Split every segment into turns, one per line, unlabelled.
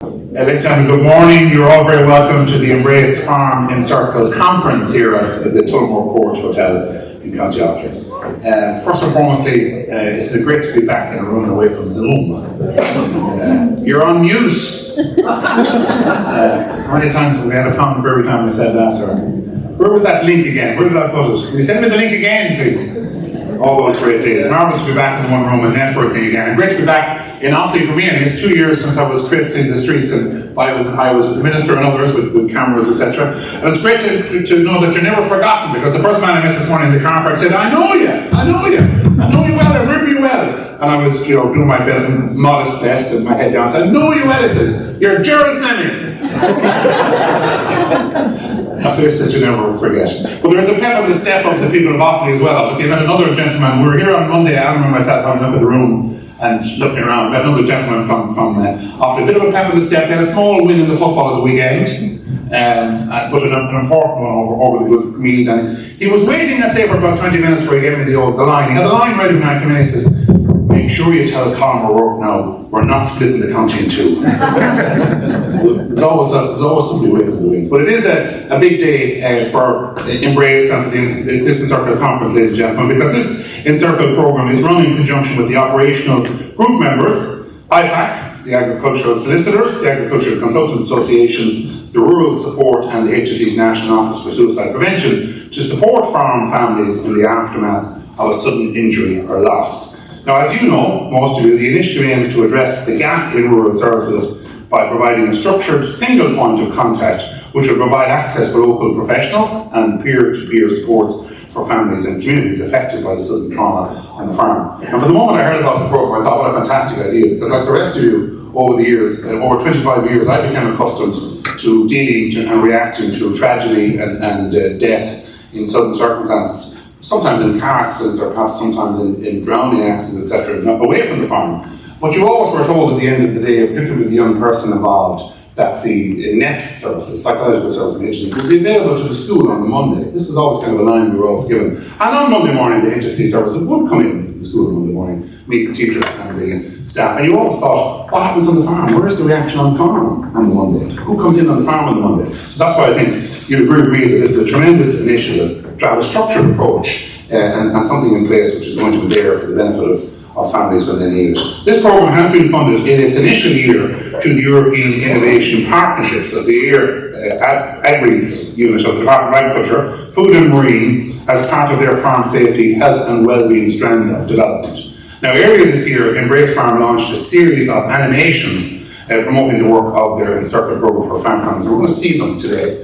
Ladies and gentlemen, good morning. You're all very welcome to the Embrace FARM Encircle Conference here at the Tullamore Court Hotel in County Offaly. First and foremostly, it's been great to be back in a room away from Zoom. You're on mute. How many times have we had a pound for every time I said that? Or where was that link again? Where did I put it? Can you send me the link again, please? All those great days. Marvellous to be back in one room and networking again. And great to be back in Offaly for me. I mean, it's 2 years since I was tripped in the streets, and I was with the minister and others with cameras, etc. And it's great to know that you're never forgotten, because the first man I met this morning in the car park said, I know you well, I remember you well. And I was, doing my bit of modest best and my head down. I said, I know you well. He says, you're Gerald Fleming. A face that you never forget. Well, there is a pep on the step of the people of Offaly as well. Obviously, I met another gentleman. We were here on Monday, Alan and myself, having a look at the room and looking around. I met another gentleman from Offaly. A bit of a pep on the step. They had a small win in the football at the weekend, but an important one over the good mead. And he was waiting, I'd say, for about 20 minutes before he gave me the line. He had the line ready when I came in. He says, make sure you tell Colin O'Rourke now, we're not splitting the county in two. There's always somebody waiting in the wings. But it is a big day for Embrace and for this Encircle Conference, ladies and gentlemen, because this Encircle Programme is run in conjunction with the operational group members, IFAC, the Agricultural Solicitors, the Agricultural Consultants Association, the Rural Support, and the HSE's National Office for Suicide Prevention to support farm families in the aftermath of a sudden injury or loss. Now, as you know, most of you, the initiative aims to address the gap in rural services by providing a structured single point of contact which will provide access for local professional and peer-to-peer supports for families and communities affected by the sudden trauma on the farm. And for the moment I heard about the programme, I thought, what a fantastic idea, because like the rest of you, over the years, over 25 years, I became accustomed to dealing and reacting to tragedy and death in sudden circumstances. Sometimes in car accidents, or perhaps sometimes in drowning accidents, etc., away from the farm. But you always were told at the end of the day, particularly with the young person involved, that the next services, psychological services, would be available to the school on the Monday. This was always kind of a line we were always given. And on Monday morning, the HSC services would come in to the school on Monday morning, meet the teachers and the staff. And you always thought, what happens on the farm? Where's the reaction on the farm on the Monday? Who comes in on the farm on the Monday? So that's why I think you'd agree with me that this is a tremendous initiative to have a structured approach and something in place which is going to be there for the benefit of families when they need it. This programme has been funded in its initial year through the European Innovation Partnerships. That's the EIP-Agri unit of the Department of Agriculture, Food and Marine, as part of their farm safety, health and wellbeing strand of development. Now, earlier this year, Embrace Farm launched a series of animations promoting the work of their Encircle Programme for farm families. We're going to see them today.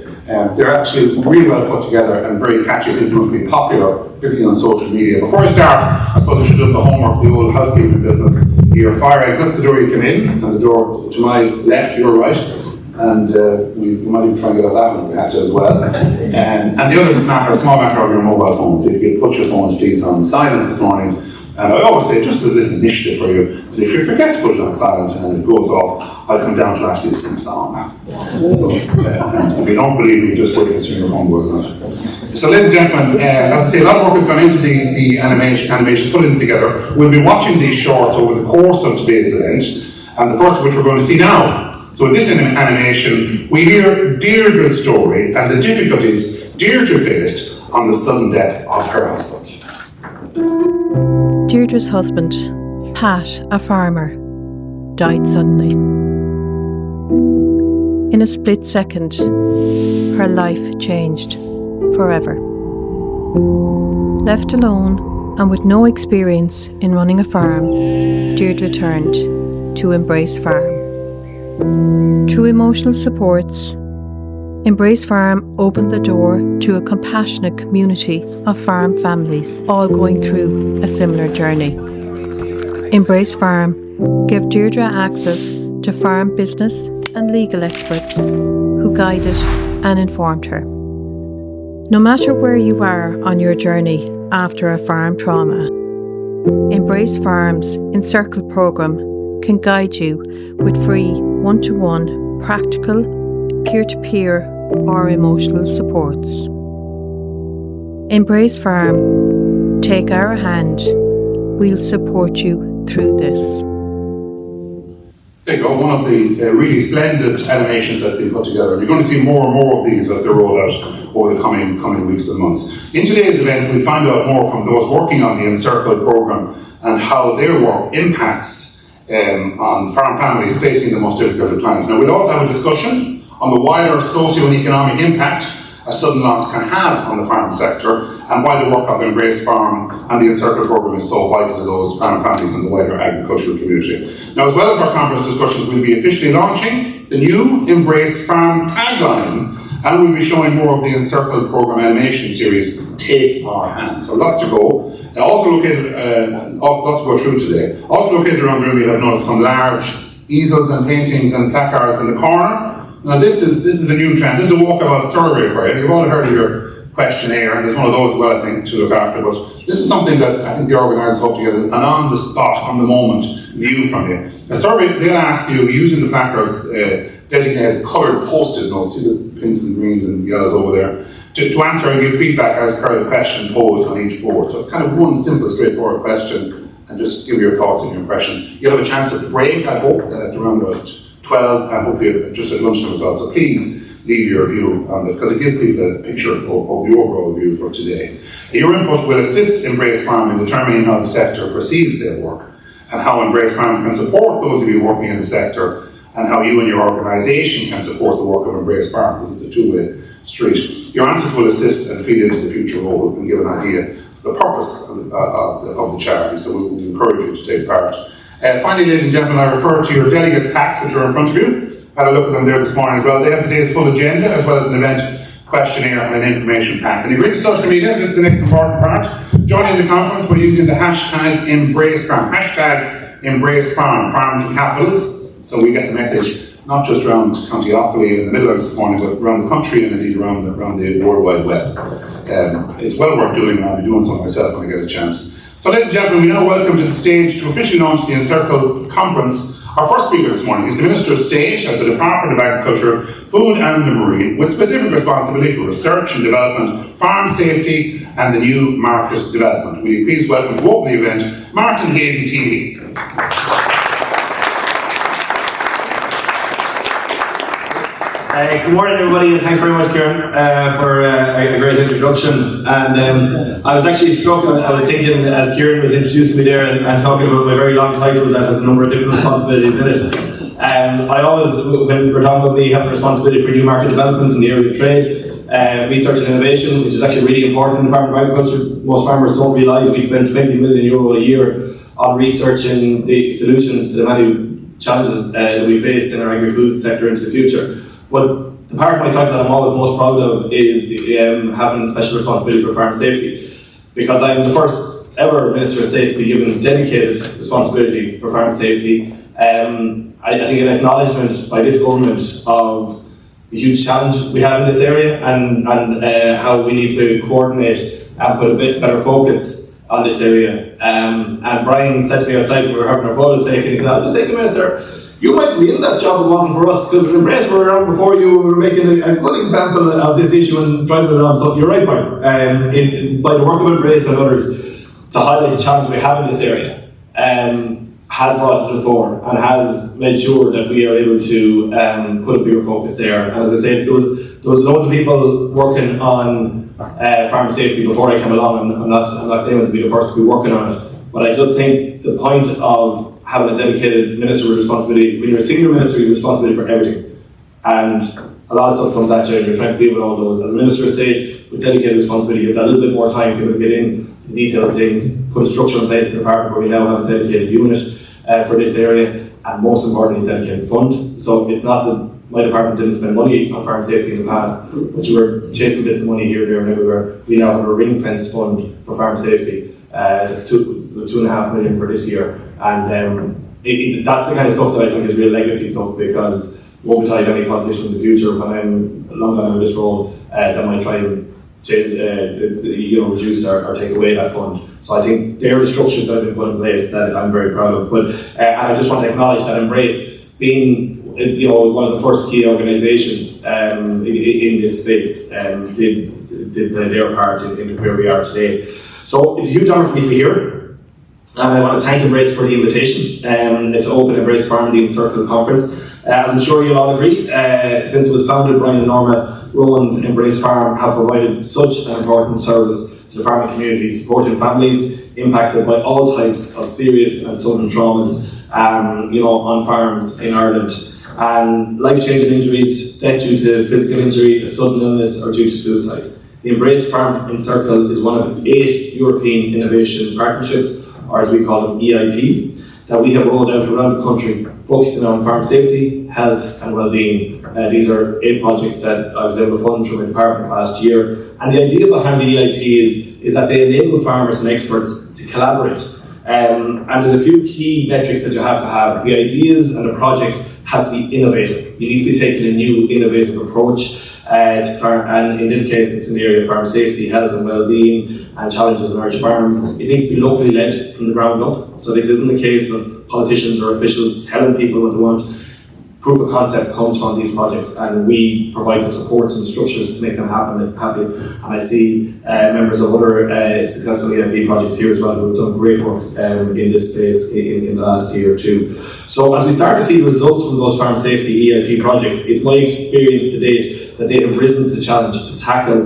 They're actually really well put together and very catchy. They're going to be popular, particularly on social media. Before I start, I suppose I should do the homework, the old housekeeping business. Your fire exits, the door you come in, and the door to my left, your right. And we might even try and get at that one if we had to as well. And the other matter, a small matter of your mobile phones. If you could put your phones, please, on silent this morning. And I always say, just as a little initiative for you, that if you forget to put it on silent and it goes off, I'll come down to actually sing a song now. So, if you don't believe me, just wait until your phone goes off. So, ladies and gentlemen, as I say, a lot of work has gone into the animation, putting them together. We'll be watching these shorts over the course of today's event, and the first of which we're going to see now. So, in this animation, we hear Deirdre's story and the difficulties Deirdre faced on the sudden death of her husband.
Deirdre's husband, Pat, a farmer, died suddenly. In a split second, her life changed forever. Left alone and with no experience in running a farm, Deirdre turned to Embrace Farm. Through emotional supports, Embrace Farm opened the door to a compassionate community of farm families, all going through a similar journey. Embrace Farm gave Deirdre access to farm business and legal experts who guided and informed her. No matter where you are on your journey after a farm trauma, Embrace Farm's Encircle Programme can guide you with free one-to-one practical, peer-to-peer or emotional supports. Embrace Farm, take our hand, we'll support you through this.
There you go, one of the really splendid animations that's been put together. And you're going to see more and more of these as they roll out over the coming weeks and months. In today's event, we'll find out more from those working on the Encircle Programme and how their work impacts on farm families facing the most difficult times. Now, we'll also have a discussion on the wider socio and economic impact a sudden loss can have on the farm sector, and why the work of Embrace Farm and the Encircle Programme is so vital to those farm families and the wider agricultural community. Now, as well as our conference discussions, we'll be officially launching the new Embrace Farm tagline, and we'll be showing more of the Encircle Programme animation series, Take Our Hand. So lots to go. Also located, lots to go through today. Also located around the room, you'll have noticed some large easels and paintings and placards in the corner. Now this is a new trend. This is a walkabout survey for you. You've all heard of your questionnaire, and there's one of those as well, I think, to look after. But this is something that I think the organisers hope to get an on-the-spot, on-the-moment view from you. A survey, they'll ask you, using the placards, designated coloured post-it notes, see the pinks and greens and yellows over there, to answer and give feedback as per the question posed on each board. So it's kind of one simple, straightforward question, and just give your thoughts and your impressions. You'll have a chance at break, I hope, at around about 12, and hopefully just at lunchtime as well. So please leave your view on that, because it gives people a picture of the overall view for today. Your input will assist Embrace Farm in determining how the sector perceives their work, and how Embrace Farm can support those of you working in the sector, and how you and your organisation can support the work of Embrace Farm, because it's a two-way street. Your answers will assist and feed into the future role and give an idea of the purpose of the charity, so we encourage you to take part. Finally, ladies and gentlemen, I refer to your delegates' packs, which are in front of you. Had a look at them there this morning as well. They have today's full agenda, as well as an event questionnaire and an information pack. And if you're into social media, this is the next important part. Joining the conference, we're using the hashtag #EmbraceFarm. Hashtag #EmbraceFarm, farms and capitals. So we get the message not just around County Offaly and the Midlands this morning, but around the country and indeed around the World Wide Web. It's well worth doing, and I'll be doing something myself when I get a chance. So ladies and gentlemen, we now welcome to the stage to officially launch the Encircle Conference. Our first speaker this morning is the Minister of State at the Department of Agriculture, Food and the Marine, with specific responsibility for research and development, farm safety and the new market development. Will you please welcome to open the event, Martin Hayden TD.
Good morning, everybody, and thanks very much, Kieran, for a great introduction. And I was actually struck, I was thinking, as Kieran was introducing me there and talking about my very long title that has a number of different responsibilities in it. I always, when we're talking about me having responsibility for new market development in the area of trade, research and innovation, which is actually really important in the Department of Agriculture. Most farmers don't realise we spend €20 million a year on researching the solutions to the many challenges that we face in our agri-food sector into the future. But the part of my title that I'm always most proud of is having special responsibility for farm safety, because I'm the first ever Minister of State to be given dedicated responsibility for farm safety. I think an acknowledgement by this government of the huge challenge we have in this area and how we need to coordinate and put a bit better focus on this area. And Brian said to me outside when we were having our photos taken, he said, "I'll just take a minute, sir. You might be in that job if it wasn't for us, because Embrace were around before you, and we were making a good example of this issue and driving it on." So you're right, Brian. By the work of Embrace and others, to highlight the challenge we have in this area, has brought it to the fore and has made sure that we are able to put a bigger focus there. And as I said, there was loads of people working on farm safety before I came along. I'm not claiming to be the first to be working on it, but I just think the point of having a dedicated minister with responsibility, when you're a senior minister, you're responsible for everything. And a lot of stuff comes at you and you're trying to deal with all those. As a Minister of State with dedicated responsibility, you've got a little bit more time to get into the detail of things, put a structure in place in the department where we now have a dedicated unit for this area, and most importantly, a dedicated fund. So it's not that my department didn't spend money on farm safety in the past, but you were chasing bits of money here, there and everywhere. We now have a ring-fenced fund for farm safety. It was $2.5 million for this year. And that's the kind of stuff that I think is real legacy stuff, because won't be tied to any politician in the future when I'm long gone out of this role that might try and reduce or take away that fund. So I think they're the structures that have been put in place that I'm very proud of. But and I just want to acknowledge that Embrace, being one of the first key organisations in this space, did play their part in where we are today. So it's a huge honour for me to be here. And I want to thank Embrace for the invitation to open Embrace FARM Encircle Conference. As I'm sure you'll all agree, since it was founded, Brian and Norma Rowan's Embrace FARM have provided such an important service to the farming community, supporting families impacted by all types of serious and sudden traumas, on farms in Ireland. And life-changing injuries, death due to physical injury, a sudden illness, or due to suicide. The Embrace FARM Encircle is one of 8 European innovation partnerships, or as we call them, EIPs, that we have rolled out around the country, focusing on farm safety, health and well-being. These are 8 projects that I was able to fund through my department last year. And the idea behind the EIP is that they enable farmers and experts to collaborate. And there's a few key metrics that you have to have. The ideas and the project has to be innovative. You need to be taking a new innovative approach to farm, and in this case it's in the area of farm safety, health and well-being and challenges in Irish farms. It needs to be locally led from the ground up. So this isn't the case of politicians or officials telling people what they want. Proof of concept comes from these projects, and we provide the supports and structures to make them happy. And I see members of other successful EIP projects here as well who have done great work in this space in the last year or two. So as we start to see results from those farm safety EIP projects, it's my experience to date that they have risen to the challenge to tackle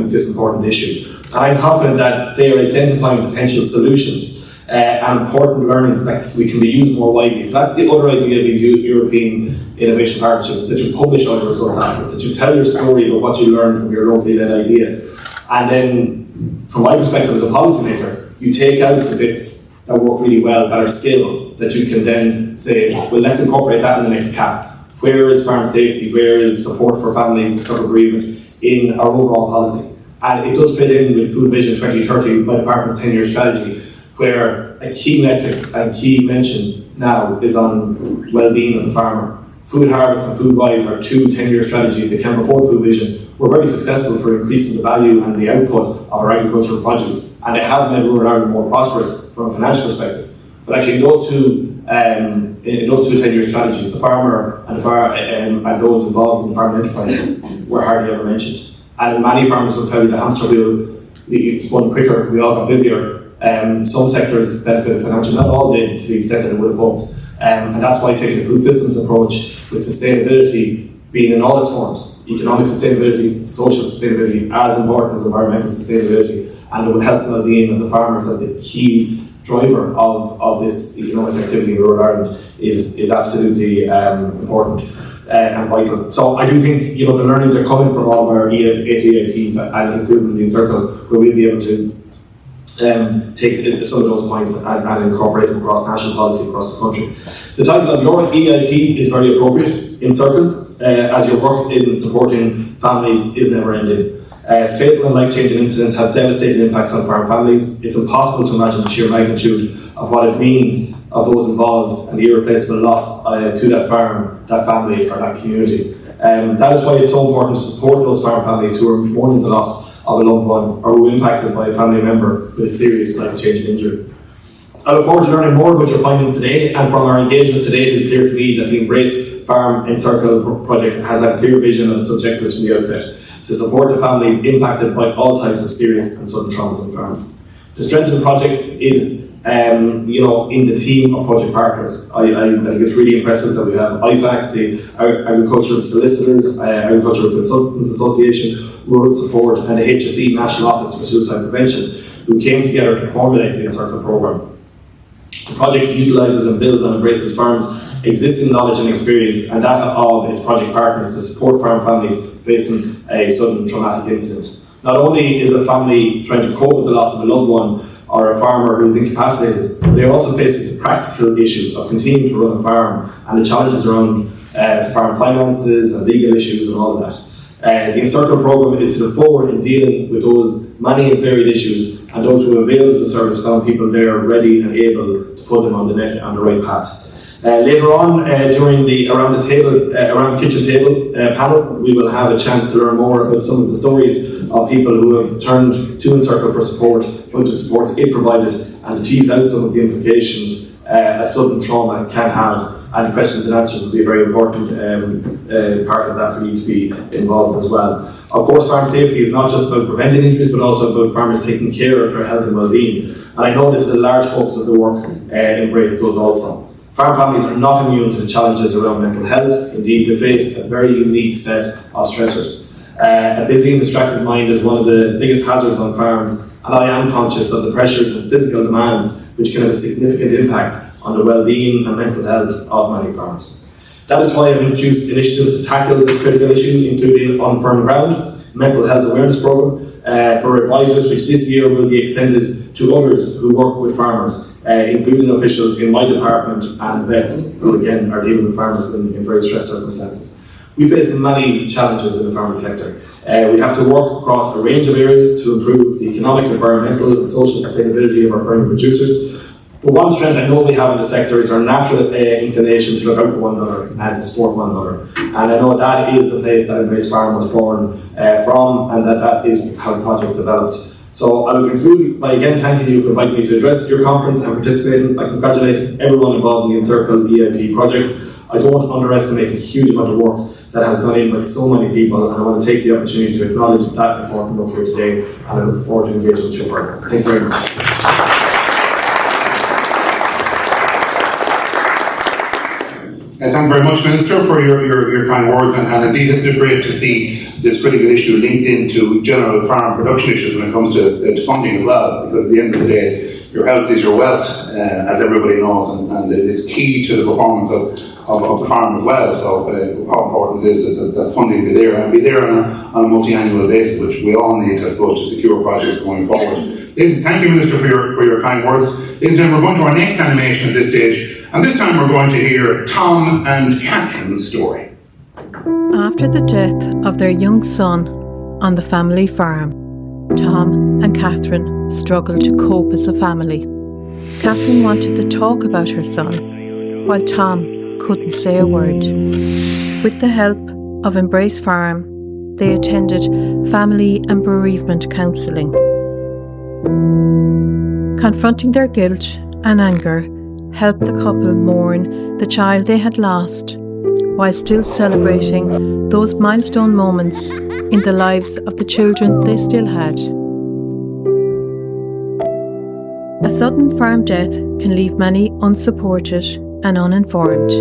this important issue. And I'm confident that they are identifying potential solutions and important learnings that we can be used more widely. So that's the other idea of these European innovation partnerships, that you publish all your results afterwards, that you tell your story about what you learned from your locally led idea. And then, from my perspective as a policymaker, you take out the bits that work really well, that are scalable, that you can then say, well, let's incorporate that in the next CAP. Where is farm safety? Where is support for families of bereavement in our overall policy? And it does fit in with Food Vision 2030, my department's 10-year strategy, where a key metric and key mention now is on well-being of the farmer. Food harvest and food wise are 2 10-year strategies that came before Food Vision. Were very successful for increasing the value and the output of our agricultural produce, and they have made rural Ireland more prosperous from a financial perspective. But actually, in those two 10-year strategies, the farmer and those involved in farming enterprise were hardly ever mentioned. And many farmers will tell you the hamster wheel spun quicker, we all got busier. Some sectors benefited financially, not all did to the extent that it would have hoped. And that's why taking a food systems approach with sustainability being in all its forms, economic sustainability, social sustainability, as important as environmental sustainability, and it will help well-being of the farmers as the key driver of this economic activity in rural Ireland is absolutely important and vital. So I do think the learnings are coming from all of our 8 EIPs, and including the Encircle, where we'll be able to take some of those points and incorporate them across national policy across the country. The title of your EIP is very appropriate, Encircle, as your work in supporting families is never ending. Fatal and life-changing incidents have devastating impacts on farm families. It's impossible to imagine the sheer magnitude of what it means of those involved and the irreplaceable loss to that farm, that family or that community. That is why it's so important to support those farm families who are mourning the loss of a loved one or who are impacted by a family member with a serious life-changing injury. I look forward to learning more about your findings today, and from our engagement today, it is clear to me that the Embrace FARM Encircle project has a clear vision of its objectives from the outset, to support the families impacted by all types of serious and sudden traumas on farms. The strength of the project is in the team of project partners. I think it's really impressive that we have IFAC, the Agricultural Solicitors, Agricultural Consultants Association, Rural Support, and the HSE National Office for Suicide Prevention, who came together to formulate the Encircle Programme. The project utilises and builds on Embrace's farms' existing knowledge and experience and that of its project partners to support farm families facing a sudden traumatic incident. Not only is a family trying to cope with the loss of a loved one or a farmer who is incapacitated, but they are also faced with the practical issue of continuing to run a farm and the challenges around farm finances and legal issues and all of that. The Encircle Programme is to the fore in dealing with those many and varied issues, and those who availed of the service found people there ready and able to put them on the right path. Later on, around the kitchen table panel, we will have a chance to learn more about some of the stories of people who have turned to Encircle for support, what the supports it provided, and to tease out some of the implications a sudden trauma can have and questions and answers will be a very important part of that for you to be involved as well. Of course, farm safety is not just about preventing injuries, but also about farmers taking care of their health and well-being. And I know this is a large focus of the work Embrace does also. Farm families are not immune to the challenges around mental health. Indeed, they face a very unique set of stressors. A busy and distracted mind is one of the biggest hazards on farms, and I am conscious of the pressures and physical demands which can have a significant impact on the well-being and mental health of many farmers. That is why I've introduced initiatives to tackle this critical issue, including On Firm Ground, Mental Health Awareness Programme for advisors, which this year will be extended to others who work with farmers, including officials in my department and vets who again are dealing with farmers in very stressed circumstances. We face many challenges in the farming sector. We have to work across a range of areas to improve the economic, environmental and social sustainability of our primary producers. But one strength I know we have in the sector is our natural inclination to look out for one another and to support one another. And I know that is the place that Embrace Farm was born from, and that is how the project developed. So I will conclude by again thanking you for inviting me to address your conference and participating. I congratulate everyone involved in the Encircle EIP project. I don't underestimate the huge amount of work that has gone in by so many people, and I want to take the opportunity to acknowledge that important work here today, and I look forward to engaging with you further. Thank you very much.
Thank you very much, Minister, for your kind words, and indeed isn't it great to see this critical issue linked into general farm production issues when it comes to funding as well, because at the end of the day, your health is your wealth, as everybody knows, and it's key to the performance of the farm as well. So how important it is that funding be there, and be there on a multi-annual basis, which we all need, I suppose, to secure projects going forward. Thank you, Minister, for your kind words. Ladies and gentlemen, we're going to our next animation at this stage. And this time we're going to hear Tom and Catherine's story.
After the death of their young son on the family farm, Tom and Catherine struggled to cope as a family. Catherine wanted to talk about her son, while Tom couldn't say a word. With the help of Embrace Farm, they attended family and bereavement counselling. Confronting their guilt and anger helped the couple mourn the child they had lost, while still celebrating those milestone moments in the lives of the children they still had. A sudden farm death can leave many unsupported and uninformed.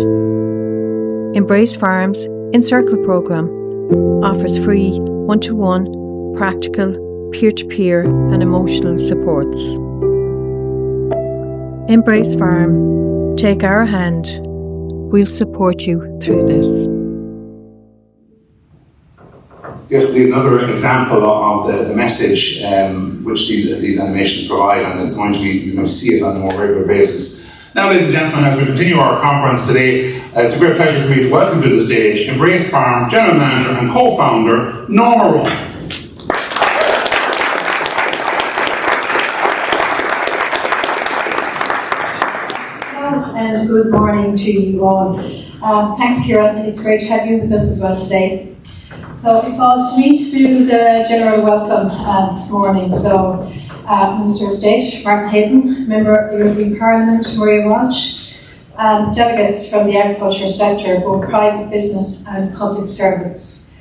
Embrace Farm's Encircle Programme offers free one-to-one, practical, peer-to-peer and emotional supports. Embrace Farm, take our hand. We'll support you through this.
Yes, another example of the message which these animations provide, and it's going to be, you're going to see it on a more regular basis. Now, ladies and gentlemen, as we continue our conference today, it's a great pleasure for me to welcome to the stage Embrace Farm General Manager and Co-Founder, Norma Rowe.
And good morning to you all. Thanks, Kieran. It's great to have you with us as well today. So it falls to me to do the general welcome this morning. So Minister of State, Martin Hayden, Member of the European Parliament, Maria Walsh, and delegates from the agriculture sector, both private business and public servants.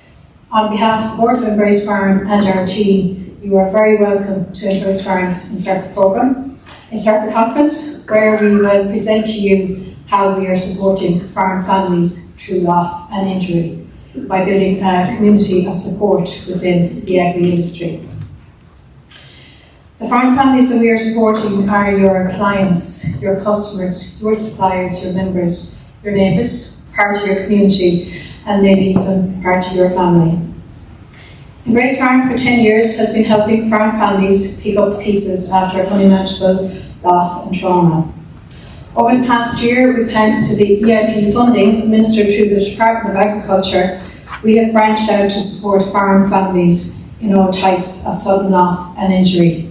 On behalf of the Board of Embrace Farm and our team, you are very welcome to Embrace Farm's Encircle Programme, Encircle Conference, where we will present to you how we are supporting farm families through loss and injury by building a community of support within the agri industry. The farm families that we are supporting are your clients, your customers, your suppliers, your members, your neighbours, part of your community, and maybe even part of your family. Embrace Farm for 10 years has been helping farm families pick up the pieces after unimaginable loss and trauma. Over the past year, with thanks to the EIP funding administered through the Department of Agriculture, we have branched out to support farm families in all types of sudden loss and injury.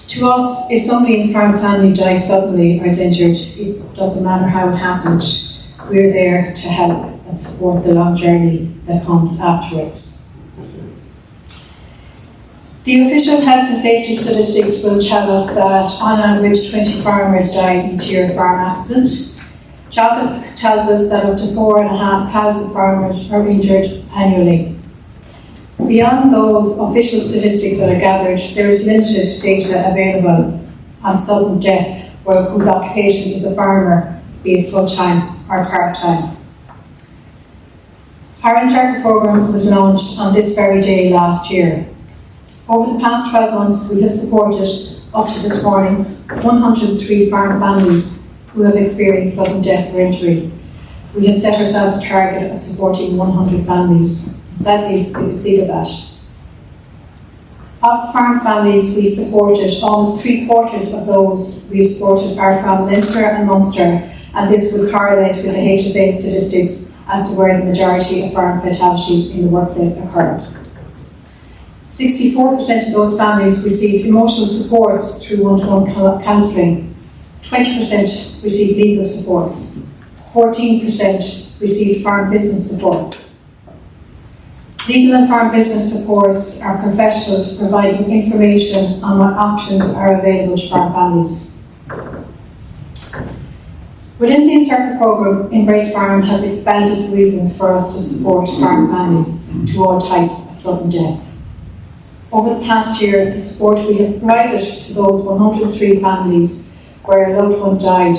To us, if somebody in the farm family dies suddenly or is injured, it doesn't matter how it happened, we're there to help and support the long journey that comes afterwards. The official health and safety statistics will tell us that on average 20 farmers die each year in farm accidents, Teagasc tells us that up to 4,500 farmers are injured annually. Beyond those official statistics that are gathered, there is limited data available on sudden death whose occupation is a farmer, be it full-time or part-time. Our Encircle Programme was launched on this very day last year. Over the past 12 months, we have supported, up to this morning, 103 farm families who have experienced sudden death or injury. We had set ourselves a target of supporting 100 families. Sadly, we exceeded that. Of the farm families we supported, almost 3/4 of those we supported are from Leinster and Munster, and this would correlate with the HSA statistics as to where the majority of farm fatalities in the workplace occurred. 64% of those families received emotional support through one-to-one counselling, 20% received legal supports, 14% received farm business supports. Legal and farm business supports are professionals providing information on what options are available to farm families. Within the Encircle Programme, Embrace Farm has expanded the reasons for us to support farm families to all types of sudden death. Over the past year, the support we have provided to those 103 families where a loved one died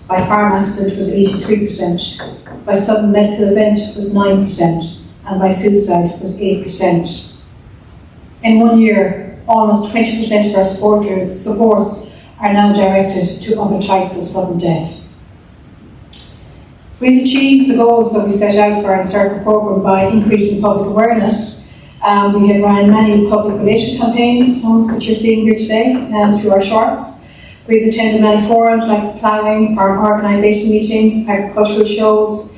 by farm accident was 83%, by sudden medical event was 9%, and by suicide was 8%. In 1 year, almost 20% of our supports are now directed to other types of sudden death. We've achieved the goals that we set out for our Encircle Programme by increasing public awareness. We have run many public relation campaigns, some which you're seeing here today, through our shorts. We've attended many forums like the ploughing, farm organisation meetings, agricultural shows.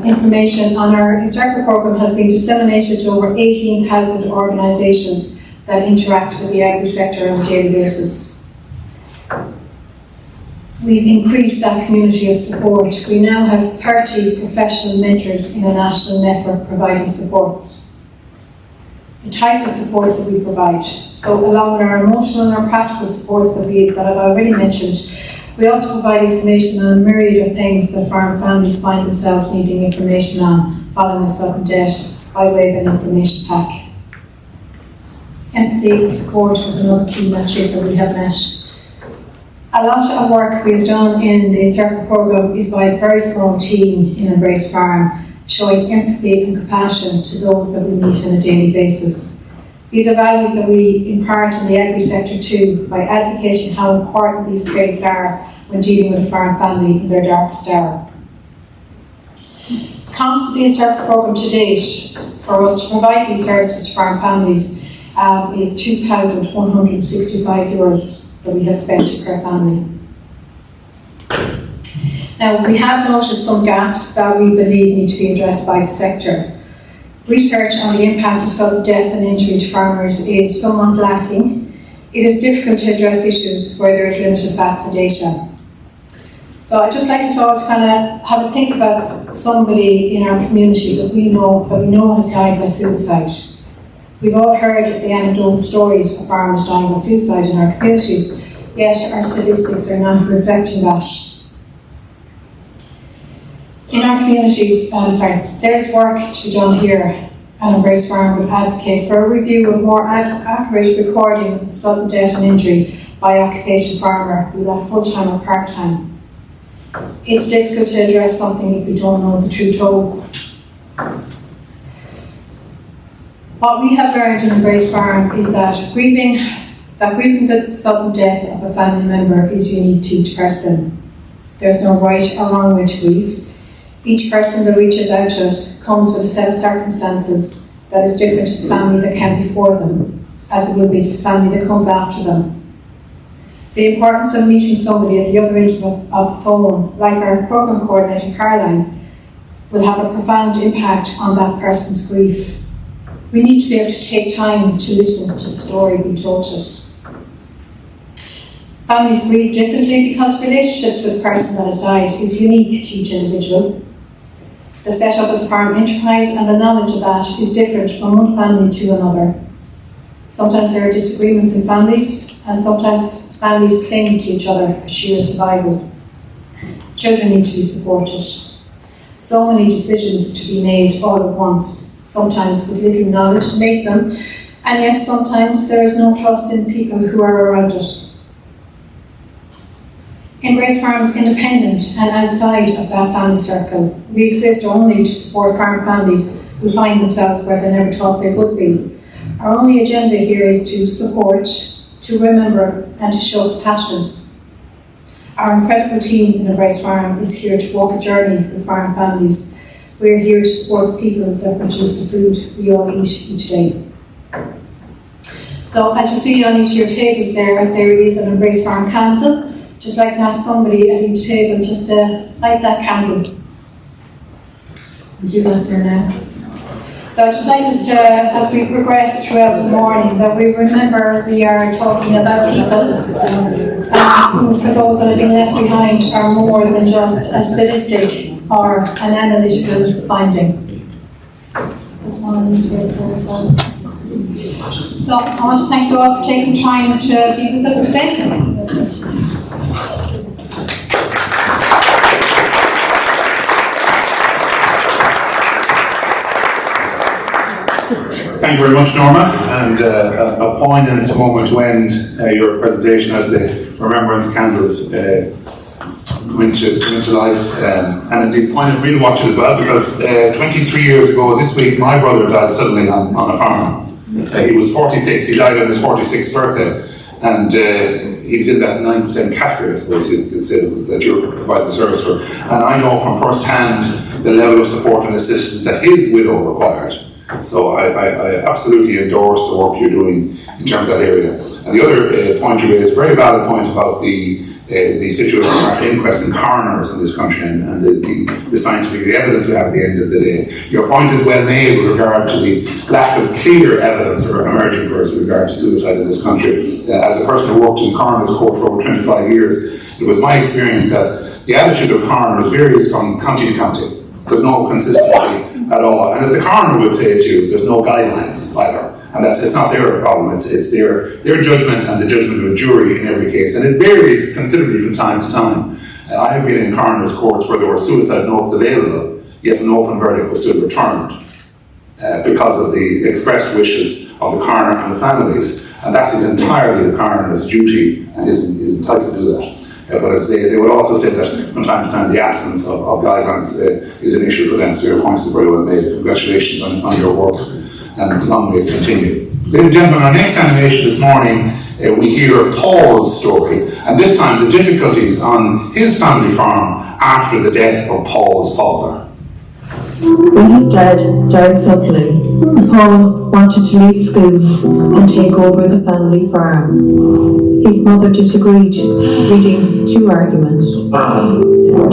Information on our Encircle Programme has been disseminated to over 18,000 organisations that interact with the agri sector on a daily basis. We've increased that community of support. We now have 30 professional mentors in a national network providing supports. The type of supports that we provide. So along with our emotional and our practical supports that I've already mentioned, we also provide information on a myriad of things that farm families find themselves needing information on following a sudden death by way of an information pack. Empathy and support was another key metric that we have met. A lot of work we have done in the Encircle Programme is by a very small team in Embrace Farm, showing empathy and compassion to those that we meet on a daily basis. These are values that we impart in the agri sector too, by advocating how important these traits are when dealing with a farm family in their darkest hour. The cost of the Encircle Programme to date for us to provide these services to farm families is €2,165 that we have spent per family. Now, we have noted some gaps that we believe need to be addressed by the sector. Research on the impact of sudden death and injury to farmers is somewhat lacking. It is difficult to address issues where there is limited facts and data. So I'd just like us all to kind of have a think about somebody in our community that we know has died by suicide. We've all heard the anecdotal stories of farmers dying by suicide in our communities, yet our statistics are not reflecting that. In our communities, there is work to be done here, and Embrace Farm would advocate for a review of more accurate recording of sudden death and injury by occupation farmer, be that full-time or part-time. It's difficult to address something if we don't know the true toll. What we have learned in Embrace Farm is that grieving the sudden death of a family member is unique to each person. There's no right or wrong way to grieve. Each person that reaches out to us comes with a set of circumstances that is different to the family that came before them, as it will be to the family that comes after them. The importance of meeting somebody at the other end of the phone, like our programme coordinator Caroline, will have a profound impact on that person's grief. We need to be able to take time to listen to the story being told to us. Families grieve differently because relationships with the person that has died is unique to each individual. The setup of the farm enterprise and the knowledge of that is different from one family to another. Sometimes there are disagreements in families, and sometimes families cling to each other for sheer survival. Children need to be supported. So many decisions to be made all at once, sometimes with little knowledge to make them, and yes, sometimes there is no trust in people who are around us. Embrace Farm is independent and outside of that family circle. We exist only to support farm families who find themselves where they never thought they would be. Our only agenda here is to support, to remember, and to show passion. Our incredible team in Embrace Farm is here to walk a journey with farm families. We're here to support the people that produce the food we all eat each day. So as you see on each of your tables there is an Embrace Farm candle. Just like to ask somebody at each table just to light that candle. Do that there now. So I'd just like us to, as we progress throughout the morning, that we remember we are talking about people who, for those that have been left behind, are more than just a statistic or an analytical finding. So I want to thank you all for taking time to be with us today.
Thank you very much, Norma, and a poignant moment to end your presentation as the remembrance candles come into life, and indeed poignant for me to watch it as well, because 23 years ago this week my brother died suddenly on a farm. He was 46, he died on his 46th birthday, and he was in that 9% category, I suppose you'd say, that you're providing the service for. And I know from first hand the level of support and assistance that his widow required. So I absolutely endorse the work you're doing in terms of that area. And the other point you raised, a very valid point about the situation of inquests and coroners in this country and the scientific evidence we have at the end of the day. Your point is well made with regard to the lack of clear evidence emerging for us with regard to suicide in this country. As a person who worked in the coroner's court for over 25 years, it was my experience that the attitude of coroners varies from county to county. There's no consistency at all. And as the coroner would say to you, there's no guidelines either. And it's not their problem, it's their judgment and the judgment of a jury in every case. And it varies considerably from time to time. I have been in coroner's courts where there were suicide notes available, yet an open verdict was still returned because of the expressed wishes of the coroner and the families. And that is entirely the coroner's duty and is entitled to do that. But as they would also say that from time to time the absence of guidelines is an issue for them. So your point is very well made. Congratulations on your work, and long may it continue. Ladies and gentlemen, our next animation this morning, we hear Paul's story, and this time the difficulties on his family farm after the death of Paul's father.
When his dad died suddenly, Paul wanted to leave school and take over the family farm. His mother disagreed, leading to arguments.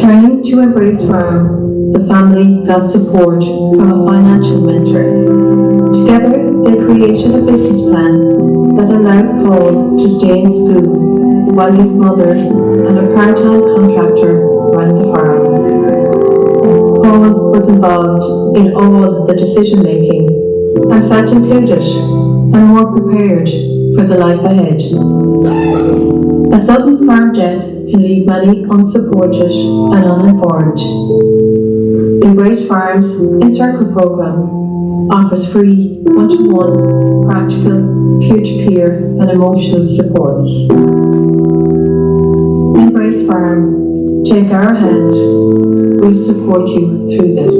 Turning to Embrace Farm, the family got support from a financial mentor. Together, they created a business plan that allowed Paul to stay in school while his mother and a part-time contractor ran the farm. Paul was involved in all the decision-making and felt included and more prepared for the life ahead. A sudden farm death can leave many unsupported and uninformed. Embrace Farm's Encircle Programme offers free one-to-one, practical, peer-to-peer and emotional supports. Embrace Farm, take our hand. We'll support you through this.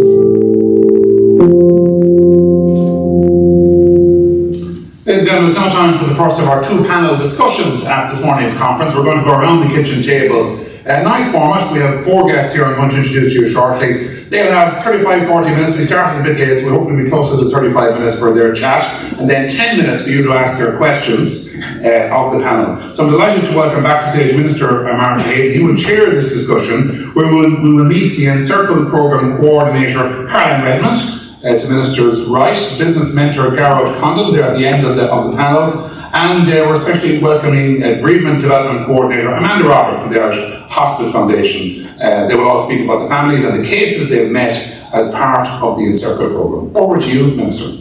Ladies and gentlemen, it's now time for the first of our two panel discussions at this morning's conference. We're going to go around the kitchen table. A nice format. We have four guests here I'm going to introduce to you shortly. They'll have 35-40 minutes. We started a bit late, so we'll hopefully be closer to 35 minutes for their chat, and then 10 minutes for you to ask your questions of the panel. So I'm delighted to welcome back to stage Minister Martin Hayden. He will chair this discussion, where we will meet the Encircle Programme Coordinator, Caroline Redmond, to Minister's right, Business Mentor Garrod Condon, there at the end of the panel, and we're especially welcoming Bereavement Development Coordinator Amanda Roberts from the Irish Hospice Foundation. They will all speak about the families and the cases they've met as part of the Encircle Programme. Over to you, Minister.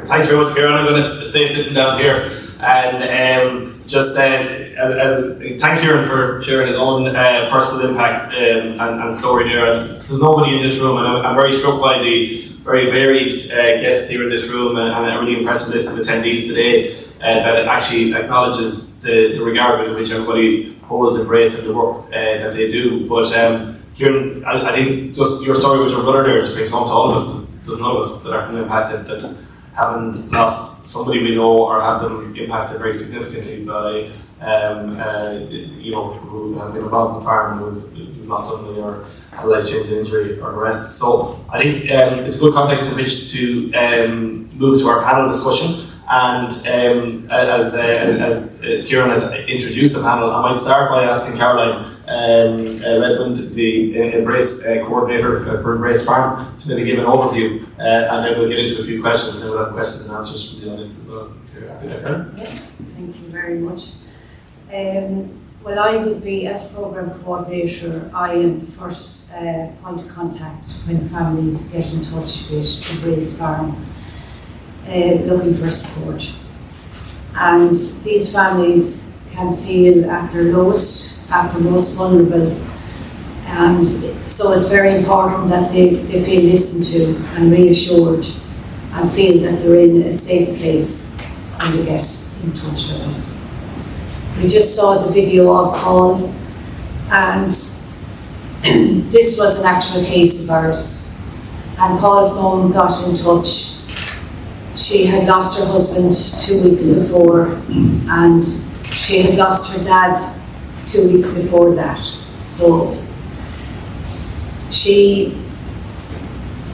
Thanks very much, Kieran. I'm going to stay sitting down here and thank Kieran for sharing his own personal impact and story there. And there's nobody in this room, and I'm very struck by the very varied guests here in this room, and a really impressive list of attendees today that it actually acknowledges the regard with which everybody holds Embrace and the work that they do. But Kieran, I think just your story with your brother there just brings home to all of us. There's none of us that are impacted, that haven't lost somebody we know or have them impacted very significantly by, who have been involved in the farm, who've lost somebody or had a life-changing injury or the rest. So I think it's a good context in which to move to our panel discussion. And as Kieran has introduced the panel, I might start by asking Caroline Redmond, the Embrace coordinator for Embrace Farm, to maybe give an overview, and then we'll get into a few questions, and then we'll have questions and answers from the audience as well. If you're happy there, Caroline.
Yeah, thank you very much. Well, I would be, as programme coordinator, I am the first point of contact when families get in touch with Embrace Farm looking for support. And these families can feel at their lowest, at their most vulnerable. And so it's very important that they feel listened to and reassured and feel that they're in a safe place when they get in touch with us. We just saw the video of Paul, and this was an actual case of ours. And Paul's mum got in touch. She had lost her husband 2 weeks before, and she had lost her dad 2 weeks before that. So she,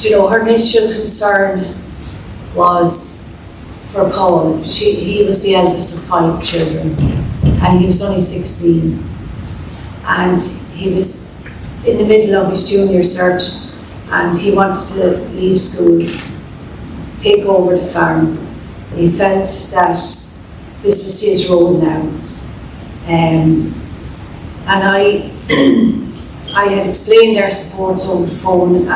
her initial concern was for Paul. He was the eldest of 5 children, and he was only 16. And he was in the middle of his junior cert, and he wanted to leave school, take over the farm. He felt that this was his role now. And I had explained our supports over the phone,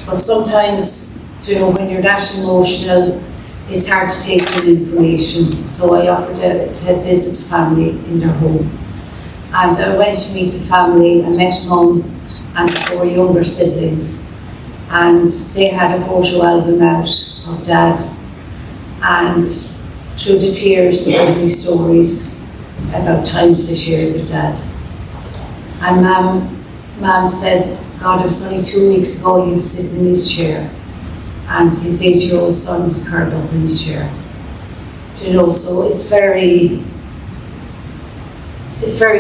but sometimes, when you're that emotional, it's hard to take in information. So I offered to visit the family in their home. And I went to meet the family. I met Mum and the 4 younger siblings. And they had a photo album out of Dad. And through the tears, they told me stories about times they shared with Dad. And Mum said, God, it was only 2 weeks ago he was sitting in his chair, and his 8-year-old son was curled up in his chair. So it's very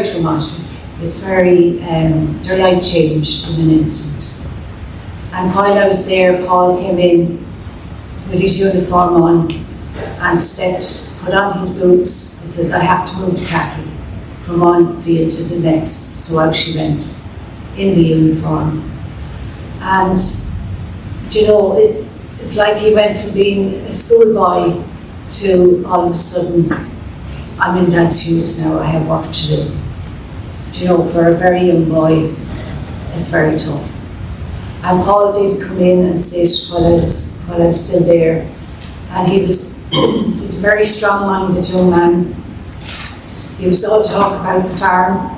traumatic. It's very, their life changed in an instant. And while I was there, Paul came in with his uniform on and put on his boots and says, I have to move the cattle from one field to the next. So out she went in the uniform. And it's like he went from being a schoolboy to all of a sudden, I'm in Dad's shoes now, I have work to do. For a very young boy, it's very tough. And Paul did come in and sit while I was still there. And he's a very strong-minded young man. He was all talk about the farm.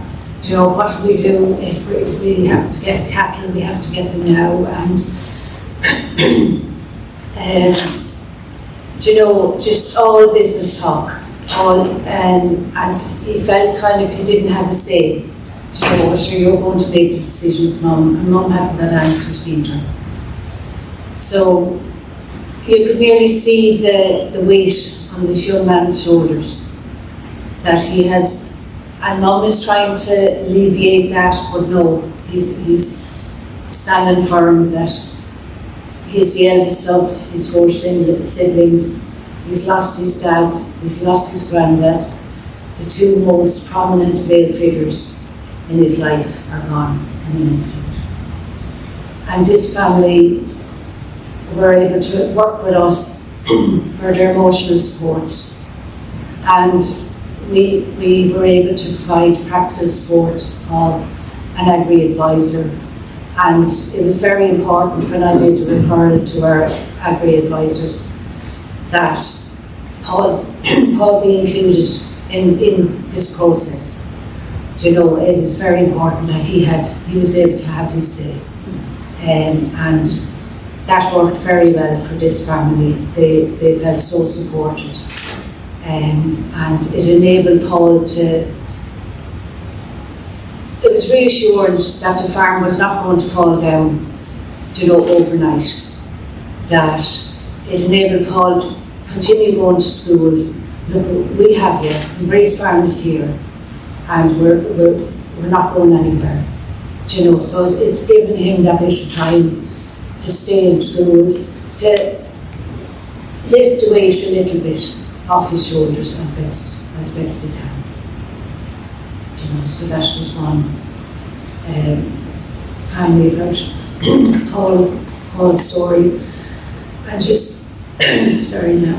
What do we do if we have to get cattle, we have to get them now. And just all business talk. And he felt kind of he didn't have a say. You're going to make the decisions, Mum. And Mum hadn't that answer either. So you could nearly see the weight on this young man's shoulders that he has, and Mum is trying to alleviate that, but no, he's standing firm that he's the eldest of his 4 siblings. He's lost his dad, he's lost his granddad. The 2 most prominent male figures in his life are gone in an instant. And this family were able to work with us for their emotional supports. And we were able to provide practical support of an Agri advisor. And it was very important when I did the referral to our Agri advisors that Paul be included in this process. You know, it was very important that he was able to have his say. And that worked very well for this family. They felt so supported. And it enabled Paul it was reassured that the farm was not going to fall down, you know, overnight. That it enabled Paul to continue going to school. Look, we have you, Embrace Farm is here, and we're not going anywhere. You know, so it's given him that bit of time to stay in school, to lift the weight a little bit off his shoulders as best we can. You know, so that was one family about Paul's story. And just sorry now.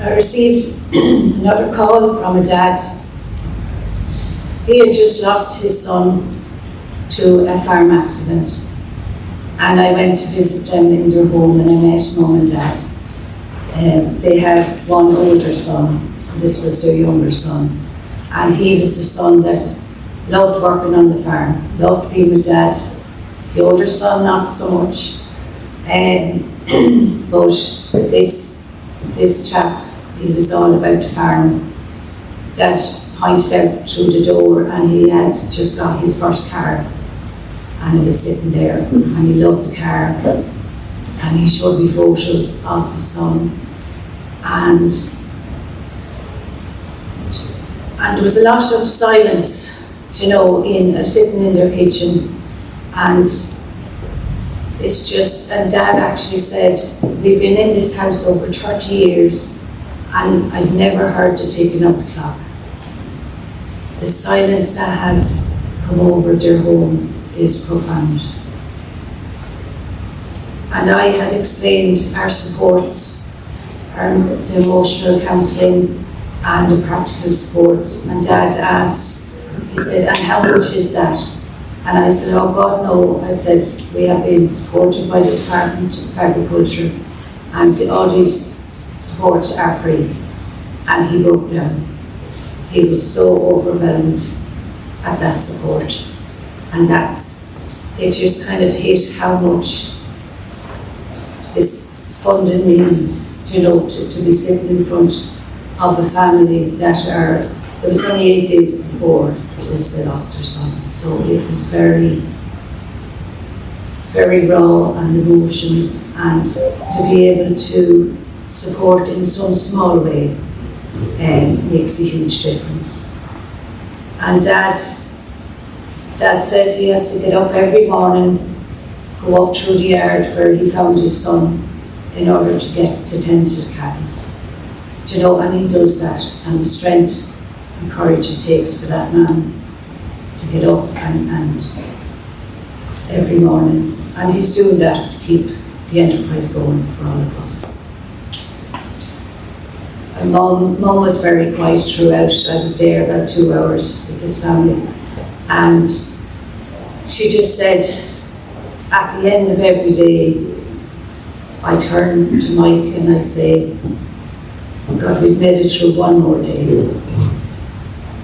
I received another call from a dad. He had just lost his son to a farm accident, and I went to visit them in their home, and I met mum and dad. They had one older son, this was their younger son, and he was the son that loved working on the farm, loved being with dad. The older son, not so much. But this chap, he was all about the farm. Dad pointed out through the door, and he had just got his first car, and he was sitting there, and he loved the car, and he showed me photos of the son, and there was a lot of silence, you know, sitting in their kitchen, and it's just, and Dad actually said, we've been in this house over 30 years, and I've never heard the ticking of the clock. The silence that has come over their home is profound. And I had explained our supports, the emotional counselling and the practical supports, and Dad asked, he said, and how much is that? And I said, oh God, no. I said, we have been supported by the Department of Agriculture, and all these supports are free. And he broke down. He was so overwhelmed at that support. And it just kind of hit how much this funding means, you know, to be sitting in front of a family that it was only 8 days before since they lost their son. So it was very, very raw and emotions, and to be able to support in some small way makes a huge difference. And Dad said he has to get up every morning, go up through the yard where he found his son in order to get to tend to the cattle. You know, and he does that, and the strength and courage it takes for that man to get up and every morning. And he's doing that to keep the enterprise going for all of us. And Mum was very quiet throughout. I was there about 2 hours with this family. And she just said, at the end of every day, I turn to Mike and I say, God, we've made it through one more day.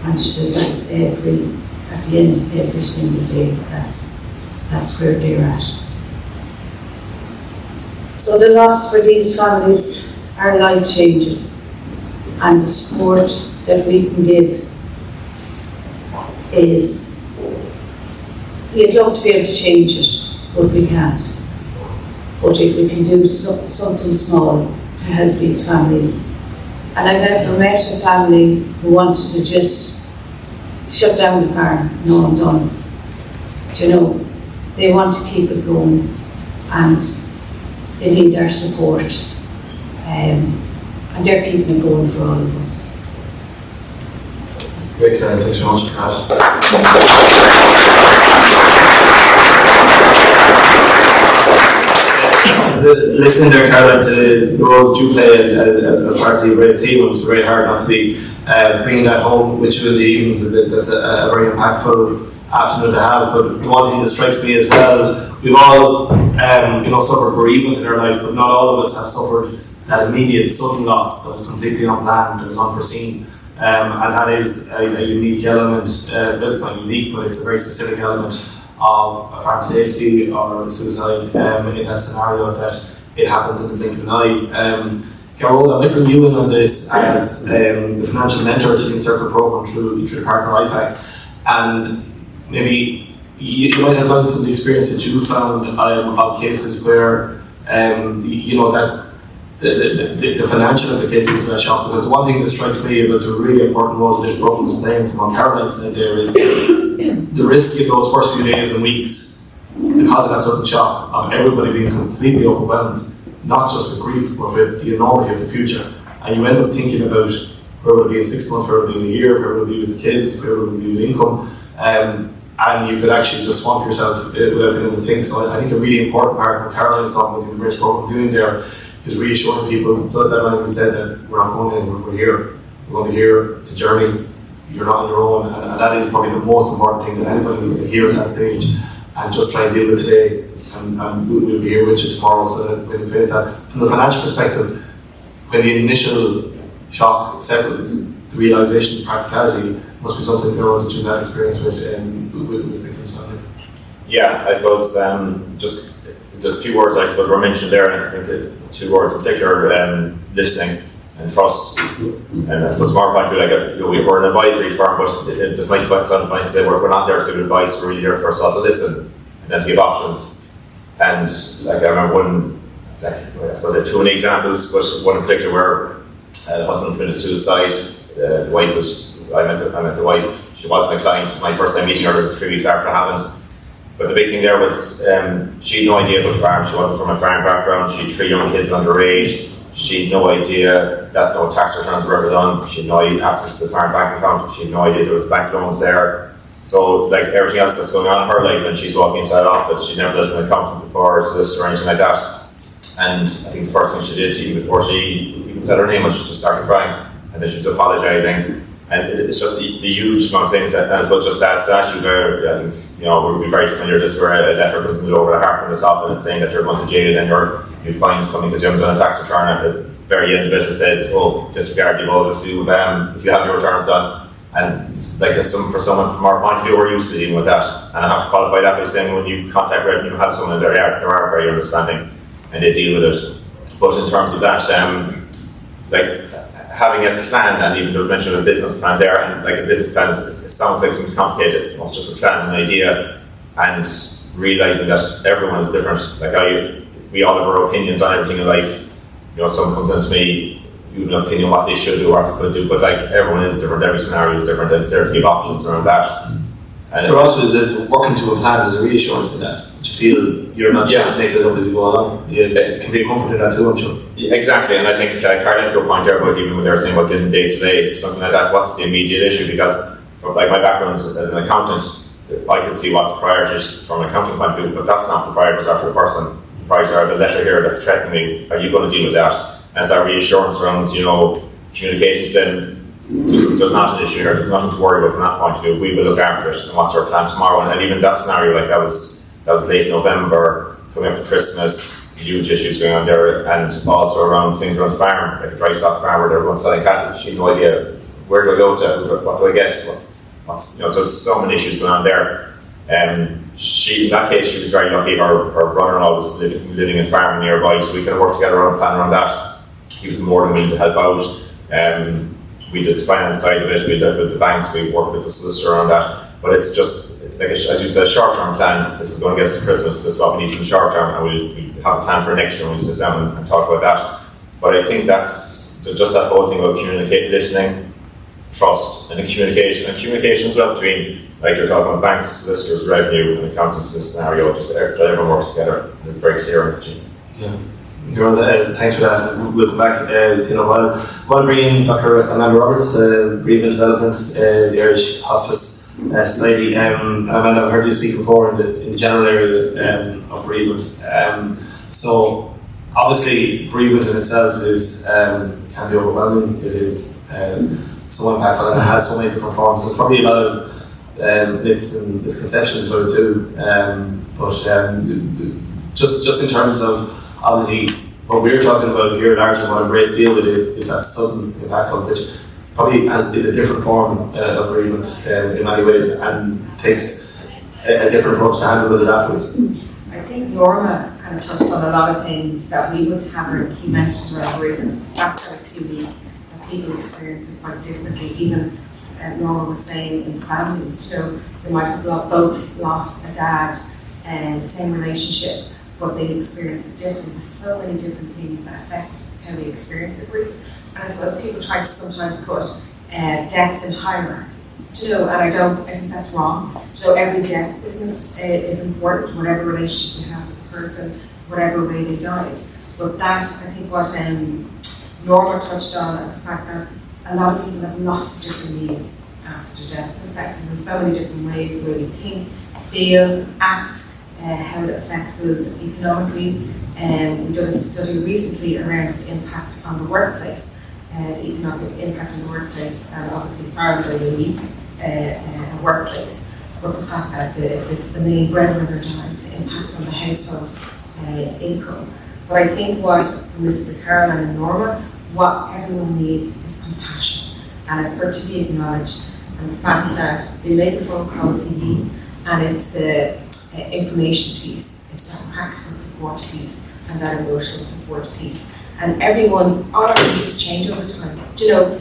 And she said, that's at the end of every single day, that's where they're at. So the loss for these families are life-changing, and the support that we can give is, we'd love to be able to change it, but we can't. But if we can do something small to help these families. And I've never met a family who wanted to just shut down the farm. No, I'm done. Do you know, they want to keep it going, and they need our support. And they're keeping it going for all of us.
Great, Karen. Thanks very much for that. Listening there, Caroline, to the role that you play as part of the Embrace team, it's very hard not to be bringing that home with you in the evenings. That's a very impactful afternoon to have. But the one thing that strikes me as well we've all, suffered bereavement in our life, but not all of us have suffered that immediate sudden loss that was completely unplanned, that was unforeseen. And that is a unique element, it's not unique, but it's a very specific element of farm safety or suicide in that scenario, that it happens in the blink of an eye. Carol, I might bring you in on this as the financial mentor to the Encircle Programme through the partner IFAC, and maybe you might have learned some of the experience that you found of cases where the financial implications of that shock. Because the one thing that strikes me about the really important role that this program is playing, from what Caroline said there, is the risk in those first few days and weeks, because of that sudden shock, of everybody being completely overwhelmed, not just with grief, but with the enormity of the future. And you end up thinking about where will it be in 6 months, where will it be in a year, where will it be with the kids, where will it be with income. And you could actually just swamp yourself without being able to think. So I think a really important part of what Caroline's talking about the Embrace Programme doing there is reassuring people that, like we said, that we're not going in, we're here. We're going to be here, it's a journey, you're not on your own. And that is probably the most important thing that anybody needs to hear at that stage, and just try and deal with today. And we'll be here with you tomorrow, so that when you face that. From the financial perspective, when the initial shock settles, the realisation of practicality must be something that you've had experience with victims.
Yeah, I suppose just a few words I suppose were mentioned there, and I think the 2 words in particular, listening and trust. And I suppose from our point of view, we're an advisory firm, but it just might sound funny to say we're not there to give advice, we're really there first of all to listen and then to give options. And I remember one, I suppose there are 2 examples, but one in particular where the husband committed suicide. The wife I met the wife, she wasn't a client. My first time meeting her was 3 weeks after it happened. But the big thing there was she had no idea about farm. She wasn't from a farm background. She had 3 young kids under age. She had no idea that no tax returns were ever done. She had no access to the farm bank account. She had no idea there was bank loans there. So like everything else that's going on in her life, and she's walking inside the office, she'd never lived with an accountant before, or a solicitor or anything like that. And I think the first thing she did, even before she even said her name, was she just started crying. And then she was apologising. And it's just the huge amount of things, and I suppose just that statute there, I think, we'll be very familiar with this, where a letter comes over the heart on the top, and it's saying that you're going to jail and your fines coming because you haven't done a tax return. At the very end of it, it says, disregard the above if you have your returns done. And for someone from our point of view, we're used to dealing with that. And I have to qualify that by saying when you contact revenue, you have someone there are very understanding and they deal with it. But in terms of that, having a plan, and even there was mention of a business plan there, and like a business plan, it sounds like something complicated. It's not just a plan, an idea, and realising that everyone is different. We all have our opinions on everything in life. Someone comes in to me, you have an opinion what they should do or what they could do, but everyone is different, every scenario is different, and it's there to give options around that. And
there also is that working to a plan, there's a reassurance in that. You feel you're not just making it up as you go along. It can be a comfort in that too, I'm sure.
Exactly, and I think Carl had your point there about even when they were saying about getting day to day, something like that, what's the immediate issue? Because from my background as an accountant, I could see what the priorities from an accounting point of view, but that's not the priorities are for the person. The priorities are the letter here that's threatening me, are you going to deal with that? And it's that reassurance around, communicating saying, there's not an issue here, there's nothing to worry about from that point of view, we will look after it, and what's our plan tomorrow? And even that scenario, that was late November, coming up to Christmas, huge issues going on there, and also around things around the farm, like a dry stock farm where they're selling cattle. She had no idea, where do I go to, what do I get, so there's so many issues going on there. In that case, she was very lucky. Her brother-in-law was living in farm nearby, so we kind of worked together on a plan around that. He was more than willing to help out. We did the finance side of it, we did with the banks, we worked with the solicitor on that. But it's just, as you said, a short-term plan. This is going to get us to Christmas, this is what we need in the short term, and we have a plan for next year when we sit down and talk about that. But I think that's just that whole thing about listening, trust, and communication. And communication as well between, like you're talking about banks, solicitors, revenue, and accountants in this scenario, just that everyone works together. And it's very clear.
Yeah. Thanks for that. We'll come back to in a while. I want to bring in Dr. Amanda Roberts, Bereavement Development, the Irish Hospice Society. Amanda, I've heard you speak before in the general area of bereavement. So obviously bereavement in itself can be overwhelming. It is so impactful and it has so many different forms. So there's probably a myths and misconceptions about it too. Just in terms of, obviously, what we're talking about here largely what Embrace deal with is that sudden impactful, which probably is a different form of bereavement in many ways and takes a different approach to handle it afterwards.
I think Norma kind of touched on a lot of things that we would have our key messages around bereavement. The fact that actually that people experience it quite differently. Even Norma was saying in families, they might have both lost a dad and same relationship, but they experience it differently. There's so many different things that affect how we experience a grief. And I suppose people try to sometimes put deaths in hierarchy. And I think that's wrong. Every death is important, whatever relationship you have to the person, whatever way they died. But that, I think what Norma touched on, the fact that a lot of people have lots of different needs after the death. It affects us in so many different ways, the way we think, feel, act, how it affects us economically. We did a study recently around the impact on the workplace, the economic impact on the workplace, and obviously farms are unique workplace, but the fact that it's the main breadwinner dies, the impact on the household income. But I think what, from listening to Caroline and Norma, what everyone needs is compassion and for it to be acknowledged, and the fact that they make a phone call to you and it's the information piece, it's that practical support piece and that emotional support piece. And everyone, all our needs change over time.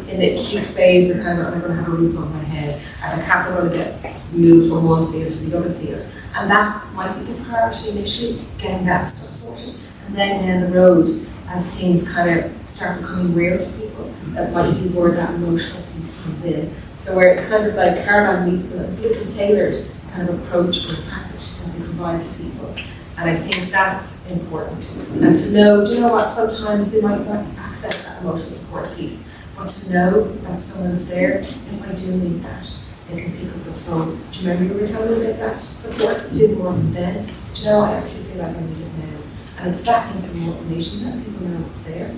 In the acute phase, they're kind of, I'm going to have a roof over my head, and the capital going to get moved from one field to the other field. And that might be the priority initially, getting that stuff sorted. And then down the road, as things kind of start becoming real to people, that might be where that emotional piece comes in. So where it's kind of like Caroline meets them, it's a little tailored kind of approach or package that they provide to people. And I think that's important. And to know, what, sometimes they might not access that emotional support piece, but to know that someone's there, if I do need that, they can pick up the phone. Do you remember you were telling me about that support? I didn't want it then. I actually feel like I need it now. And it's that information that people know it's there.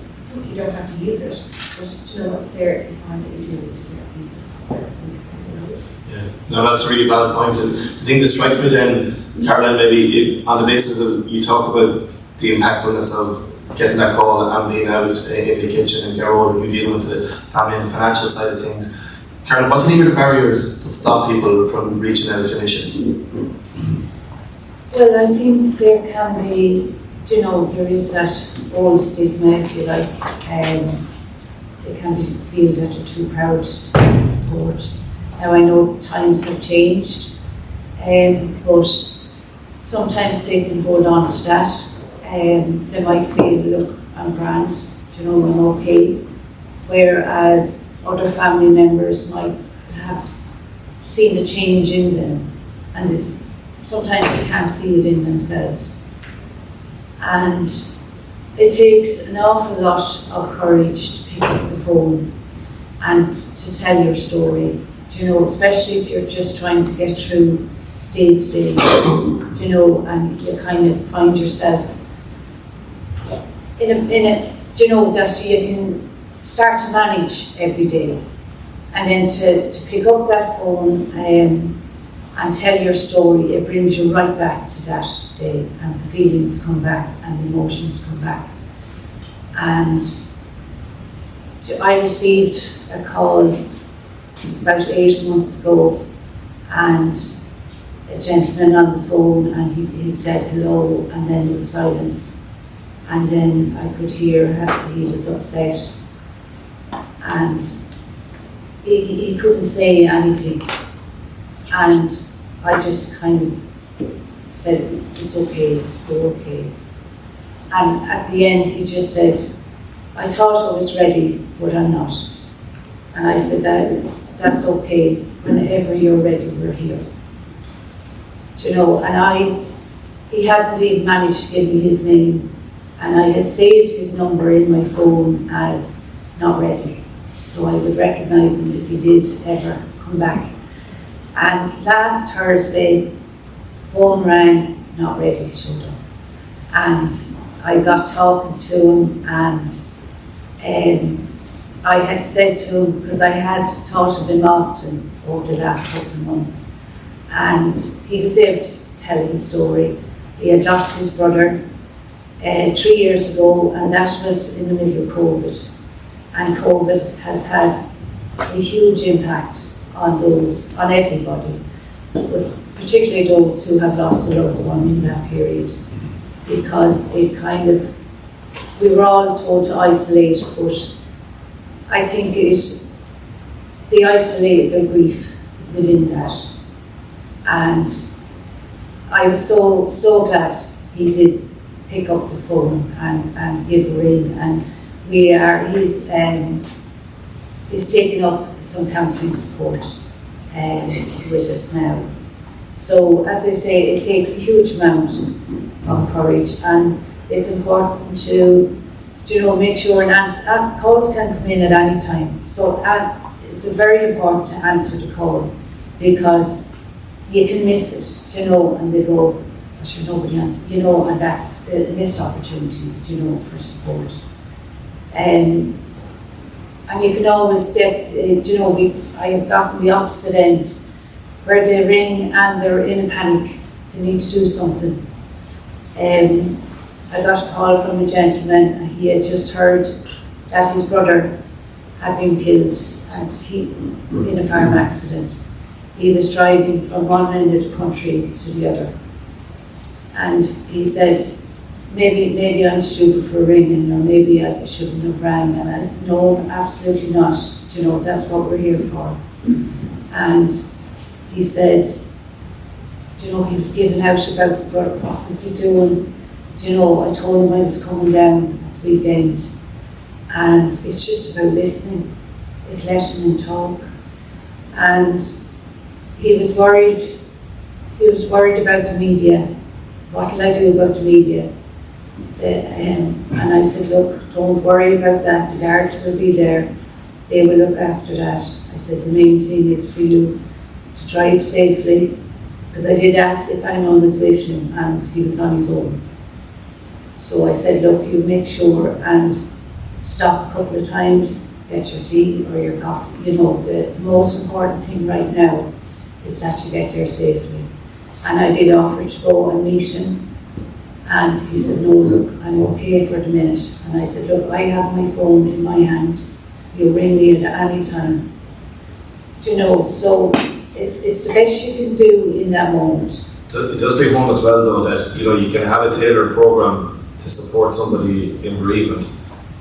You don't have to use it, but what's there if you find that you do need to use it.
Yeah, no, that's a really valid point. And the thing that strikes me then, Caroline, maybe on the basis of you talk about the impactfulness of getting that call and being out in the kitchen, and Carol, you dealing with the family and financial side of things. Caroline, what do you think are the barriers that stop people from reaching out initially?
Well, I think there can be, there is that old stigma, if you like. They can feel that they're too proud to take support. Now I know times have changed, but sometimes they can hold on to that. They might feel, look, I'm grand, I'm okay. Whereas other family members might have seen a change in them, and sometimes they can't see it in themselves. And it takes an awful lot of courage to pick up the phone and to tell your story. Especially if you're just trying to get through day to day, and you kind of find yourself in a, that you can start to manage every day, and then to pick up that phone and tell your story, it brings you right back to that day, and the feelings come back and the emotions come back. And I received a call, it was about 8 months ago, and a gentleman on the phone, and he said hello, and then there was silence, and then I could hear how he was upset, and he couldn't say anything, and I just kind of said, it's okay, we're okay. And at the end he just said, I thought I was ready, but I'm not. And I said, that's okay, whenever you're ready, we're here. And he hadn't even managed to give me his name, and I had saved his number in my phone as not ready, so I would recognise him if he did ever come back. And last Thursday, phone rang, not ready, showed up. And I got talking to him, and I had said to him, because I had thought of him often over the last couple of months, and he was able to tell his story. He had lost his brother 3 years ago, and that was in the middle of COVID. And COVID has had a huge impact on everybody, but particularly those who have lost a loved one in that period, because we were all told to isolate, but I think they isolated their grief within that. And I was so glad he did pick up the phone and give a ring, and he's taking up some counselling support with us now. So, as I say, it takes a huge amount of courage, and it's important to make sure calls can come in at any time. So it's very important to answer the call, because you can miss it, and they go, I should nobody answer, and that's a missed opportunity, for support. And you can always get, I have gotten the opposite end, where they ring and they're in a panic, they need to do something. I got a call from a gentleman, and he had just heard that his brother had been killed in a farm accident. He was driving from one end of the country to the other. And he said, maybe I'm stupid for ringing, or maybe I shouldn't have rang. And I said, no, absolutely not. That's what we're here for. And he said, he was giving out about the brother, what was he doing? I told him I was coming down at the weekend. And it's just about listening. It's letting him talk. And he was worried. He was worried about the media. What did I do about the media? And I said, look, don't worry about that. The guards will be there. They will look after that. I said, the main thing is for you to drive safely. Because I did ask if anyone was with him, and he was on his own. So I said, look, you make sure and stop a couple of times, get your tea or your coffee. The most important thing right now is that you get there safely. And I did offer to go and meet him, and he said, no, look, I'm okay for the minute. And I said, look, I have my phone in my hand, you ring me at any time. So it's the best you can do in that moment.
It does take home as well, though, that you can have a tailored program to support somebody in bereavement,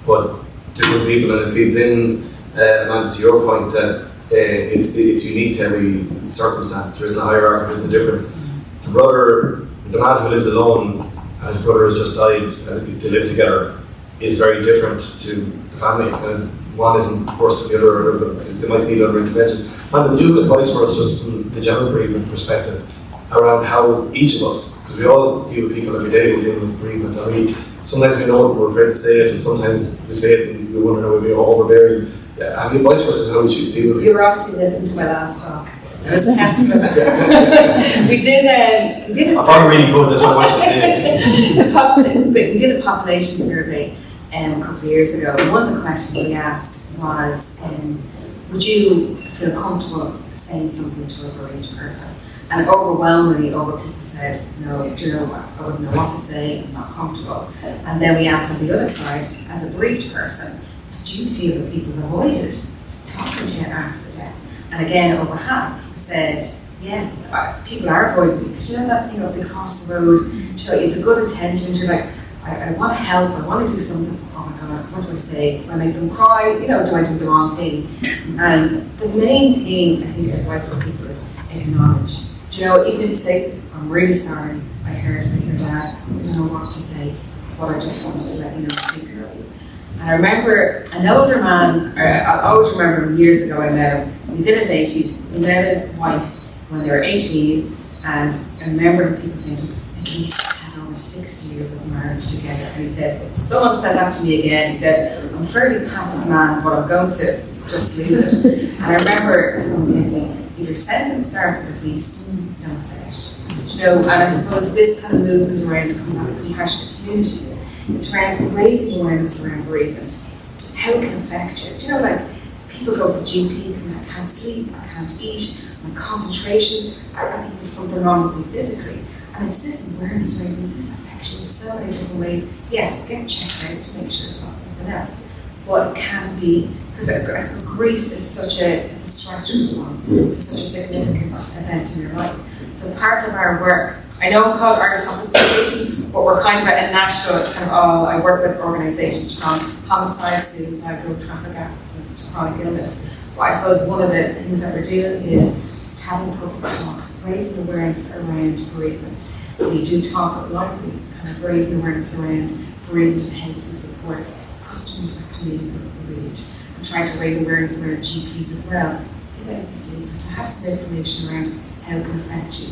but different people, and it feeds in, Amanda, to your point, that it's unique to every circumstance. There isn't a hierarchy, there isn't a difference. The man who lives alone and his brother has just died, and they live together, is very different to the family. And one isn't worse than the other, but they might need other interventions. And would you have advice for us, just from the general bereavement perspective, around how each of us, because we all deal with people every day who deal with bereavement, and sometimes we know it, but we're afraid to say it, and sometimes we say it and we wonder how we're overbearing. And the advice for us is how we should deal with it.
You were obviously listening to my last talk. So it was a testament. We did a
I found it really good, that's what I wanted to say.
We did a population survey a couple of years ago. One of the questions we asked was, would you feel comfortable saying something to a bereaved person? And overwhelmingly, people said, no, do you know what? I wouldn't know what to say, I'm not comfortable. And then we asked on the other side, as a bereaved person, do you feel that people avoided talking to you after the death? And again, over half said, yeah, people are avoiding me. Because that thing of they cross the road, you have the good intentions, you're like, I want to help, I want to do something. Oh my God, what do I say? Do I make them cry? Do I do the wrong thing? And the main thing I think I'd like for people is acknowledge. Even if you say, I'm really sorry, I heard about your dad, I don't know what to say, but I just wanted to let you know I'm thinking of you. And I remember an older man, I always remember him years ago, I met him, he was in his 80s, he met his wife when they were 18, and I remember people saying to him, at least he's had over 60 years of marriage together. And he said, if someone said that to me again, he said, I'm a fairly passive man, but I'm going to just lose it. And I remember someone saying to me, if your sentence starts with at least, don't say it. And I suppose this kind of movement around compassionate communities, it's around raising awareness around bereavement, how it can affect you. people go to the GP and I can't sleep, I can't eat, my concentration, I think there's something wrong with me physically. And it's this awareness raising, this affection in so many different ways. Yes, get checked out to make sure it's not something else. But it can be, because I suppose grief is such it's a stress response. It's such a significant event in your life. So part of our work, I know I'm called Irish Hospice Foundation, but we're kind of at a national, it's kind of all, I work with organisations from homicide, suicide, road traffic accidents, to chronic illness. But I suppose one of the things that we're doing is having public talks, raising awareness around bereavement. We do talk at libraries, kind of raising awareness around bereavement and how to support customers that come in bereaved, and trying to raise awareness around GPs as well. About the sleep, to have some information around how it can affect you,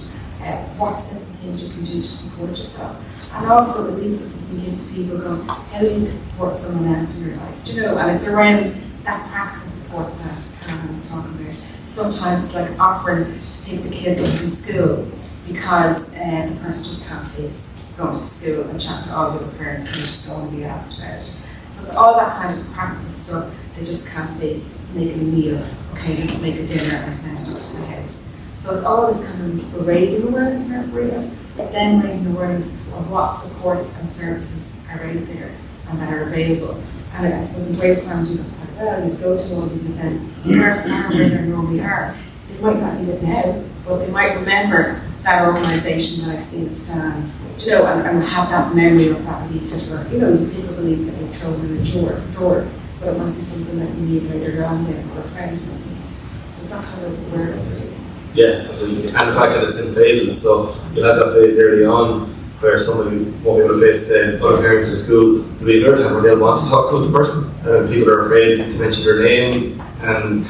what simple things you can do to support yourself, and also the people that we give to people go, how you can support someone else in your life. Do you know? And it's around that practical support that Karen was talking about. Sometimes it's like offering to pick the kids up from school because the person just can't face going to school and chat to all the other parents and they just don't want to be asked about it. So it's all that kind of practical stuff. They just can't face making a meal. Okay, let's make a dinner and send it up to the house. So it's always kind of raising awareness around bereavement, but then raising awareness of what supports and services are out there and that are available. And I suppose in Grace Farm do that quite well, is go to all these events where farmers are normally are. They might not need it now, but they might remember that organisation that I've seen it stand, you know, and have that memory of that leaflet, or, you know, you pick up a leaflet and throw it in a drawer, but it might be something that you need later on then, or a friend might need. So it's that kind of awareness raising.
Yeah, absolutely. And the fact that it's in phases, so you'll have that phase early on where somebody won't be able to face the other parents in school. There'll be another time where they'll want to talk about the person. People are afraid to mention their name, and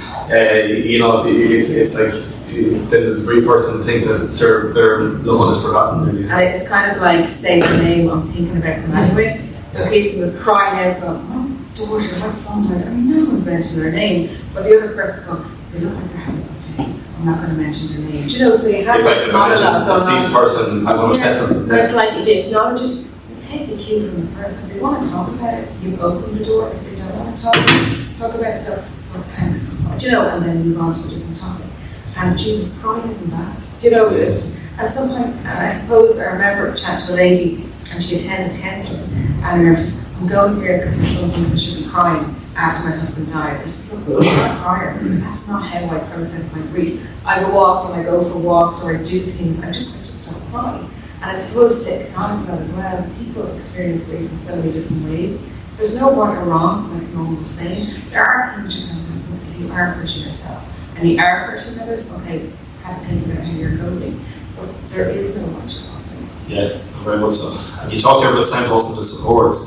you know, it's like then does the bereaved person think that their loved one is forgotten. Really.
And it's kind of like saying the name, I'm thinking about them anyway. The person was crying out, going, "Oh, daughter, my son died." I mean, no one's mentioned their name, but the other person's going, "They look like they're having a good day. I'm not going to mention their name." Do you know? So you have this monologue going on.
If I mention a deceased person, I'm going to upset them.
But it's like if you acknowledge it, you take the cue from the person. If they want to talk about it, you open the door. If they don't want to talk about it, go, "Well, thanks, that's fine." Do you know? And then move on to a different topic. And Jesus, crying isn't bad. Do you know? It's at some point, and I suppose I remember chatting to a lady, and she attended counselling, and I remember she said, "I'm going here because there's some things I should be crying after my husband died." I said, "Look, I'm not a crier. That's not how I process my grief. I go off and I go for walks or I do things. I just don't cry." And I suppose to acknowledge that as well, people experience grief in so many different ways. There's no right or wrong, like Norman was saying. There are things you can do if you are hurting yourself. And you are hurting others, okay, have a think about how you're coping. But there is no right or wrong.
Yeah, very much so. And you talked here about signposting the supports.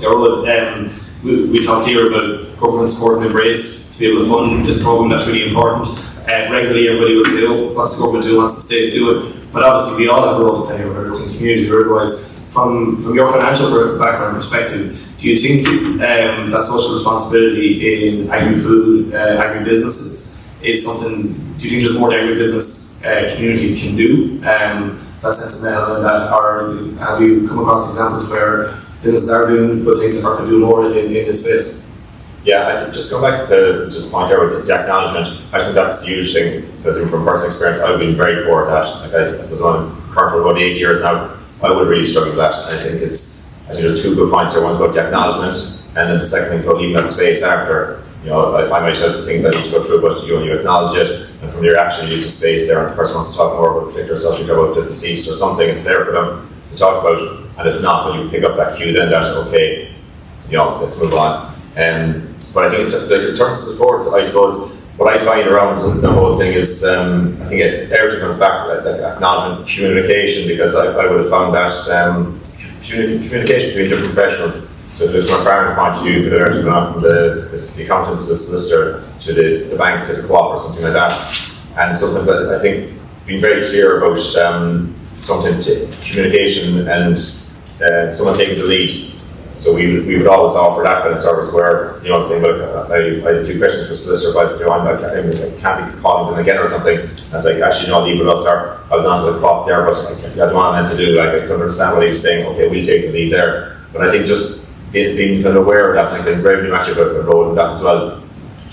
We talked here about government support and embrace to be able to fund this programme. That's really important. Regularly, everybody will say, "Oh, what's the government doing? What's the state doing?" But obviously, we all have a role to play, whether it's in community or otherwise. From your financial background perspective, do you think that social responsibility in agri-food, agri-businesses is something? Do you think there's more the agri-business community can do? That sense of metal and that, or have you come across examples where businesses are doing good things or can do more in this space?
Yeah, I think just go back to just point out with the acknowledgement. I think that's a huge thing, because from personal experience, I've been very poor at that. Like I suppose I'm currently about 8 years now. I would really struggle with that. I think there's two good points there. One's about the acknowledgement, and then the second thing is about leaving that space after. You know, I might have things I need to go through, but you acknowledge it, and from your action, you leave the space there, and the person wants to talk more about a particular subject, about the deceased or something. It's there for them to talk about, and if not, when you pick up that cue, then that okay, you know, let's move on. But I think it's like, in terms of support, I suppose what I find around the whole thing is I think everything comes back to that acknowledgement, communication, because I would have found that communication between different professionals. So if it's from a farming point of view, you could have gone from the accountant to the solicitor to the bank to the co-op or something like that. And sometimes I think being very clear about sometimes communication and someone taking the lead. So we would always offer that kind of service where, you know, I'm saying, look, I had a few questions for the solicitor, but you know, I can't be calling them again or something. And it's like, actually, no, leave it with us. Or I was on to the co-op there, but I don't want meant to do. Like, I couldn't understand what he was saying. Okay, we'll take the lead there. But I think just being kind of aware of that, like the revenue actually got a role in that as well.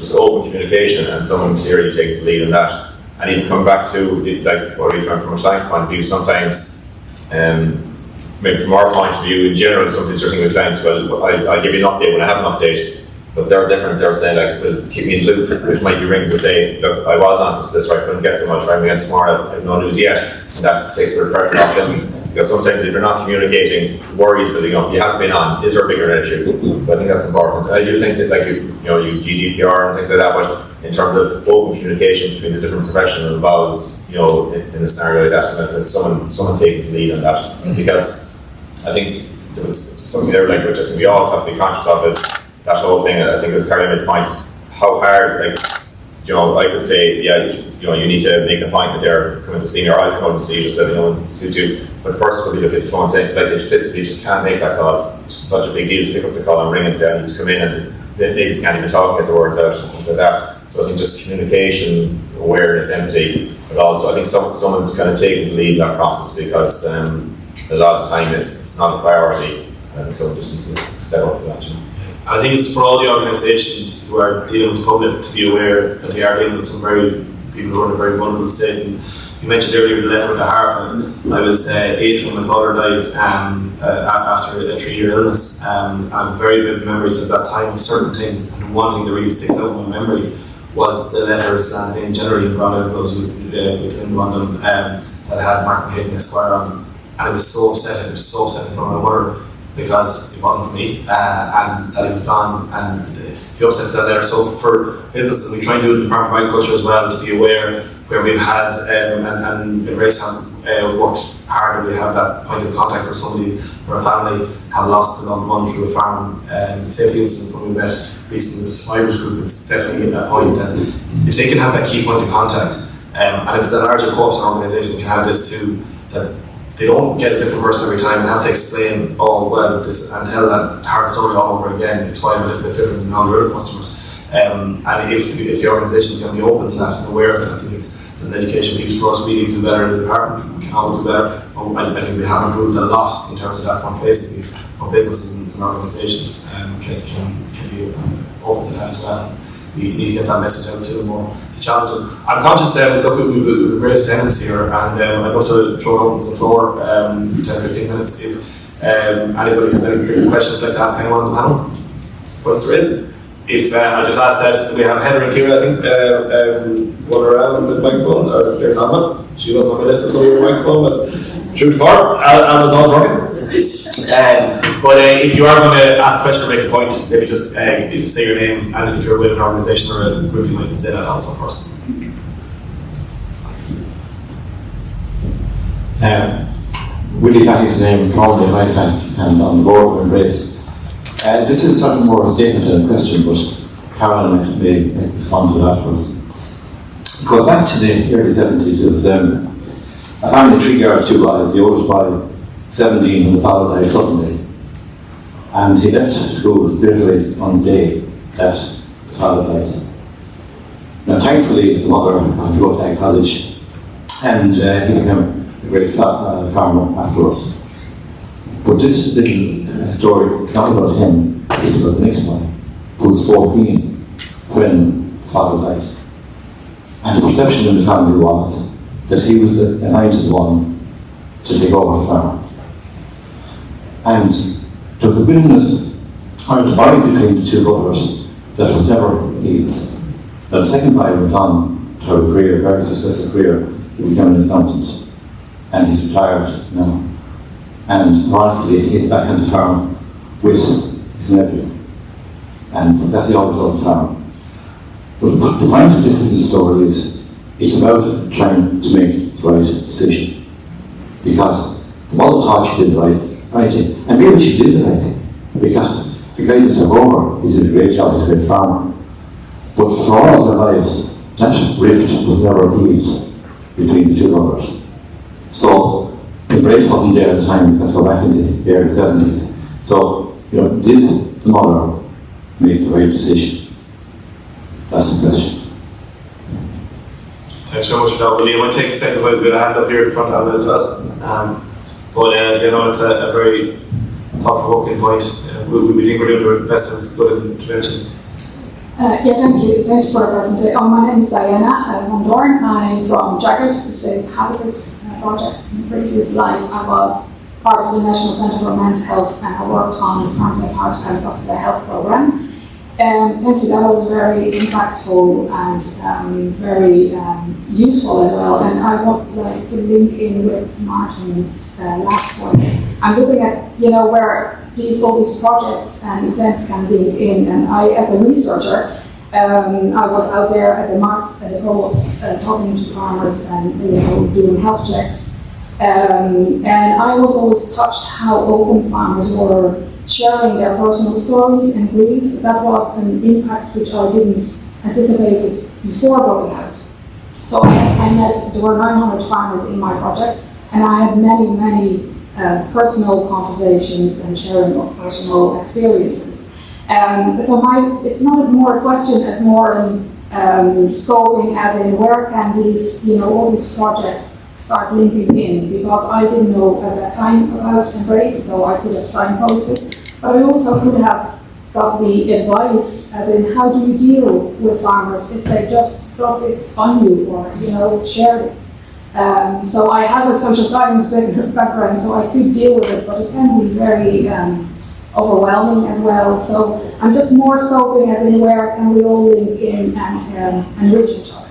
just open communication and someone clearly taking the lead in that. And even come back to like what we found from a client's point of view, sometimes maybe from our point of view in general, sometimes you're thinking with clients, well, I'll give you an update when I have an update. But they're different, they're saying like, well, keep me in the loop, which might be ringing to say, look, I was on to this, or I couldn't get to them, I'll try them again tomorrow, I have no news yet. And that takes a bit of pressure off them, because sometimes if you're not communicating, worries building up, you have been on, is there a bigger issue? So I think that's important. I do think that like you GDPR and things like that, but in terms of open communication between the different professionals involved, in a scenario like that, and that's someone taking the lead on that. Because I think there was something there like which I think we all have to be conscious of is that whole thing. I think it was Carly made the point, how hard, like, I could say, you need to make an appointment there, come in to see me, or I'll come out and see you, just let me know and suit you. But the person could be looking at the phone saying, like, they physically just can't make that call. It's such a big deal to pick up the call and ring and say, I need to come in, and they can't even talk, get the words out, and things like that. So I think just communication, awareness, empathy, but also I think someone's kind of taking the lead in that process, because a lot of the time it's not a priority. I think someone just needs to step up to that.
I think it's for all the organisations who are dealing with the public to be aware that they are dealing with some people who are in a very vulnerable state. And you mentioned earlier the letter with the heart. I was 8 when my father died after a 3-year illness. I have very vivid memories of that time of certain things. And one thing that really sticks out in my memory was the letters landed in January and brought out those with one of them that had Martin Hayden Esquire on them. And it was so upsetting. It was so upsetting for my mother, because it wasn't for me, and that he was gone, and he upset that there. So for businesses, we try and do it in the Department of Agriculture as well, to be aware where we've had and Embrace have worked hard, and we have that point of contact where somebody or a family have lost a loved one through a farm safety incident. When we met recently with the survivors group, it's definitely a point, and if they can have that key point of contact, and if the larger co-ops and organisations can have this too, that they don't get a different person every time and have to explain, this, and tell that hard story all over again. It's why I'm a little bit different than all the other customers. And if the organisation is going to be open to that and aware of it, I think there's an education piece for us. We need to do better in the department. We can always do better. I think we have improved a lot in terms of that front-facing piece. But businesses and organisations can be open to that as well. We need to get that message out to them more. Challenge them. I'm conscious that we've a great attendance here, and I'd love to throw it over to the floor for 10-15 minutes if anybody has any questions they'd like to ask anyone on the panel. What's there is? If I just ask that we have Heather and Kira, I think, one around with microphones, or there's Anna. She wasn't on my list of some of your microphone, but true to form, Anna's always working. But if you are going to ask a question or make a point, maybe just say your name, and if you're with an organisation or a group, you might say that also first.
Willie Fatty's name, formerly of IFAC, and on the board of Embrace. This is something more of a statement than a question, but Caroline may respond to that afterwards. It goes back to the early 70s. It was a family of 3 girls, 2 boys. The oldest boy, 17, and the father died suddenly. And he left school literally on the day that the father died. Now, thankfully, the mother had to go to college, and he became a great farmer afterwards. But this little story is not about him, it's about the next one, who was 14 when the father died. And the perception in the family was that he was the anointed one to take over the farm. And there was a bitterness or a divide between the 2 brothers that was never healed. Now, the second boy went on to a career, very successful career. He became an accountant, and he's retired now. And ironically, he's back on the farm with his nephew, and that's the always on the farm. But the point of this little story is, it's about trying to make the right decision, because the mother thought she did the right thing, and maybe she did the right thing, because the guy that took over, he's doing a great job, he's a great farmer. But for all of their lives, that rift was never healed between the 2 brothers. So Embrace wasn't there at the time, because we're back in the early 70s. So, did the mother make the right decision? That's the question.
Thanks very much for that, Willie. I want to take a second with a hand up here in front of it as well. It's a very thought-provoking point. We think we're doing the best of good interventions.
Yeah, thank you. Thank you for the presentation. My name is Diana van Doorn. I'm from Jaggers, the Safe Habitats project. In previous life, I was part of the National Centre for Men's Health, and I worked on the FARM Encircle Health Programme. Thank you, that was very impactful and very useful as well. And I would like to link in with Martin's last point. I'm looking at, where all these projects and events can link in. And I, as a researcher, I was out there at the marts and the co-ops talking to farmers and doing health checks. And I was always touched how open farmers were sharing their personal stories and grief. That was an impact which I didn't anticipate before going out. So there were 900 farmers in my project, and I had many personal conversations and sharing of personal experiences. So it's not more a question as more in scoping, as in where can these, all these projects start linking in, because I didn't know at that time about Embrace, so I could have signposted, but I also could have got the advice, as in how do you deal with farmers if they just drop this on you or share this. So I have a social science background, so I could deal with it, but it can be very overwhelming as well. So I'm just more scoping, as in where can we all link in and enrich each other.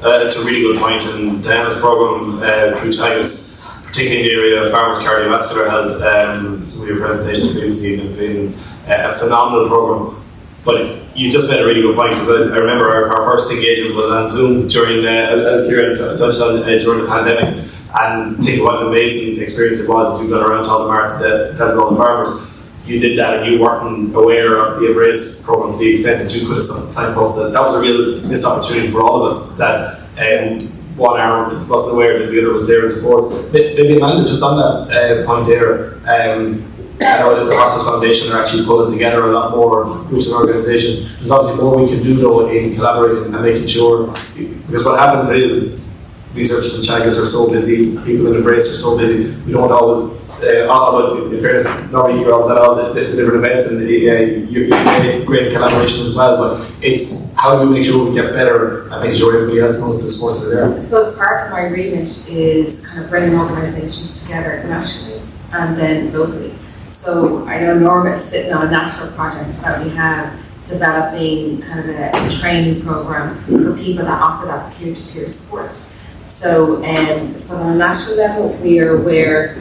It's a really good point, and Diana's programme through Tigers, particularly in the area of farmers' cardiovascular health, some of your presentations previously have been a phenomenal programme. But you just made a really good point, because I remember our first engagement was on Zoom during, as Kieran touched on, during the pandemic, and think what an amazing experience it was that you got around to all the marts and telling all the farmers. You did that and you weren't aware of the Embrace programme to the extent that you could have signposted. That was a real missed opportunity for all of us, that one arm wasn't aware that the other was there in support. Maybe Amanda, just on that point there, I know that the Hospice Foundation are actually pulling together a lot more groups and organisations. There's obviously more we can do though in collaborating and making sure, because what happens is researchers and Chagas are so busy, people in Embrace are so busy, we don't always in fairness, normally you're always at all the different events and you're great collaboration as well, but it's how do we make sure we get better and making sure everybody else knows the sports that are there.
I suppose part of my remit is kind of bringing organisations together nationally and then locally. So I know Norma is sitting on a national project that we have developing kind of a training programme for people that offer that peer-to-peer support. So I suppose on a national level, we are aware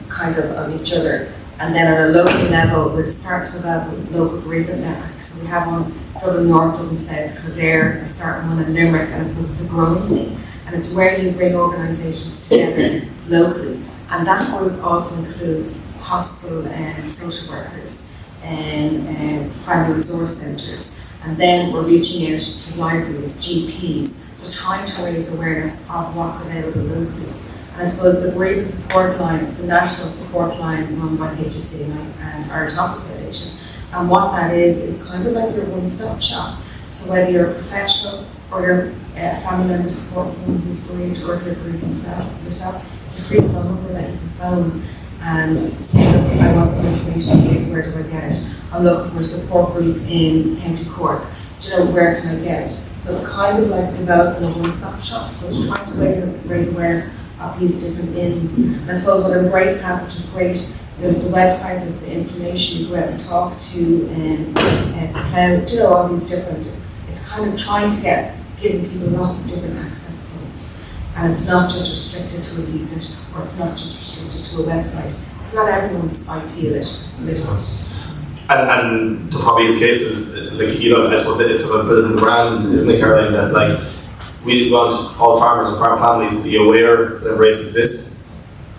kind of each other. And then on a local level, we're starting to develop local agreement networks. So we have one Dublin North, Dublin South, Kildare, we're starting one in Limerick, and I suppose it's a growing thing. And it's where you bring organisations together locally. And that group also includes hospital and social workers and family resource centres. And then we're reaching out to libraries, GPs, so trying to raise awareness of what's available locally. And I suppose the bereavement support line, it's a national support line run by HSC and Irish Hospital Foundation. And what that is, it's kind of like your one-stop shop. So whether you're a professional or you're a family member supporting someone who's bereaved, or if you're bereaved yourself, it's a free phone number that you can phone and say, look, I want some information, please, where do I get it? I'm looking for a support group in County Cork. Do you know, where can I get it? So it's kind of like developing a one-stop shop. So it's trying to raise awareness of these different ins. And I suppose what Embrace have, which is great, there's the website, there's the information, you go out and talk to, how, do you know, all these different, it's kind of trying to giving people lots of different access points. And it's not just restricted to a leaflet, or it's not just restricted to a website. It's not everyone's IT literate.
And there probably is cases, like, I suppose it's about building the brand, isn't it, Caroline, that like, we want all farmers and farm families to be aware that Embrace exists,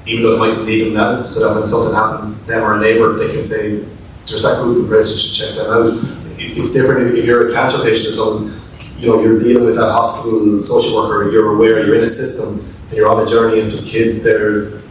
even though it might lead them now, so that when something happens to them or a neighbour, they can say, there's that group Embrace, you should check them out. It's different if you're a cancer patient or something, you're dealing with that hospital social worker, you're aware, you're in a system, and you're on a journey, and just kids, there's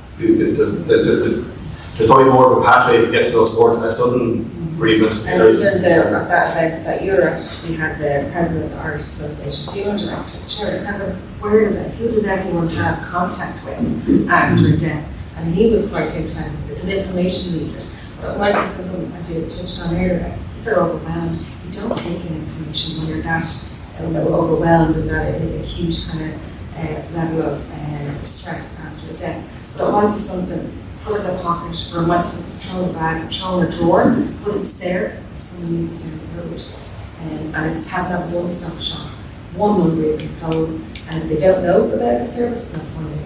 probably more of a pathway to get to those sports, and a sudden bereavement.
And even at that event that you were at, we had the president of the Irish Association of Funeral Directors, sure, kind of, who does everyone have contact with after death? And he was quite interested. It's an information leaflet, but it might be something, as you touched on earlier, they're overwhelmed. You don't take in information when you're that overwhelmed and that a huge kind of level of stress after a death. But it might be something put in a pocket, or it might be something thrown in a bag, thrown in a drawer, but it's there if someone needs it down the road. And it's having that one-stop shop, one number you can phone, and if they don't know about a service, they'll find it.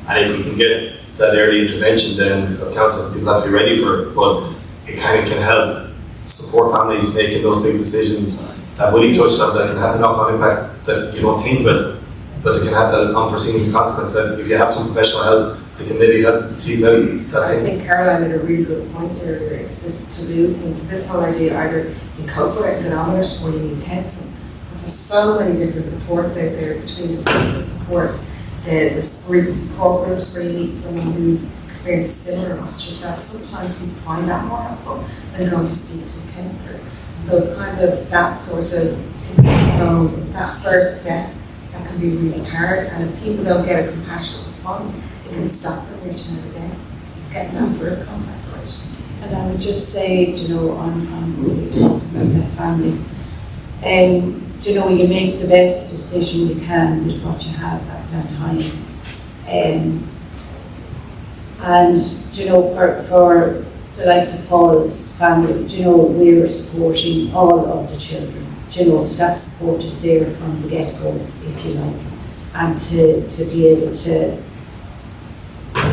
And if we can get that early intervention, then council people have to be ready for it. But it kind of can help support families making those big decisions that Willie touched on, that can have a knock-on impact that you don't think about, but it can have that unforeseen consequence that if you have some professional help, they can maybe help tease out that
I
thing.
think Caroline made a really good point earlier. It's this taboo thing. It's this whole idea either you cope with it and get on with it, or you need counsel. But there's so many different supports out there between the people support, there's group support groups where you meet someone who's experienced similar loss yourself. Sometimes people find that more helpful than going to speak to a counsellor. So it's kind of that sort of phone. It's that first step that can be really hard. And if people don't get a compassionate response, it can stop them reaching out again. So it's getting that first contact right.
And I would just say, you know, on really talking about that family, you know, you make the best decision you can with what you have at that time. And, you know, for the likes of Paul's family, you know, we're supporting all of the children, you know, so that support is there from the get-go, if you like. And to be able to,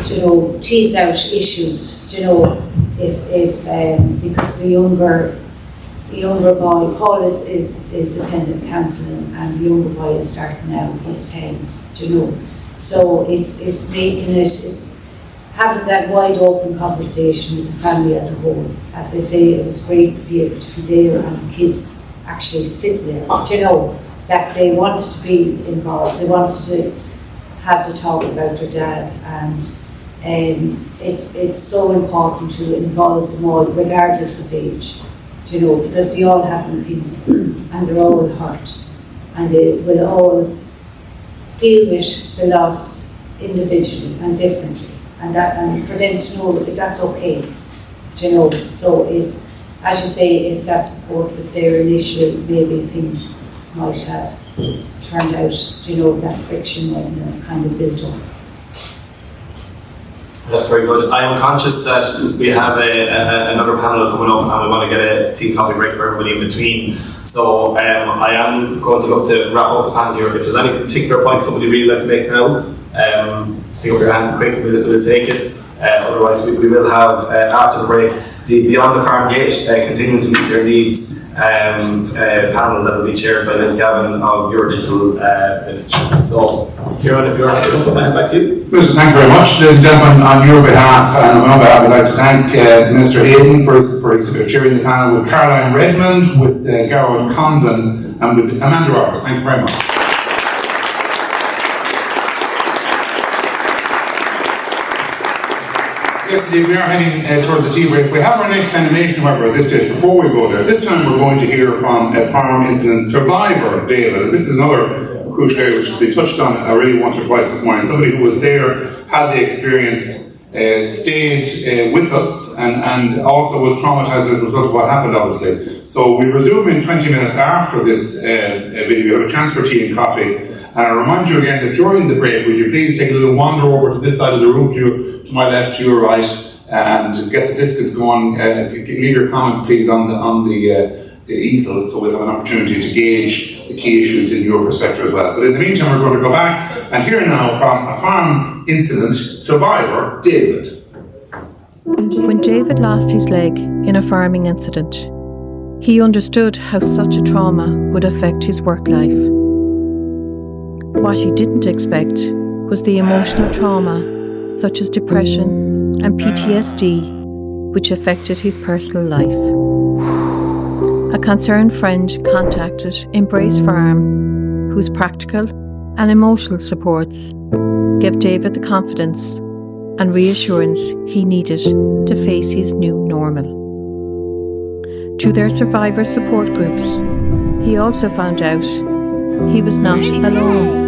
you know, tease out issues, you know, if because the younger boy, Paul is attending counselling, and the younger boy is starting now, he's 10, you know. So it's making it's having that wide open conversation with the family as a whole. As I say, it was great to be able to be there and the kids actually sit there, you know, that they wanted to be involved, they wanted to have the talk about their dad, and it's so important to involve them all regardless of age, you know, because they all have an opinion and they're all hurt and they will all deal with the loss individually and differently, and for them to know that that's okay, you know. So it's, as you say, if that support was there initially, maybe things might have turned out, you know, that friction mightn't have kind of built up.
That's very good. I am conscious that we have another panel coming up and we want to get a tea coffee break for everybody in between. So I am going to look to wrap up the panel here. If there's any particular point somebody really like to make now, stick up your hand quick and we'll take it. Otherwise we will have, after the break, the Beyond the Farm Gate, continuing to meet their needs panel that will be chaired by Liz Gavin of Your Digital Village. So, Kieran, if you're happy enough, I'll hand back to you.
Listen, thank you very much, ladies and gentlemen. On your behalf and on my behalf, I'd like to thank Minister Hayden for chairing the panel with Caroline Redmond, with Garrod Condon, and with Amanda Roberts. Thank you very much. Yes, indeed, we are heading towards the tea break. We have our next animation, however, at this stage. Before we go there, this time we're going to hear from a farm incident survivor, David. And this is another crucial area which has been touched on already once or twice this morning. Somebody who was there, had the experience, stayed with us, and also was traumatized as a result of what happened, obviously. So we resume in 20 minutes after this video. You have a chance for tea and coffee. And I remind you again that during the break, would you please take a little wander over to this side of the room, to my left, to your right, and get the discussions going. Leave your comments, please, on the easels, so we'll have an opportunity to gauge the key issues in your perspective as well. But in the meantime, we're going to go back and hear now from a farm incident survivor, David.
When David lost his leg in a farming incident, he understood how such a trauma would affect his work life. What he didn't expect was the emotional trauma, such as depression and PTSD, which affected his personal life. A concerned friend contacted Embrace Farm, whose practical and emotional supports gave David the confidence and reassurance he needed to face his new normal. Through their survivor support groups, he also found out he was not alone.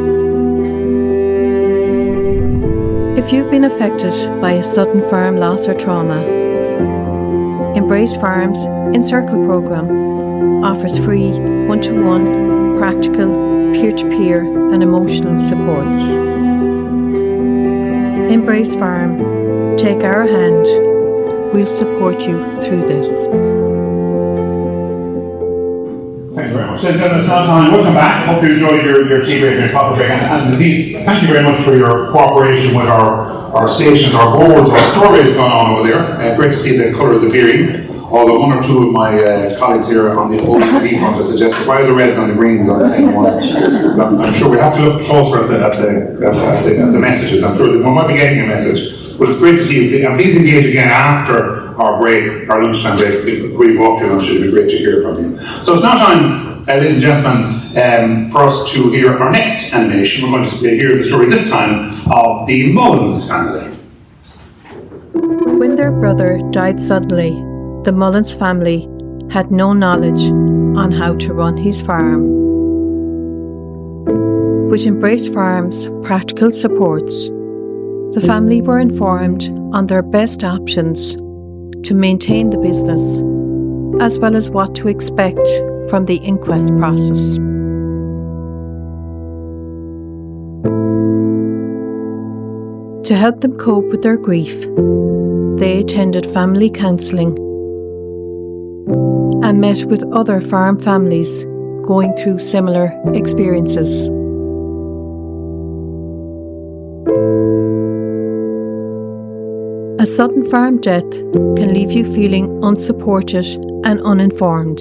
If you've been affected by a sudden farm loss or trauma, Embrace Farm's Encircle Programme offers free one-to-one, practical, peer-to-peer and emotional supports. Embrace Farm, take our hand, we'll support you through this.
Thank you very much. Ladies and gentlemen, it's now time. Welcome back. Hope you enjoyed your tea break and your coffee break. And indeed, thank you very much for your cooperation with our stations, our boards, our surveys going on over there. Great to see the colours appearing. Although one or two of my colleagues here on the OECD front have suggested, why are the reds and the greens on the same one? I'm sure we have to look closer at the messages. I'm sure that we might be getting a message. But it's great to see you. And please engage again after our break, our lunchtime break. Before you go off to your lunch, it'd be great to hear from you. So it's now time, ladies and gentlemen, for us to hear our next animation. We're going to hear the story this time of the Mullins family.
When their brother died suddenly, the Mullins family had no knowledge on how to run his farm. With Embrace Farm's practical supports, the family were informed on their best options to maintain the business, as well as what to expect from the inquest process. To help them cope with their grief, they attended family counselling and met with other farm families going through similar experiences. A sudden farm death can leave you feeling unsupported and uninformed.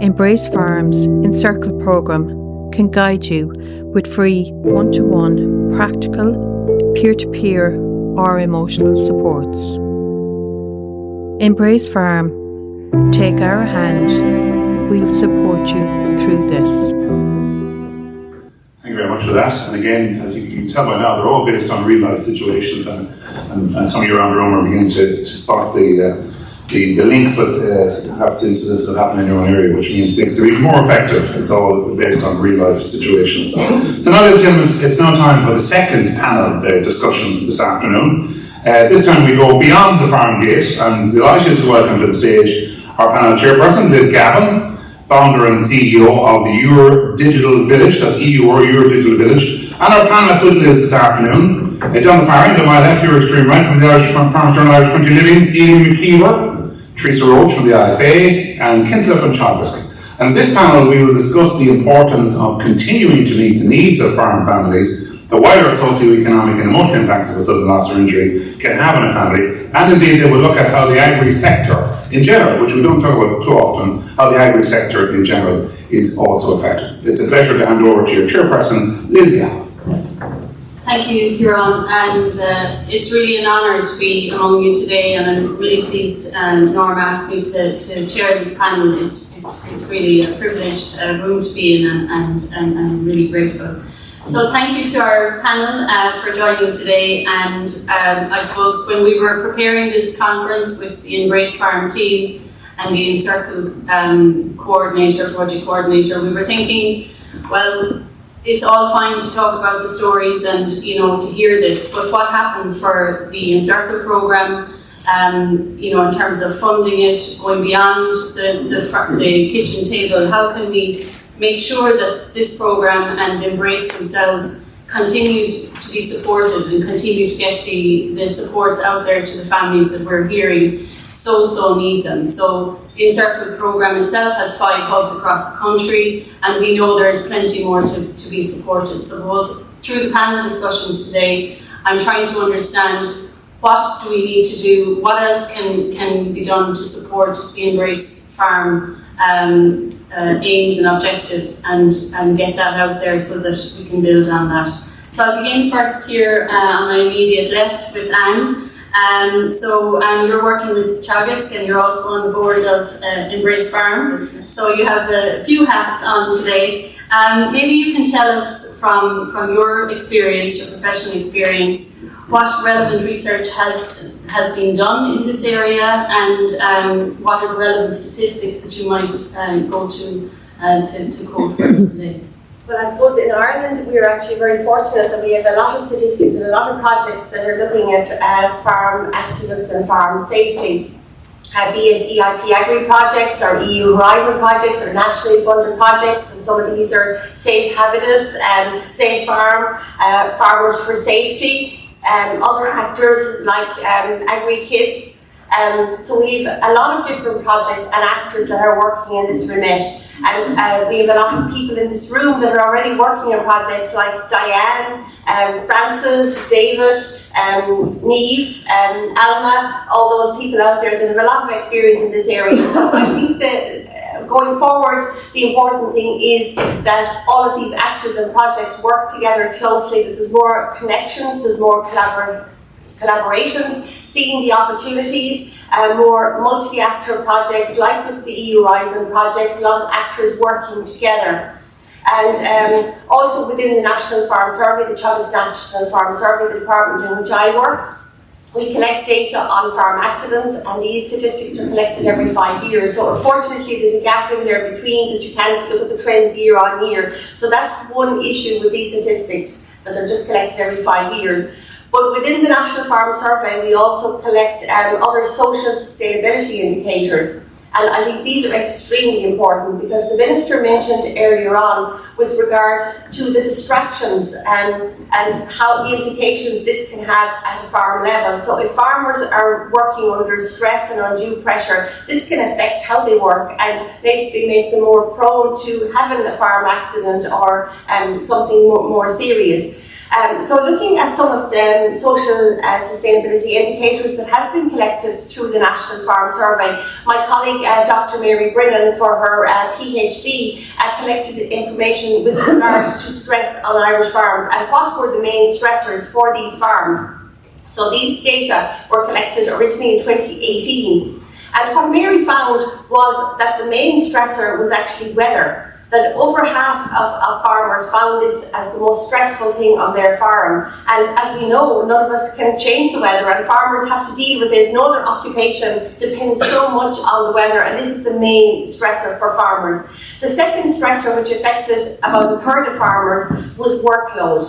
Embrace Farm's Encircle Programme can guide you with free one-to-one, practical, peer-to-peer or emotional supports. Embrace Farm, take our hand, we'll support you through this.
Thank you very much for that. And again, as you can tell by now, they're all based on real life situations, and some of you around the room are beginning to spot the links, but perhaps incidents that happen in your own area, which means makes them even more effective. It's all based on real life situations. So now, ladies and gentlemen, it's now time for the second panel discussions this afternoon. This time we go beyond the farm gate. I'm delighted to welcome to the stage our panel chairperson, Liz Gavin, founder and CEO of the Your Digital Village, that's Your Digital Village, and our panellists with Liz this afternoon. Down the far end, to my left, your extreme right, from the Irish Farmers Journal Irish Country Livings, Amy McKeever, Teresa Roach from the IFA, and Kinsella from Childesk. And in this panel, we will discuss the importance of continuing to meet the needs of farm families, the wider socio-economic and emotional impacts of a sudden loss or injury can have on a family, and indeed they will look at how the agri sector in general, which we don't talk about too often, how the agri sector in general is also affected. It's a pleasure to hand over to your chairperson, Liz Gavin.
Thank you, Kieran, and it's really an honour to be among you today, and I'm really pleased Norm asked me to chair this panel. It's really a privileged room to be in, and I'm really grateful. So thank you to our panel for joining today, and I suppose when we were preparing this conference with the Embrace Farm team and the Encircle project coordinator, we were thinking, well, it's all fine to talk about the stories and to hear this, but what happens for the Encircle Programme, in terms of funding it, going beyond the kitchen table? How can we make sure that this programme and Embrace themselves continue to be supported and continue to get the supports out there to the families that we're hearing so need them? So the Encircle Programme itself has 5 hubs across the country, and we know there's plenty more to be supported. So through the panel discussions today, I'm trying to understand what do we need to do, what else can be done to support the Embrace Farm aims and objectives, and get that out there so that we can build on that. So I'll begin first here on my immediate left with Anne. So Anne, you're working with Childesk and you're also on the board of Embrace Farm. So you have a few hats on today. Maybe you can tell us from your experience, your professional experience, what relevant research has been done in this area, and what are the relevant statistics that you might go to quote first today.
Well, I suppose in Ireland we are actually very fortunate that we have a lot of statistics and a lot of projects that are looking at farm accidents and farm safety. Be it EIP-Agri projects or EU Horizon projects or nationally funded projects, and some of these are Safe Habitus, Safe Farm, Farmers for Safety, other actors like Agri Kids. So we have a lot of different projects and actors that are working in this remit. And we have a lot of people in this room that are already working on projects like Diane, Francis, David, Niamh, Alma, all those people out there that have a lot of experience in this area. So I think that going forward, the important thing is that all of these actors and projects work together closely, that there's more connections, there's more collaborations, seeing the opportunities, more multi-actor projects like with the EU Horizon projects, a lot of actors working together. And also within the National Farm Survey, the Children's National Farm Survey, the department in which I work, we collect data on farm accidents, and these statistics are collected every 5 years. So unfortunately there's a gap in there between that you can't look at the trends year on year. So that's one issue with these statistics, that they're just collected every 5 years. But within the National Farm Survey, we also collect other social sustainability indicators. And I think these are extremely important, because the Minister mentioned earlier on with regard to the distractions and how the implications this can have at a farm level. So if farmers are working under stress and undue pressure, this can affect how they work and maybe make them more prone to having a farm accident or something more serious. So looking at some of the social sustainability indicators that has been collected through the National Farm Survey, my colleague Dr. Mary Brennan for her PhD collected information with regard to stress on Irish farms and what were the main stressors for these farms. So these data were collected originally in 2018, and what Mary found was that the main stressor was actually weather. That over half of farmers found this as the most stressful thing on their farm. And as we know, none of us can change the weather, and farmers have to deal with this. No other occupation depends so much on the weather, and this is the main stressor for farmers. The second stressor, which affected about a third of farmers, was workload.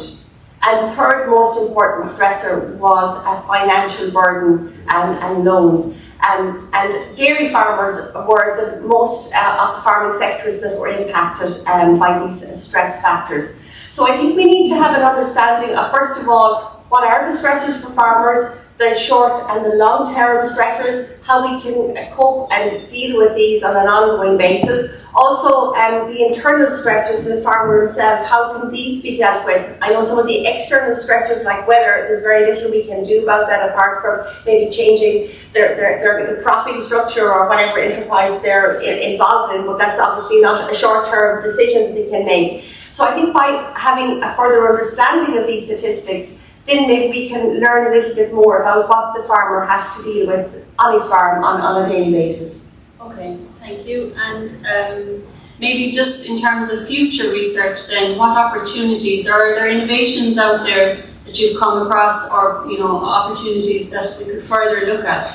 And the third most important stressor was a financial burden and loans. And dairy farmers were the most of the farming sectors that were impacted by these stress factors. So I think we need to have an understanding of, first of all, what are the stressors for farmers, the short and the long-term stressors, how we can cope and deal with these on an ongoing basis. Also, the internal stressors to the farmer himself, how can these be dealt with? I know some of the external stressors like weather, there's very little we can do about that apart from maybe changing the cropping structure or whatever enterprise they're involved in, but that's obviously not a short-term decision that they can make. So I think by having a further understanding of these statistics, then maybe we can learn a little bit more about what the farmer has to deal with on his farm on a daily basis.
Okay, thank you. And maybe just in terms of future research then, what opportunities, or are there innovations out there that you've come across, or opportunities that we could further look at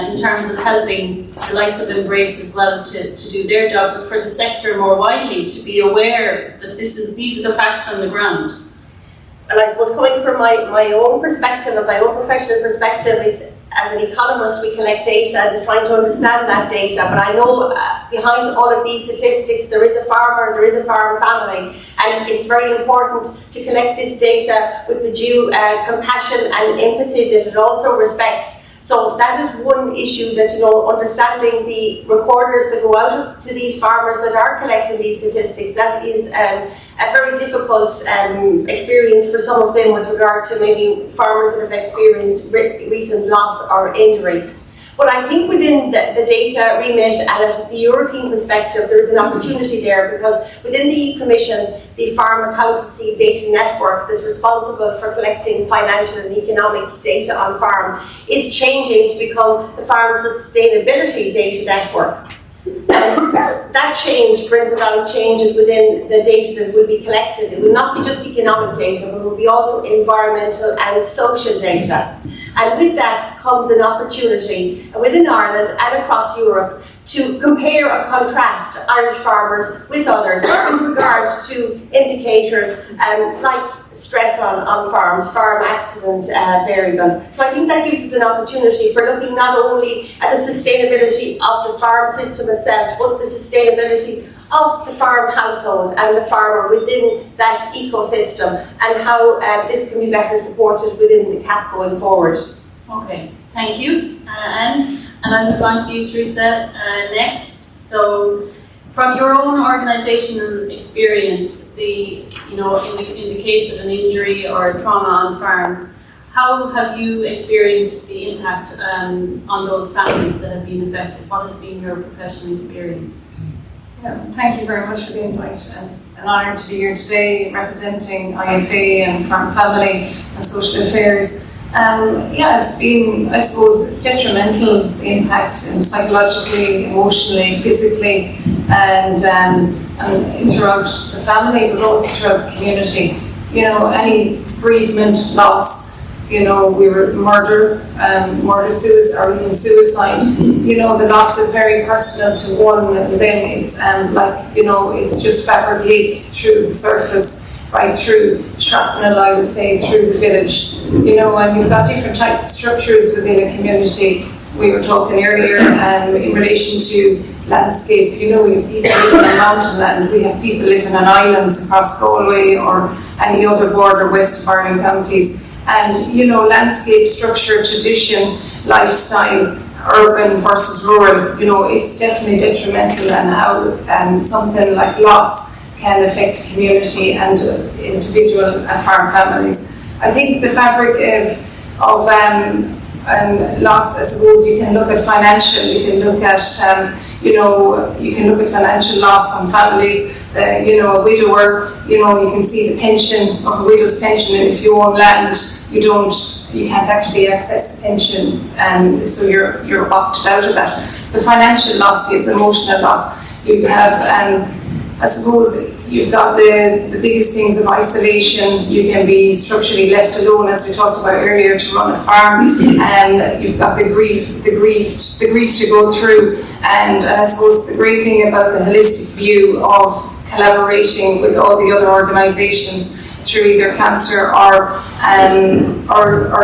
in terms of helping the likes of Embrace as well to do their job, but for the sector more widely to be aware that these are the facts on the ground?
And I suppose coming from my own perspective and my own professional perspective, it's, as an economist, we collect data and is trying to understand that data. But I know behind all of these statistics, there is a farmer, there is a farm family, and it's very important to collect this data with the due compassion and empathy that it also respects. So that is one issue that, understanding the recorders that go out to these farmers that are collecting these statistics, that is a very difficult experience for some of them with regard to maybe farmers that have experienced recent loss or injury. But I think within the data remit and at the European perspective, there is an opportunity there, because within the EU Commission, the Farm Accountancy Data Network that's responsible for collecting financial and economic data on farm is changing to become the Farm Sustainability Data Network. That change brings about changes within the data that will be collected. It will not be just economic data, but it will be also environmental and social data. And with that comes an opportunity within Ireland and across Europe to compare and contrast Irish farmers with others with regard to indicators like stress on farms, farm accident variables. So I think that gives us an opportunity for looking not only at the sustainability of the farm system itself, but the sustainability of the farm household and the farmer within that ecosystem, and how this can be better supported within the CAP going forward.
Okay, thank you, Anne. And I'll move on to you, Teresa, next. So, from your own organisational experience, in the case of an injury or a trauma on farm, how have you experienced the impact on those families that have been affected? What has been your professional experience?
Yeah, thank you very much for the invite. It's an honour to be here today representing IFA and Farm Family and Social Affairs. It's been, I suppose, it's detrimental impact psychologically, emotionally, physically, and throughout the family, but also throughout the community. Any bereavement, loss, we were murder, suicide, or even suicide. The loss is very personal to one, and then it's it's just fabricates through the surface, right through shrapnel, I would say, through the village. And you've got different types of structures within a community. We were talking earlier in relation to landscape. We have people living on mountain land, we have people living on islands across Galway or any other border west of Ireland counties. And landscape, structure, tradition, lifestyle, urban versus rural, it's definitely detrimental, and how something like loss can affect community and individual farm families. I think the fabric of loss, I suppose you can look at financial, you can look at financial loss on families. A widower, you can see the pension of a widow's pension, and if you own land, you can't actually access the pension, so you're opted out of that. So the financial loss, you have the emotional loss, you have, I suppose, you've got the biggest things of isolation. You can be structurally left alone, as we talked about earlier, to run a farm, and you've got the grief to go through. And I suppose the great thing about the holistic view of collaborating with all the other organisations through either cancer or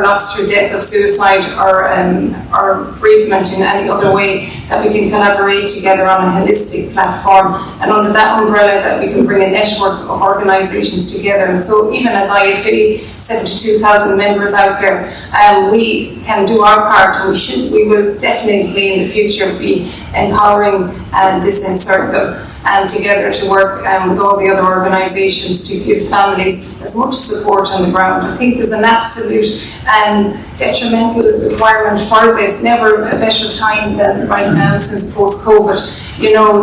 loss through death of suicide or bereavement in any other way, that we can collaborate together on a holistic platform, and under that umbrella that we can bring a network of organisations together. So even as IFA, 72,000 members out there, we can do our part, and we will definitely in the future be empowering this Encircle together to work with all the other organisations to give families as much support on the ground. I think there's an absolute detrimental requirement for this. Never a better time than right now since post-COVID.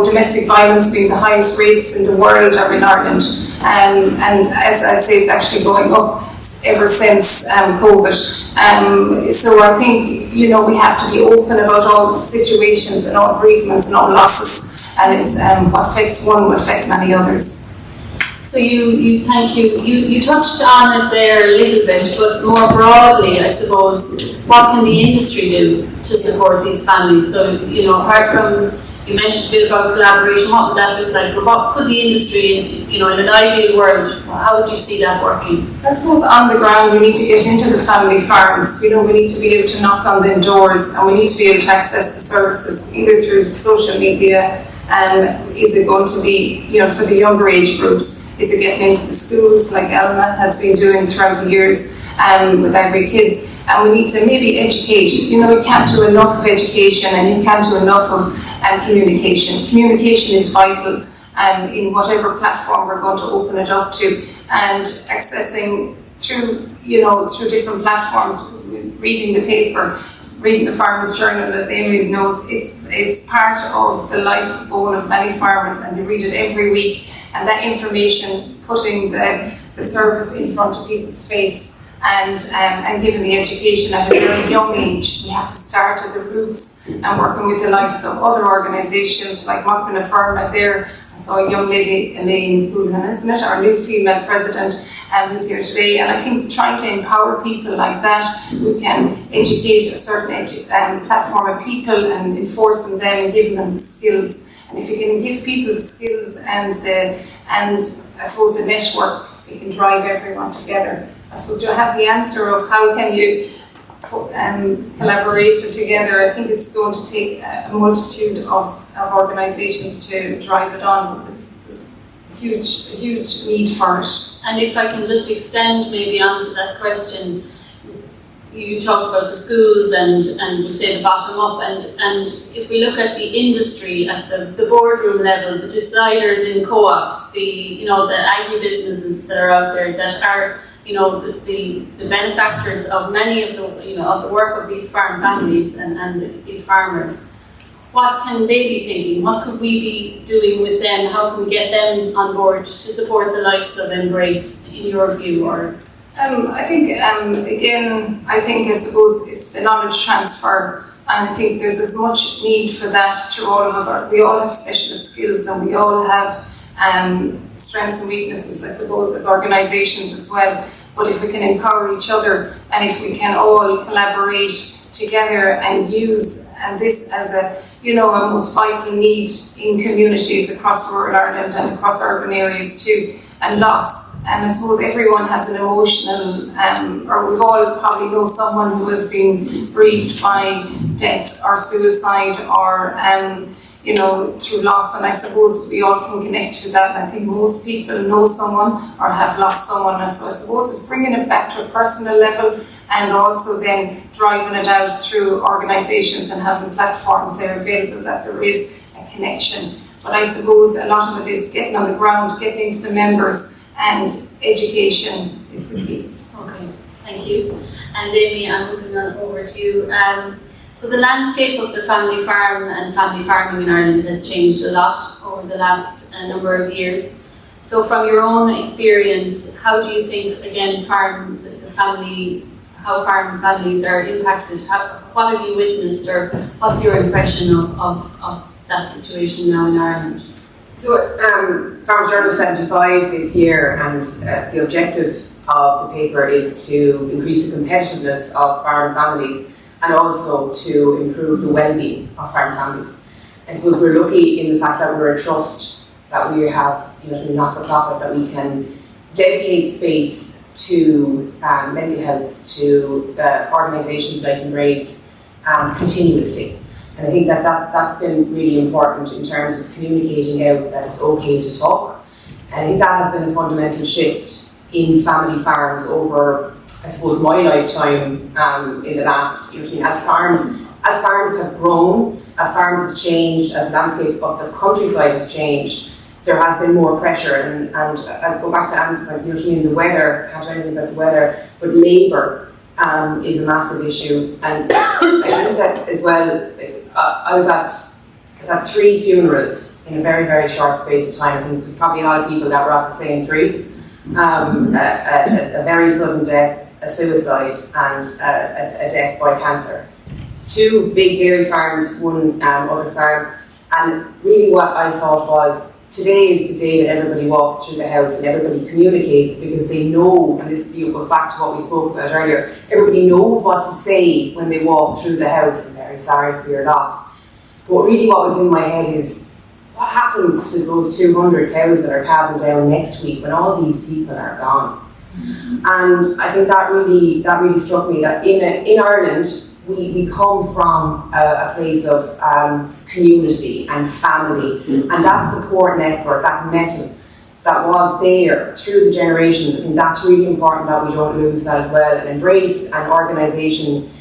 Domestic violence being the highest rates in the world are in Ireland, and as I'd say, it's actually going up ever since COVID. So I think we have to be open about all situations and all bereavements and all losses. And it's what affects one will affect many others.
So thank you. You touched on it there a little bit, but more broadly, I suppose, what can the industry do to support these families? So, apart from, you mentioned a bit about collaboration, what would that look like? But what could the industry, in an ideal world, how would you see that working?
I suppose on the ground we need to get into the family farms. We need to be able to knock on the doors, and we need to be able to access the services either through social media. Is it going to be, for the younger age groups? Is it getting into the schools like Elma has been doing throughout the years with Agri Kids? And we need to maybe educate. You can't do enough of education, and you can't do enough of communication. Communication is vital in whatever platform we're going to open it up to, and accessing through different platforms, reading the paper, reading the Farmers Journal, as Amy knows, it's part of the lifebone of many farmers, and they read it every week. And that information, putting the service in front of people's face, and giving the education at a very young age. We have to start at the roots, and working with the likes of other organisations like Muckman Firma there. I saw a young lady, Elaine Boolan, isn't it, our new female president, who's here today. And I think trying to empower people like that, who can educate a certain platform of people and enforcing them and giving them the skills. And if you can give people the skills and I suppose the network, it can drive everyone together. I suppose to have the answer of how can you collaborate together, I think it's going to take a multitude of organisations to drive it on. But there's a huge need for it.
And if I can just extend maybe onto that question, you talked about the schools and we say the bottom up, and if we look at the industry at the boardroom level, the deciders in co-ops, the agri-businesses that are out there that are the benefactors of many of the work of these farm families and these farmers, what can they be thinking? What could we be doing with them? How can we get them on board to support the likes of Embrace, in your view? Or
I think, again, I suppose it's the knowledge transfer, and I think there's as much need for that through all of us. We all have specialist skills and we all have strengths and weaknesses, I suppose, as organisations as well. But if we can empower each other and if we can all collaborate together and use this as a most vital need in communities across rural Ireland and across urban areas too, and loss. And I suppose everyone has an emotional, or we've all probably know someone who has been bereaved by death or suicide or, through loss. And I suppose we all can connect to that. And I think most people know someone or have lost someone. And so I suppose it's bringing it back to a personal level and also then driving it out through organisations and having platforms that are available, that there is a connection. But I suppose a lot of it is getting on the ground, getting into the members, and education is the key.
okay, thank you. And Amy, I'm moving on over to you. So the landscape of the family farm and family farming in Ireland has changed a lot over the last number of years. So from your own experience, how do you think, again, how farm families are impacted? What have you witnessed, or what's your impression of that situation now in Ireland?
So, Farmers Journal 75 this year, and the objective of the paper is to increase the competitiveness of farm families and also to improve the well-being of farm families. I suppose we're lucky in the fact that we're a trust, that we have, not-for-profit, that we can dedicate space to mental health, to organisations like Embrace continuously. And I think that's been really important in terms of communicating out that it's okay to talk. And I think that has been a fundamental shift in family farms over, I suppose, my lifetime in the last, as farms have grown, as farms have changed, as the landscape of the countryside has changed, there has been more pressure. And I'll go back to Anne's point, the weather, can't do anything about the weather, but labour is a massive issue. And I think that as well, I was at 3 funerals in a very, very short space of time. I think there's probably a lot of people that were at the same 3. A very sudden death, a suicide, and a death by cancer. 2 big dairy farms, 1 other farm. And really what I thought was, today is the day that everybody walks through the house and everybody communicates, because they know, and this goes back to what we spoke about earlier, everybody knows what to say when they walk through the house. I'm very sorry for your loss. But really what was in my head is, what happens to those 200 cows that are calving down next week when all these people are gone? And I think that really struck me, that in Ireland, we come from a place of community and family, and that support network, that metal that was there through the generations. I think that's really important that we don't lose that as well. And Embrace and organisations,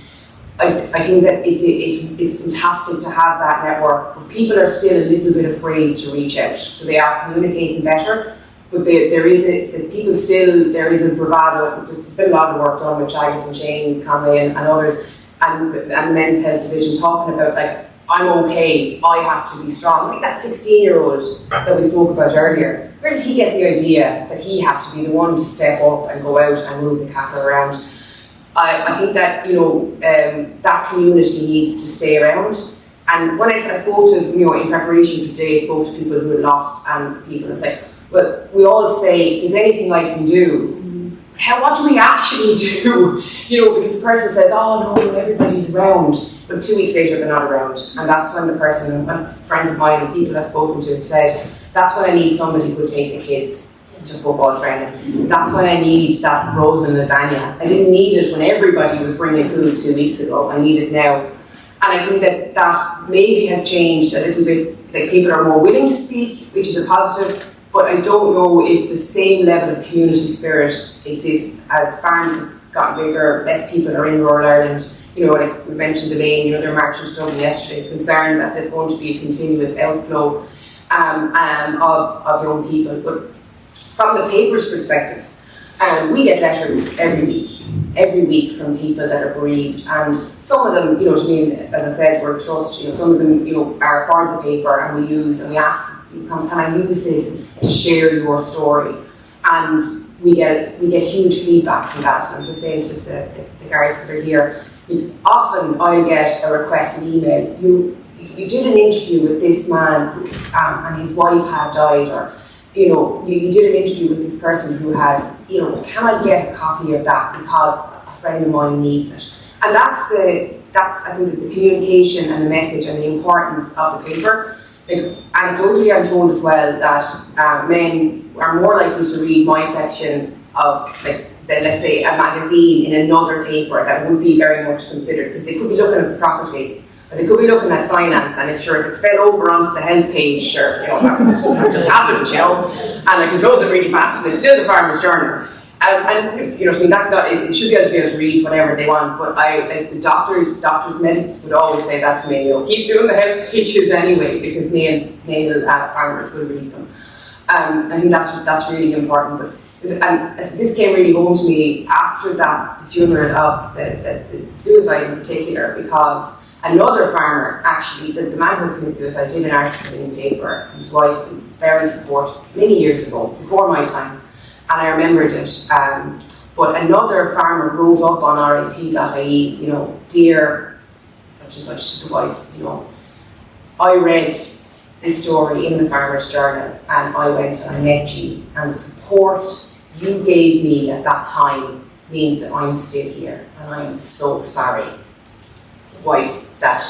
I think that it's fantastic to have that network, but people are still a little bit afraid to reach out. So they are communicating better, but there is a bravado. There's been a lot of work done with Chagas and Shane Conway and others, and the Men's Health Division, talking about, like, I'm okay, I have to be strong. I think that 16-year-old that we spoke about earlier, where did he get the idea that he had to be the one to step up and go out and move the cattle around? I think that, that community needs to stay around. And when I spoke to, in preparation for today, I spoke to people who had lost people, and it's like, well, we all say, if there's anything I can do, what do we actually do? Because the person says, oh no, everybody's around, but 2 weeks later they're not around. And that's when the person, and friends of mine and people I've spoken to have said, that's when I need somebody who will take the kids to football training. That's when I need that frozen lasagna. I didn't need it when everybody was bringing food 2 weeks ago. I need it now. And I think that maybe has changed a little bit. Like, people are more willing to speak, which is a positive, but I don't know if the same level of community spirit exists as farms have gotten bigger, less people are in rural Ireland. Like we mentioned Elaine, they're marching to Dublin yesterday, concerned that there's going to be a continuous outflow of young people. But from the paper's perspective, we get letters every week from people that are bereaved, and some of them, as I said, we're a trust, some of them, are for the paper, and we ask, can I use this to share your story? And we get huge feedback from that. And I was just saying to the guards that are here, often I get a request, an email, you did an interview with this man and his wife had died, or you did an interview with this person who had, can I get a copy of that because a friend of mine needs it? And that's I think the communication and the message and the importance of the paper. Like, anecdotally, I'm told as well that men are more likely to read my section of, let's say, a magazine in another paper that would be very much considered, because they could be looking at the property, or they could be looking at finance, and if it fell over onto the health page, that just happened, and I can close it really fast, and it's still the Farmer's Journal. That's not, it should be able to read whatever they want, but the doctors, medics would always say that to me, keep doing the health pages anyway, because male farmers will read them. I think that's really important. But this came really home to me after the funeral of the suicide in particular, because another farmer, actually, the man who committed suicide, did an article in the paper, his wife, very supportive, many years ago, before my time, and I remembered it. But another farmer wrote up on REP.ie, dear such and such to the wife, I read this story in the Farmer's Journal, and I went and I met you, and the support you gave me at that time means that I'm still here, and I am so sorry, wife, that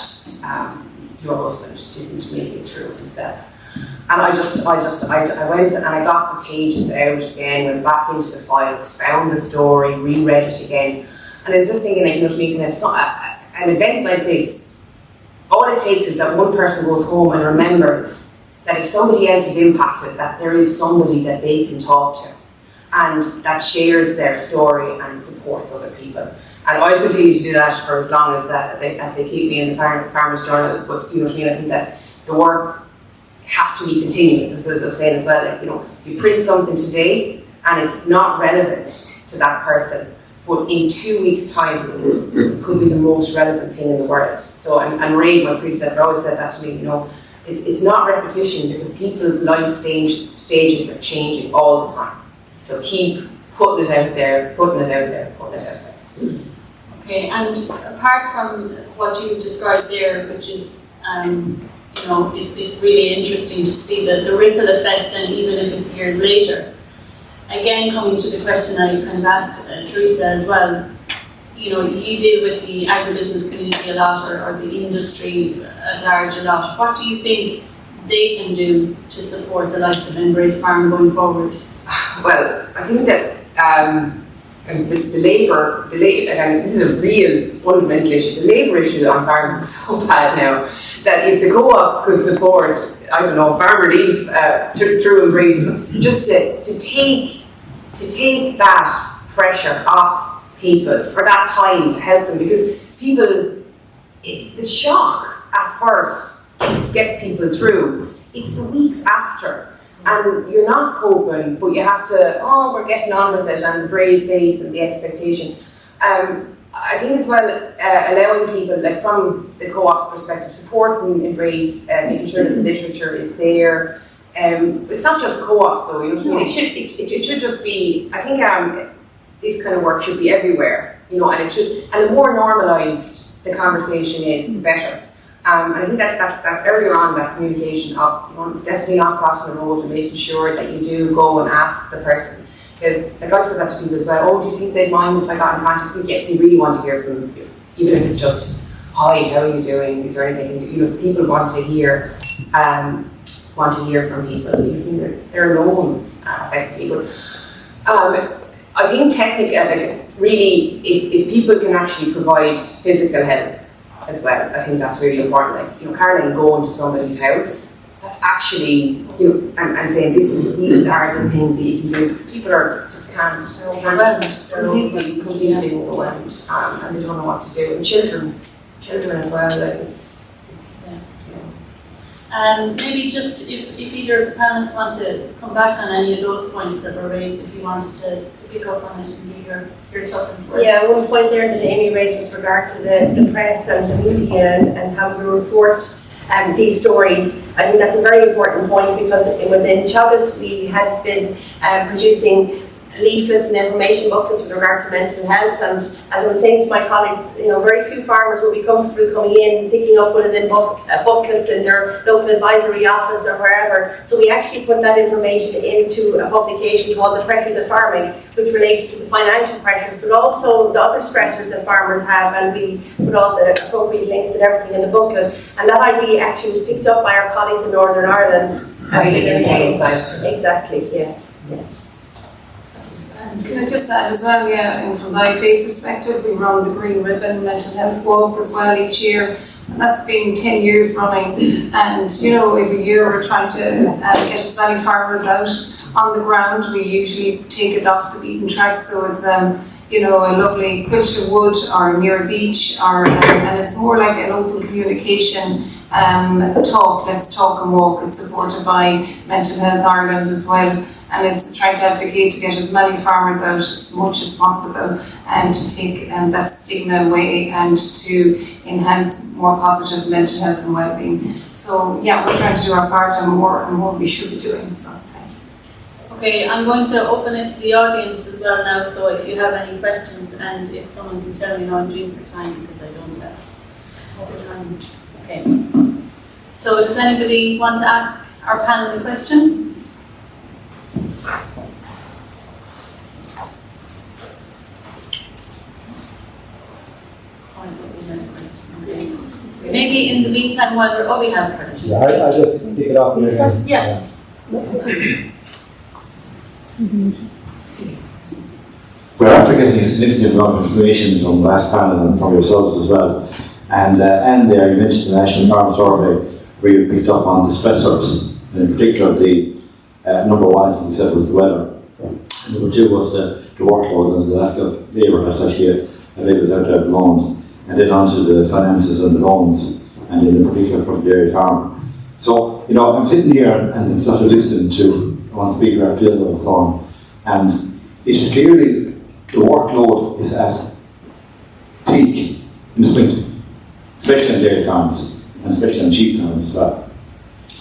your husband didn't make it through himself. And I went and I got the pages out again, went back into the files, found the story, reread it again, and I was just thinking, you can have an event like this. All it takes is that one person goes home and remembers that if somebody else is impacted, that there is somebody that they can talk to, and that shares their story and supports other people. And I'll continue to do that for as long as they keep me in the Farmer's Journal. But I think that the work has to be continuous, as I was saying as well. You print something today and it's not relevant to that person, but in 2 weeks' time it could be the most relevant thing in the world. So, and Ray, my predecessor, always said that to me, it's not repetition, because people's life stages are changing all the time. So keep putting it out there, putting it out there, putting it out there.
Okay, and apart from what you described there, which is, it's really interesting to see the ripple effect, and even if it's years later. Again, coming to the question that you kind of asked Teresa as well, you deal with the agribusiness community a lot, or the industry at large a lot. What do you think they can do to support the likes of Embrace Farm going forward?
Well, I think that the labour, and this is a real fundamental issue, the labour issue on farms is so bad now that if the co-ops could support, farm relief through Embrace, just to take that pressure off people for that time, to help them, because people, the shock at first gets people through. It's the weeks after, and you're not coping, but you have to, we're getting on with it, and the brave face and the expectation. I think as well, allowing people, like from the co-op's perspective, supporting Embrace, making sure that the literature is there. It's not just co-ops though, it should just be, I think this kind of work should be everywhere, and the more normalised the conversation is, the better. And I think that earlier on, that communication of definitely not crossing the road, and making sure that you do go and ask the person. Because like I've said that to people as well, oh, do you think they'd mind if I got in contact? So yeah, they really want to hear from you. Even if it's just, hi, how are you doing? Is there anything you can do? You know, people want to hear from people. Even they're alone, affected people. I think technically, like really, if people can actually provide physical help as well, I think that's really important. Like, you know, Caroline going to somebody's house, that's actually, you know, and saying these are the things that you can do, because people are just can't completely overwhelmed, and they don't know what to do. And children as well, like it's you know.
And maybe just if either of the panelists want to come back on any of those points that were raised, if you wanted to pick up on it and give your tokens worth.
Yeah, one point there that Amy raised with regard to the press and the media and how we report these stories. I think that's a very important point, because within Teagasc we had been producing leaflets and information booklets with regard to mental health, and as I was saying to my colleagues, you know, very few farmers will be comfortable coming in, picking up one of them booklets in their local advisory office or wherever. So we actually put that information into a publication called The Pressures of Farming, which related to the financial pressures, but also the other stressors that farmers have, and we put all the appropriate links and everything in the booklet. And that idea actually was picked up by our colleagues in Northern Ireland. Exactly, yes.
Can I just add as well, and from the IFA perspective, we run the Green Ribbon Mental Health Walk as well each year, and that's been 10 years running. And you know, every year we're trying to get as many farmers out on the ground. We usually take it off the beaten track, so it's you know, a lovely quilted wood or near a beach, or and it's more like an open communication talk. Let's talk and walk is supported by Mental Health Ireland as well. And it's trying to advocate to get as many farmers out as much as possible, and to take that stigma away and to enhance more positive mental health and well-being. So yeah, we're trying to do our part, and more we should be doing. So thank you.
Okay, I'm going to open it to the audience as well now, so if you have any questions, and if someone can tell me, I'm doing for time because I don't have over time. Okay. So does anybody want to ask our panel a question? Maybe in the meantime, while we have a question.
Yeah, I just pick it up.
Yeah.
We're after getting a significant amount of information from the last panel and from yourselves as well. And there you mentioned the National Farm Survey, where you've picked up on the stressors, and in particular the number one, I think you said, was the weather. And number two was the workload and the lack of labour that's actually available out there at the moment. And then on to the finances and the loans, and in particular for the dairy farmer. So, you know, I'm sitting here and sort of listening to one speaker after the other on the phone, and it is clearly the workload is at peak in the spring, especially in dairy farms, and especially on sheep farms as well,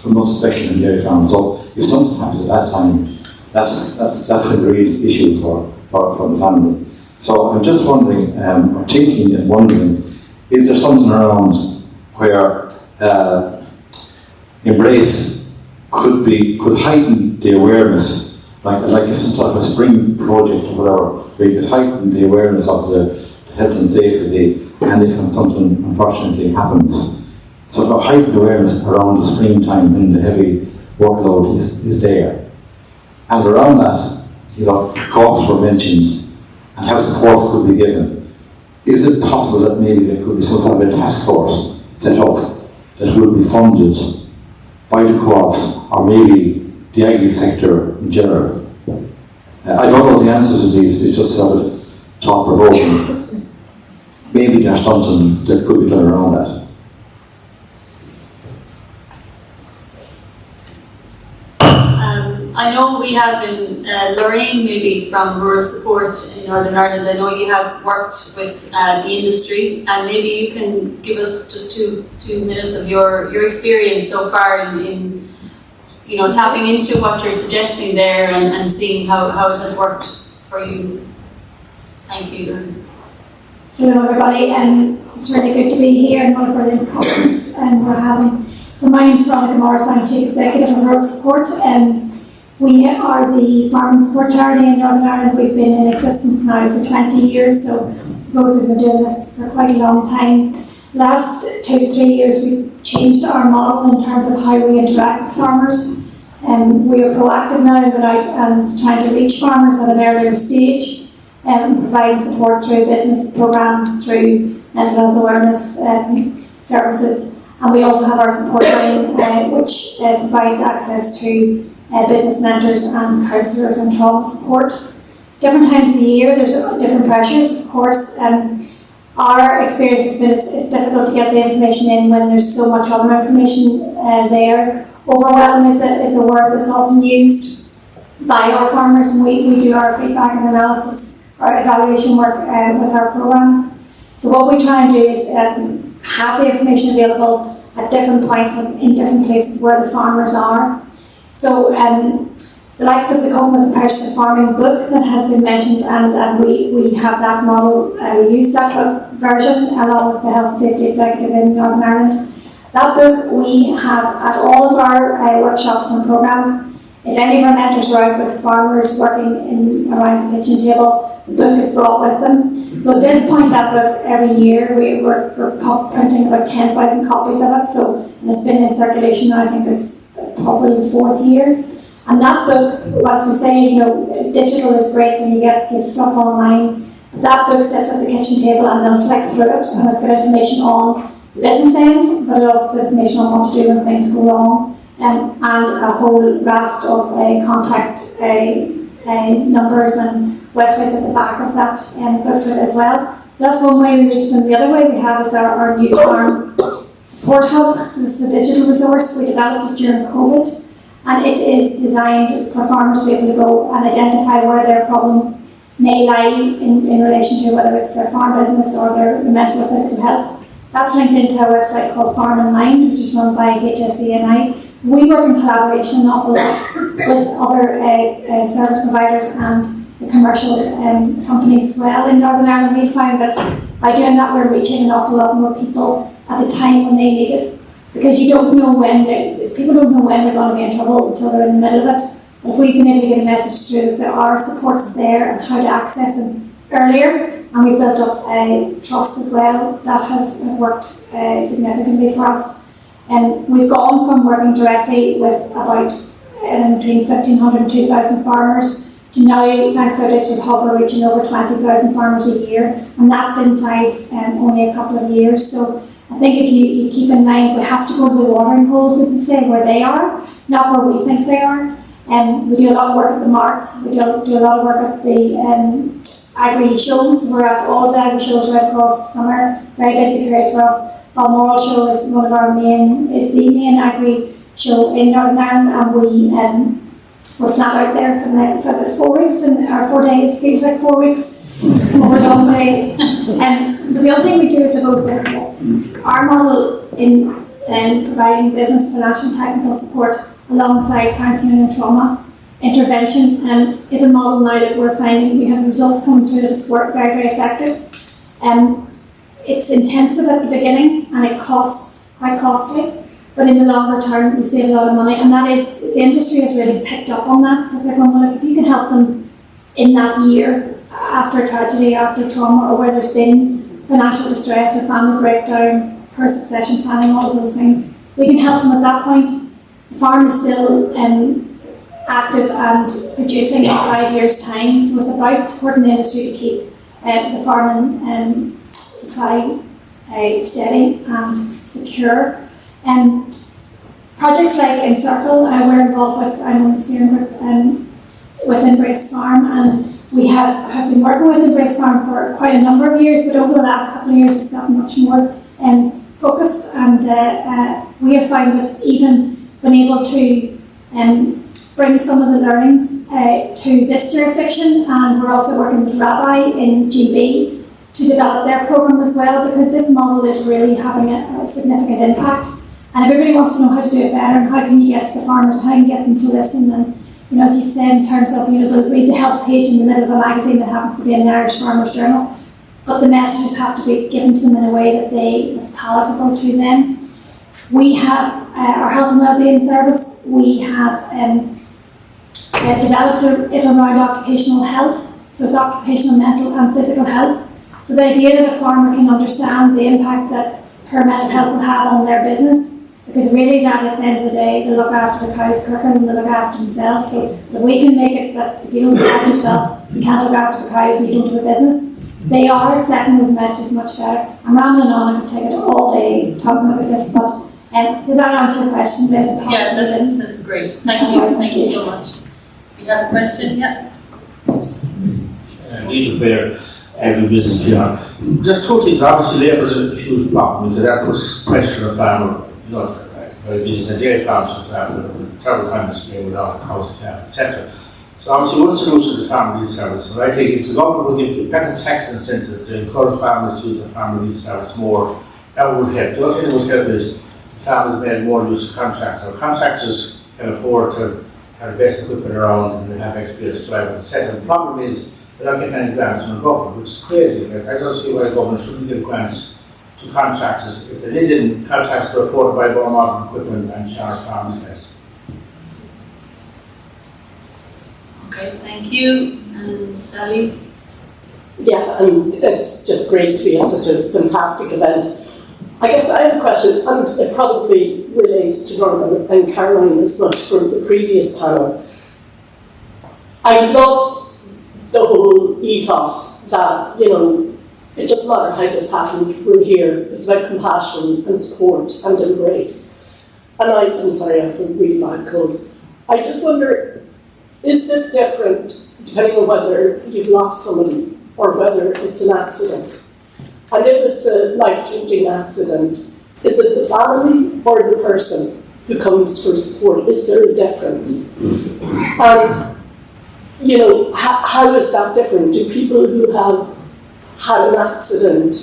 but most especially in dairy farms. So if something happens at that time, that's a real issue for the family. So I'm just wondering, or thinking and wondering, is there something around where Embrace could heighten the awareness, like some sort of a spring project or whatever, where you could heighten the awareness of the health and safety, and if something unfortunately happens, sort of heightened awareness around the springtime when the heavy workload is there. And around that, you know, costs were mentioned, and how support could be given. Is it possible that maybe there could be some sort of a task force set up that would be funded by the co-ops, or maybe the agri sector in general? I don't know the answers to these, it's just sort of thought-provoking. Maybe there's something that could be done around that.
I know we have in Lorraine, maybe from Rural Support in Northern Ireland, I know you have worked with the industry, and maybe you can give us just two minutes of your experience so far in you know, tapping into what you're suggesting there and seeing how it has worked for you. Thank you.
So hello everybody, it's really good to be here and what a brilliant conference we're having. So my name is Veronica Morris, I'm Chief Executive of Rural Support. We are the farm and support charity in Northern Ireland. We've been in existence now for 20 years, so I suppose we've been doing this for quite a long time. Last 2 to 3 years, we changed our model in terms of how we interact with farmers. We are proactive now and going out and trying to reach farmers at an earlier stage, providing support through business programmes, through mental health awareness services. And we also have our support line, which provides access to business mentors and counsellors and trauma support. Different times of the year, there's different pressures, of course. Our experience has been it's difficult to get the information in when there's so much other information there. Overwhelm is a word that's often used by our farmers, and we do our feedback and analysis, our evaluation work with our programmes. So what we try and do is have the information available at different points in different places where the farmers are. So the likes of the Come with the Purchase of Farming book that has been mentioned, and we have that model, we use that book version along with the Health and Safety Executive in Northern Ireland. That book we have at all of our workshops and programmes. If any of our mentors are out with farmers working around the kitchen table, the book is brought with them. So at this point, that book, every year, we're printing about 10,000 copies of it. So, and it's been in circulation now, I think this is probably the 4th year. And that book, as we say, digital is great and you get stuff online. But that book sits at the kitchen table and they'll flick through it, and it's got information on the business end, but it also has information on what to do when things go wrong, and a whole raft of contact numbers and websites at the back of that booklet as well. So that's one way we reach them. The other way we have is our new farm support hub. So this is a digital resource. We developed it during COVID, and it is designed for farmers to be able to go and identify where their problem may lie in relation to whether it's their farm business or their mental or physical health. That's linked into a website called FARM Online, which is run by HSE&I. So we work in collaboration an awful lot with other service providers and the commercial companies as well in Northern Ireland. We find that by doing that, we're reaching an awful lot more people at the time when they need it, because you don't know people don't know when they're going to be in trouble until they're in the middle of it. But if we've been able to get a message through that there are supports there and how to access them earlier, and we've built up trust as well, that has worked significantly for us. And we've gone from working directly with about between 1,500 and 2,000 farmers to now, thanks to our digital hub, we're reaching over 20,000 farmers a year, and that's inside only a couple of years. So I think if you keep in mind, we have to go to the watering holes, as they say, where they are, not where we think they are. We do a lot of work at the marts, we do a lot of work at the Agri shows. We're at all of the Agri shows right across the summer. Very busy period for us. Balmoral show is the main Agri show in Northern Ireland, and we're flat out there for the 4 weeks, and our 4 days feels like 4 weeks over long days. But the other thing we do is about our model in providing business, financial, and technical support alongside counselling and trauma intervention is a model now that we're finding we have results coming through that it's worked very, very effective. It's intensive at the beginning and it costs quite costly, but in the longer term we save a lot of money, and that is, the industry has really picked up on that, because they're going, well, look, if you can help them in that year after a tragedy, after trauma, or where there's been financial distress or family breakdown, poor succession planning, all of those things, we can help them at that point. The farm is still active and producing in 5 years' time, so it's about supporting the industry to keep the farm and supply steady and secure. Projects like Encircle, we're involved with, I'm on the steering group with Embrace Farm, and we have been working with Embrace Farm for quite a number of years, but over the last couple of years it's gotten much more focused, and we have found that even been able to bring some of the learnings to this jurisdiction, and we're also working with Rabbi in GB to develop their programme as well, because this model is really having a significant impact, and everybody wants to know how to do it better and how can you get to the farmers, how can you get them to listen, and as you've said, in terms of they'll read the health page in the middle of a magazine that happens to be an Irish Farmers Journal, but the messages have to be given to them in a way that's palatable to them. We have our health and wellbeing service. We have developed it around occupational health. So it's occupational, mental and physical health. So the idea that a farmer can understand the impact that her mental health will have on their business, because really that at the end of the day, they look after the cows quicker than they look after themselves. So if we can make it that if you don't look after yourself, you can't look after the cows and you don't have a business, they are accepting those messages much better. I'm rambling on, I could take it all day talking about this, but did that answer your question? There's a
Yeah, that's great. Thank you so much. You have a question? Yeah.
Really clear every business PR. There's two things. Obviously, labour is a huge problem because that puts pressure on a farmer. You know, very busy in dairy farms, for example, terrible time to spray without cows, etc. So obviously, one solution is the farm relief service. And I think if the government would give better tax incentives to encourage farmers to use the farm relief service more, that would help. The other thing that would help is the farmers made more use of contractors. So contractors can afford to have the best equipment around and they have experience driving, etc. The problem is they're not getting any grants from the government, which is crazy. Like, I don't see why the government shouldn't give grants to contractors. If they didn't, contractors could afford to buy more modern equipment and charge farmers less.
Okay, thank you. And Sally?
Yeah, and it's just great to be at such a fantastic event. I guess I have a question, and it probably relates to Norman and Caroline as much from the previous panel. I love the whole ethos that, you know, it doesn't matter how this happened, we're here. It's about compassion and support and embrace. And I'm sorry, I have a really bad cold. I just wonder, is this different depending on whether you've lost somebody or whether it's an accident? And if it's a life-changing accident, is it the family or the person who comes for support? Is there a difference? And, you know, how is that different? Do people who have had an accident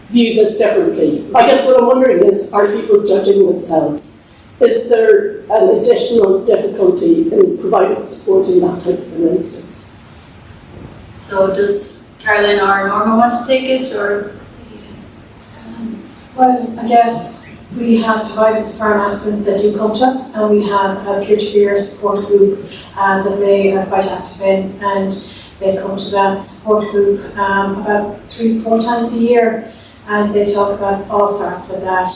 view this differently? I guess what I'm wondering is, are people judging themselves? Is there an additional difficulty in providing support in that type of an instance?
So does Caroline or Norma want to take it, or?
Well, I guess we have survivors of farm accidents that do come to us, and we have a peer-to-peer support group that they are quite active in, and they come to that support group about 3-4 times a year, and they talk about all sorts of that.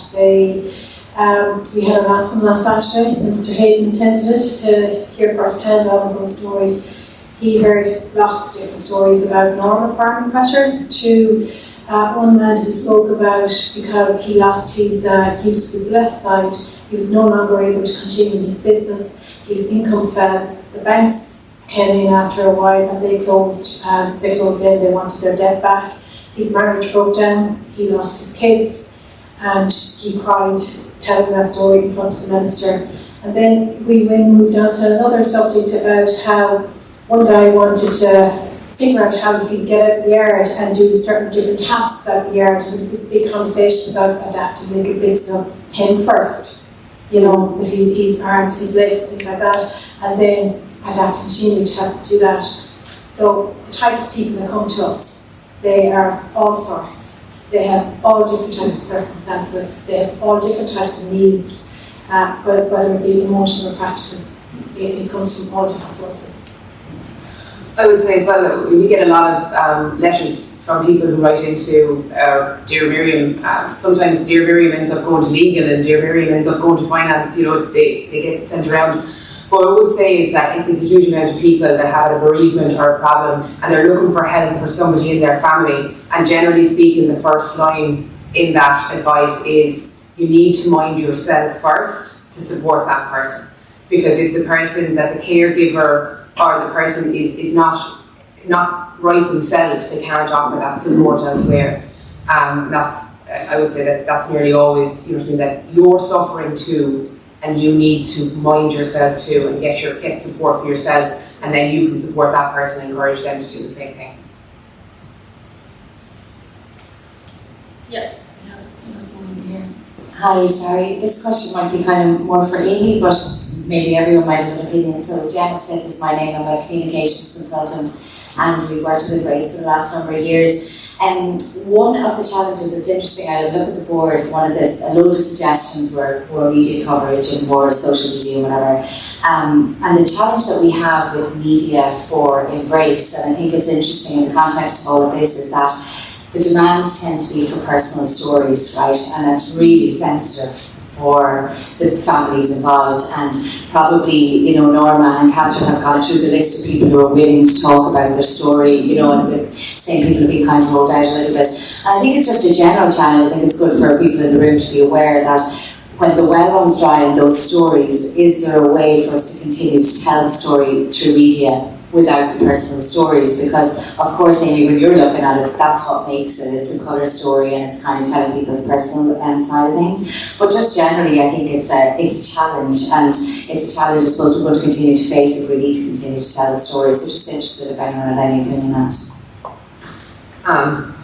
We had an announcement last Saturday, Minister Hayden attended it to hear firsthand all of those stories. He heard lots of different stories about normal farming pressures to one man who spoke about because he lost his use of his left side, he was no longer able to continue his business, his income fell, the banks came in after a while and they closed in, they wanted their debt back, his marriage broke down, he lost his kids, and he cried telling that story in front of the minister. And then we moved on to another subject about how one guy wanted to figure out how he could get out the yard and do certain different tasks out the yard. And there was this big conversation about adapting naked bits of him first, you know, with his arms, his legs, things like that, and then adapting machinery to help do that. So the types of people that come to us, they are all sorts. They have all different types of circumstances. They have all different types of needs, but whether it be emotional or practical, it comes from all different sources.
I would say as well that we get a lot of letters from people who write into Dear Miriam. Sometimes Dear Miriam ends up going to legal and Dear Miriam ends up going to finance, you know, they get sent around. What I would say is that there's a huge amount of people that have a bereavement or a problem and they're looking for help for somebody in their family. And generally speaking, the first line in that advice is you need to mind yourself first to support that person. Because if the person that the caregiver or the person is not right themselves, they can't offer that support elsewhere. I would say that's nearly always, you know what I mean, that you're suffering too, and you need to mind yourself too, and get support for yourself, and then you can support that person and encourage them to do the same thing.
Yeah.
Hi, sorry, this question might be kind of more for Amy, but maybe everyone might have an opinion. So Jen Smith is my name, I'm a communications consultant and we've worked with Embrace for the last number of years. One of the challenges, it's interesting, I look at the board, a load of suggestions were media coverage and more social media and whatever. And the challenge that we have with media for Embrace, and I think it's interesting in the context of all of this, is that the demands tend to be for personal stories, right? And that's really sensitive for the families involved, and probably, Norma and Catherine have gone through the list of people who are willing to talk about their story, and the same people have been kind of rolled out a little bit. And I think it's just a general challenge. I think it's good for people in the room to be aware that when the well runs dry in those stories, is there a way for us to continue to tell the story through media without the personal stories? Because, of course, Amy, when you're looking at it, that's what makes it. It's a colour story and it's kind of telling people's personal side of things. But just generally, I think it's a challenge, and it's a challenge I suppose we're going to continue to face if we need to continue to tell the story. So just interested if anyone had any opinion on it.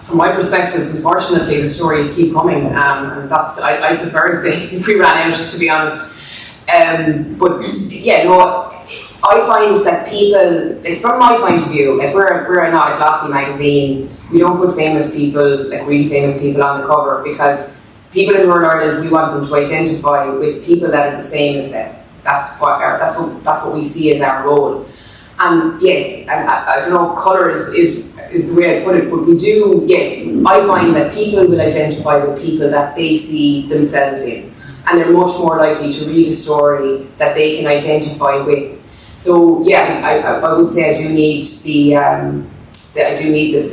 From my perspective, unfortunately, the stories keep coming, and I prefer if we ran out, to be honest. I find that people, from my point of view, we're not a glossy magazine. We don't put famous people, really famous people, on the cover, because people in rural Ireland, we want them to identify with people that are the same as them. That's what we see as our role. And yes, and I don't know if colour is the way I put it, but we do, yes, I find that people will identify with people that they see themselves in, and they're much more likely to read a story that they can identify with. So yeah, I would say I do need the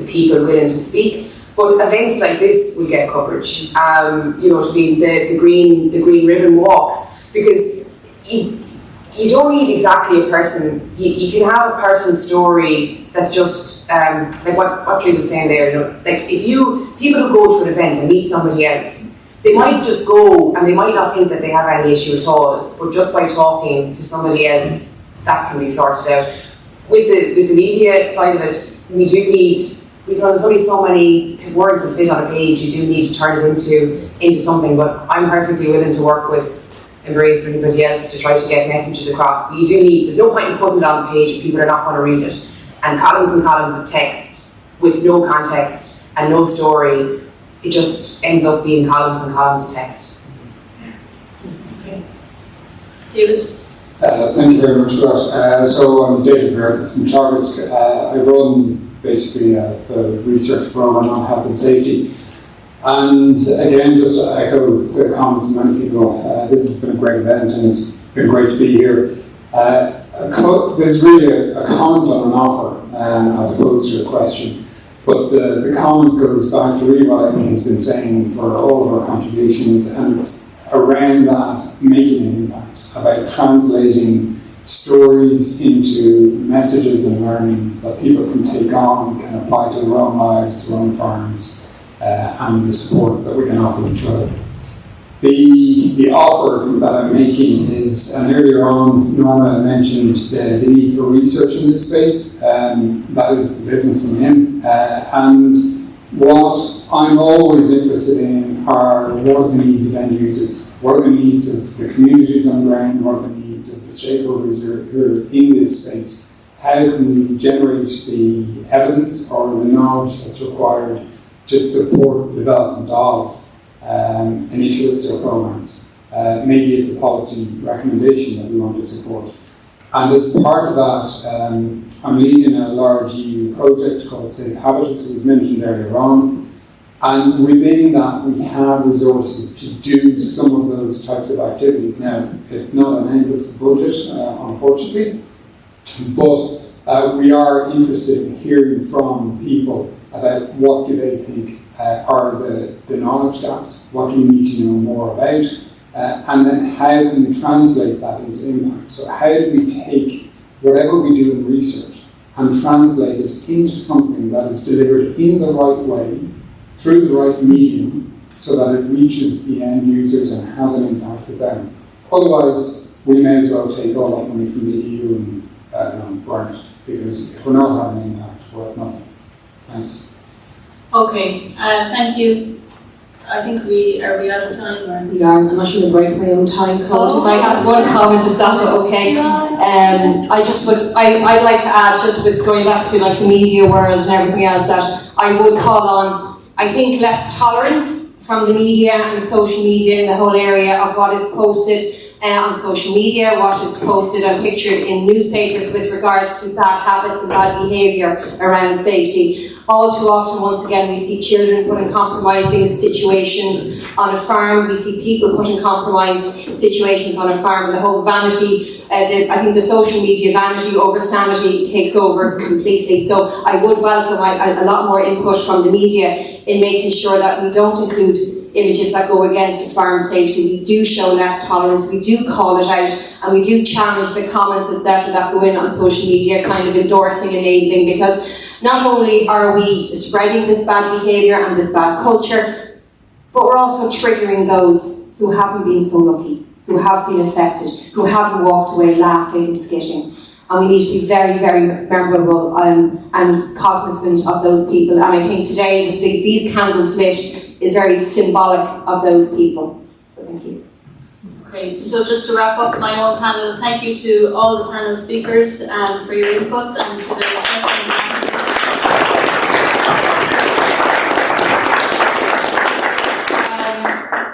people willing to speak. But events like this will get coverage. The green ribbon walks, because you don't need exactly a person. You can have a person's story that's just like what Teresa was saying there. Like people who go to an event and meet somebody else, they might just go and they might not think that they have any issue at all. But just by talking to somebody else, that can be sorted out. With the media side of it, we do need, because there's only so many words that fit on a page, you do need to turn it into something. But I'm perfectly willing to work with Embrace or anybody else to try to get messages across. But you do need, there's no point in putting it on the page if people are not going to read it. And columns of text with no context and no story, it just ends up being columns and columns of text.
Okay. David?
Thank you very much for that. So I'm David Bertha from Charters. I run basically the research program on health and safety. And again, just to echo the comments of many people, this has been a great event and it's been great to be here. This is really a comment on an offer as opposed to a question. But the comment goes back to really what Amy has been saying for all of our contributions, and it's around that making an impact, about translating stories into messages and learnings that people can take on, can apply to their own lives, their own farms, and the supports that we can offer each other. The offer that I'm making is, and earlier on Norma mentioned the need for research in this space, that is the business I'm in, and what I'm always interested in are what are the needs of end users, what are the needs of the communities on the ground, what are the needs of the stakeholders who are in this space. How can we generate the evidence or the knowledge that's required to support the development of initiatives or programs. Maybe it's a policy recommendation that we want to support. And as part of that, I'm leading a large EU project called Safe Habitats, it was mentioned earlier on. And within that, we have resources to do some of those types of activities. Now, it's not an endless budget, unfortunately, but we are interested in hearing from people about what do they think are the knowledge gaps, what do we need to know more about, and then how can we translate that into impact. So how do we take whatever we do in research and translate it into something that is delivered in the right way, through the right medium, so that it reaches the end users and has an impact with them. Otherwise, we may as well take all that money from the EU and burn it, because if we're not having an impact, we're at nothing. Thanks.
Okay, thank you. I think are we out of time? Or?
We are. I'm actually going to break my own time code. If I have one comment, if that's okay. I'd like to add, just with going back to like the media world and everything else, that
I would call on, I think, less tolerance from the media and social media in the whole area of what is posted on social media, what is posted and pictured in newspapers with regards to bad habits and bad behaviour around safety. All too often, once again, we see children put in compromising situations on a farm. We see people put in compromised situations on a farm, and the whole vanity, I think the social media vanity over sanity takes over completely. So I would welcome a lot more input from the media in making sure that we don't include images that go against farm safety. We do show less tolerance, we do call it out, and we do challenge the comments, etc., that go in on social media, kind of endorsing, enabling, because not only are we spreading this bad behaviour and this bad culture, but we're also triggering those who haven't been so lucky, who have been affected, who haven't walked away laughing and skitting. And we need to be very, very memorable and cognizant of those people. And I think today, these candles lit is very symbolic of those people. So thank you.
Great. So just to wrap up my own panel, thank you to all the panel speakers for your inputs and to the questions and answers.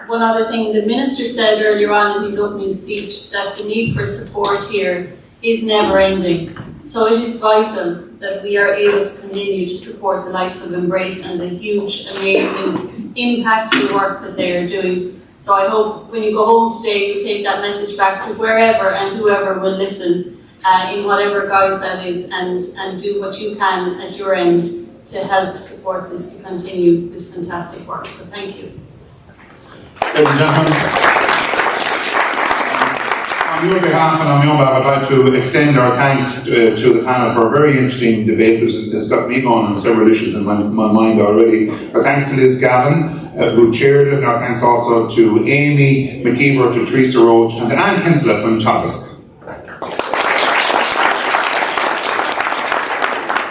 One other thing, the Minister said earlier on in his opening speech that the need for support here is never ending. So it is vital that we are able to continue to support the likes of Embrace and the huge, amazing, impactful work that they are doing. So I hope when you go home today, you take that message back to wherever and whoever will listen, in whatever guise that is, and do what you can at your end to help support this, to continue this fantastic work. So thank you.
Ladies and gentlemen, on your behalf and on my own behalf, I'd like to extend our thanks to the panel for a very interesting debate that's got me going on several issues in my mind already. Our thanks to Liz Gavin, who chaired it, and our thanks also to Amy McKeever, to Teresa Roach, and to Anne Kinsella from Teagasc.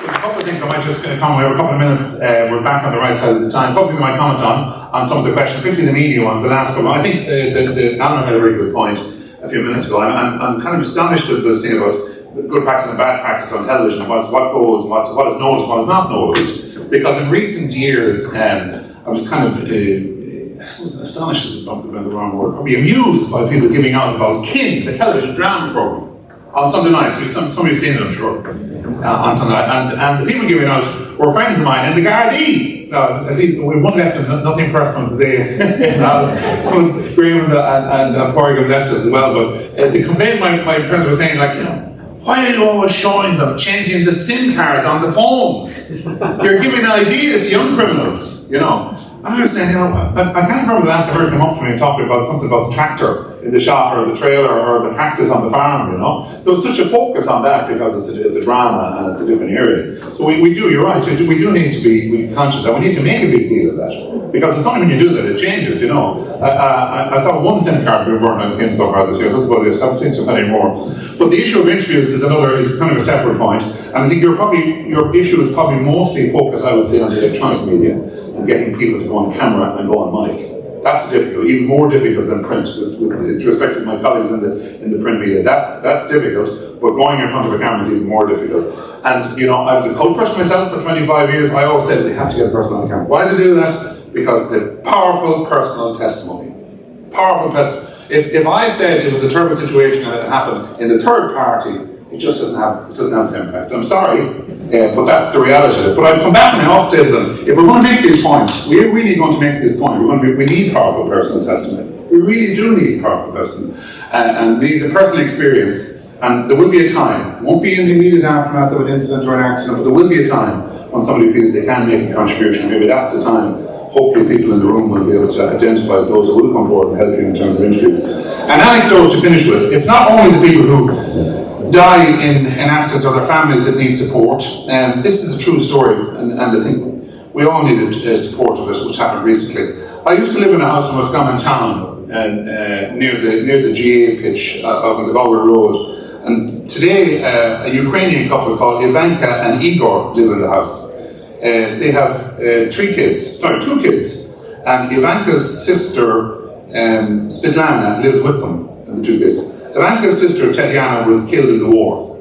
There's a couple of things I might just comment. We have a couple of minutes. We're back on the right side of the time. A couple of things I might comment on some of the questions, particularly the media ones, the last couple. I think the panel had a very good point a few minutes ago. I'm kind of astonished at this thing about good practice and bad practice on television, what goes, what is noticed, what is not noticed. Because in recent years, I was kind of, I suppose astonished is probably the wrong word, probably amused by people giving out about Kin, the television drama programme, on Sunday nights. Some of you have seen it, I'm sure, on Sunday night. And the people giving out were friends of mine in the Gardaí. I see we have one left and nothing personal today. Someone, Graham and Corrigan left us as well. But the complaint my friends were saying, like, you know, why are you always showing them changing the SIM cards on the phones? You're giving ideas to young criminals, you know. And I was saying, you know, I can't remember the last I heard them up to me and talking about something about the tractor in the shop or the trailer or the practice on the farm, you know. There was such a focus on that because it's a drama and it's a different area. So we do, you're right, we do need to be conscious that we need to make a big deal of that. Because it's only when you do that it changes, you know. I saw one SIM card being burned on Kin so far this year, that's about it. I haven't seen too many more. But the issue of interviews is kind of a separate point. And I think your issue is probably mostly focused, I would say, on the electronic media and getting people to go on camera and go on mic. That's difficult, even more difficult than print, with respect to my colleagues in the print media. That's difficult, but going in front of a camera is even more difficult. And, you know, I was a code person myself for 25 years. I always said they have to get a person on the camera. Why do they do that? Because the powerful personal testimony. Powerful testimony. If I said it was a terrible situation and it happened in the third party, it just doesn't have the same effect. I'm sorry, but that's the reality of it. But I come back and I also say to them, if we're going to make these points, we're really going to make this point. We need powerful personal testimony. We really do need powerful testimony. And it needs a personal experience. And there will be a time, it won't be in the immediate aftermath of an incident or an accident, but there will be a time when somebody feels they can make a contribution. Maybe that's the time. Hopefully people in the room will be able to identify those who will come forward and help you in terms of interviews. An anecdote to finish with. It's not only the people who die in accidents or their families that need support. This is a true story, and I think we all needed support of it, which happened recently. I used to live in a house in Roscommon town, near the GA pitch up on the Galway Road. And today, a Ukrainian couple called Ivanka and Igor live in the house. They have two kids. And Ivanka's sister, Svetlana, lives with them, and the two kids. Ivanka's sister, Tatiana, was killed in the war.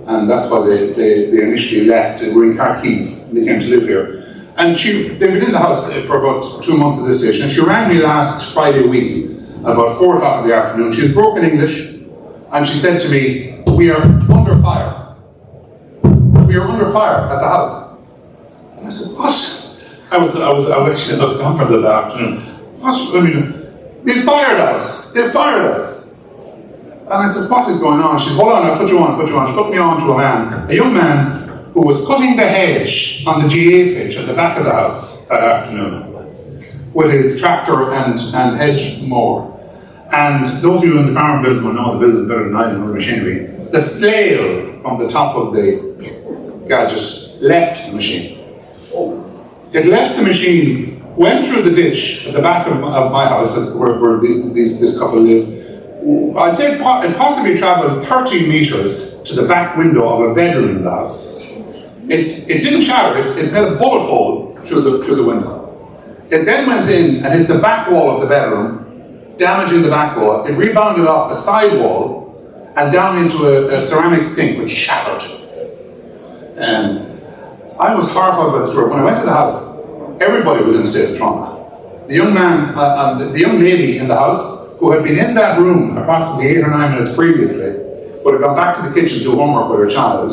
And that's why they initially left. They were in Kharkiv, and they came to live here. And they've been in the house for about 2 months at this stage, and she rang me last Friday week at about 4 o'clock in the afternoon. She's broken English, and she said to me, "We are under fire. We are under fire at the house." And I said, "What?" I was actually at the conference that afternoon. "What? I mean, they've fired us. They've fired us." And I said, "What is going on?" She said, "Hold on, I'll put you on. She put me on to a young man who was cutting the hedge on the GA pitch at the back of the house that afternoon with his tractor and hedge mower. And those of you in the farm business will know the business better than I do, know the machinery. The flail from the top of the gadget left the machine. It left the machine, went through the ditch at the back of my house where this couple live. I'd say it possibly travelled 30 metres to the back window of a bedroom in the house. It didn't shatter, it made a bullet hole through the window. It then went in and hit the back wall of the bedroom, damaging the back wall. It rebounded off a side wall and down into a ceramic sink, which shattered. I was horrified by the story. When I went to the house, everybody was in a state of trauma. The young man, the young lady in the house, who had been in that room approximately 8 or 9 minutes previously, but had gone back to the kitchen to do homework with her child.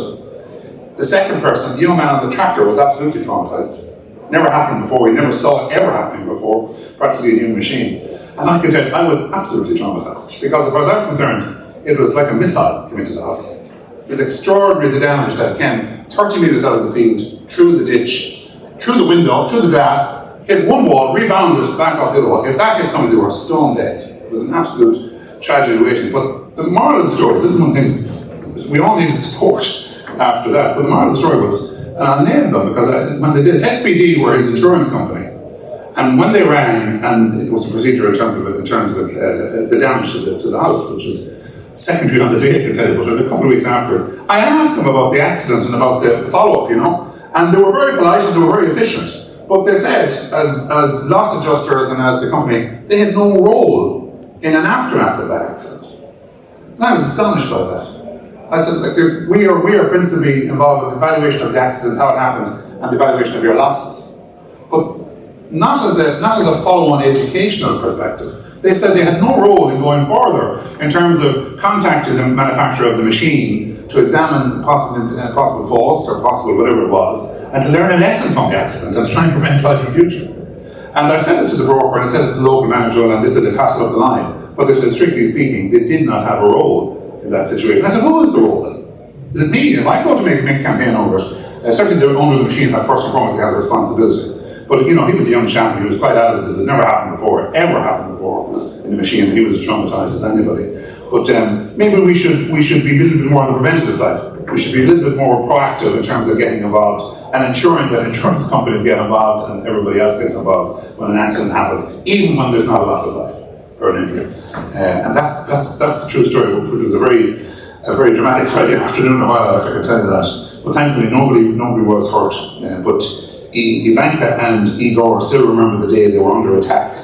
The second person, the young man on the tractor, was absolutely traumatized. Never happened before. He never saw it ever happening before, practically a new machine. And I can tell you, I was absolutely traumatized. Because as far as I'm concerned, it was like a missile came into the house. It's extraordinary the damage that came 30 metres out of the field, through the ditch, through the window, through the glass, hit one wall, rebounded back off the other wall. If that hit somebody, they were stone dead. It was an absolute tragedy waiting. But the moral of the story, this is one of the things, we all needed support after that. But the moral of the story was, and I'll name them because when they did, FBD were his insurance company. And when they rang, and it was a procedure in terms of the damage to the house, which is secondary on the day, I can tell you, but a couple of weeks afterwards, I asked them about the accident and about the follow-up, and they were very polite and they were very efficient. But they said, as loss adjusters and as the company, they had no role in an aftermath of that accident. And I was astonished by that. I said, we are principally involved with the evaluation of the accident, how it happened, and the evaluation of your losses. But not as a follow-on educational perspective. They said they had no role in going further in terms of contacting the manufacturer of the machine to examine possible faults or possible whatever it was, and to learn a lesson from the accident and to try and prevent life in the future. And I said it to the broker, and I said it to the local manager, and they said they passed it up the line. But they said, strictly speaking, they did not have a role in that situation. I said, who is the role then? Is it me? If I go to make a campaign over it, certainly the owner of the machine had first and foremost they had a responsibility. But he was a young champion. He was quite adamant this had never happened before, ever happened before in the machine. He was as traumatized as anybody. But maybe we should be a little bit more on the preventative side. We should be a little bit more proactive in terms of getting involved and ensuring that insurance companies get involved and everybody else gets involved when an accident happens, even when there's not a loss of life or an injury. And that's the true story. It was a very dramatic Friday afternoon a while, if I can tell you that. But thankfully, nobody was hurt. But Ivanka and Igor still remember the day they were under attack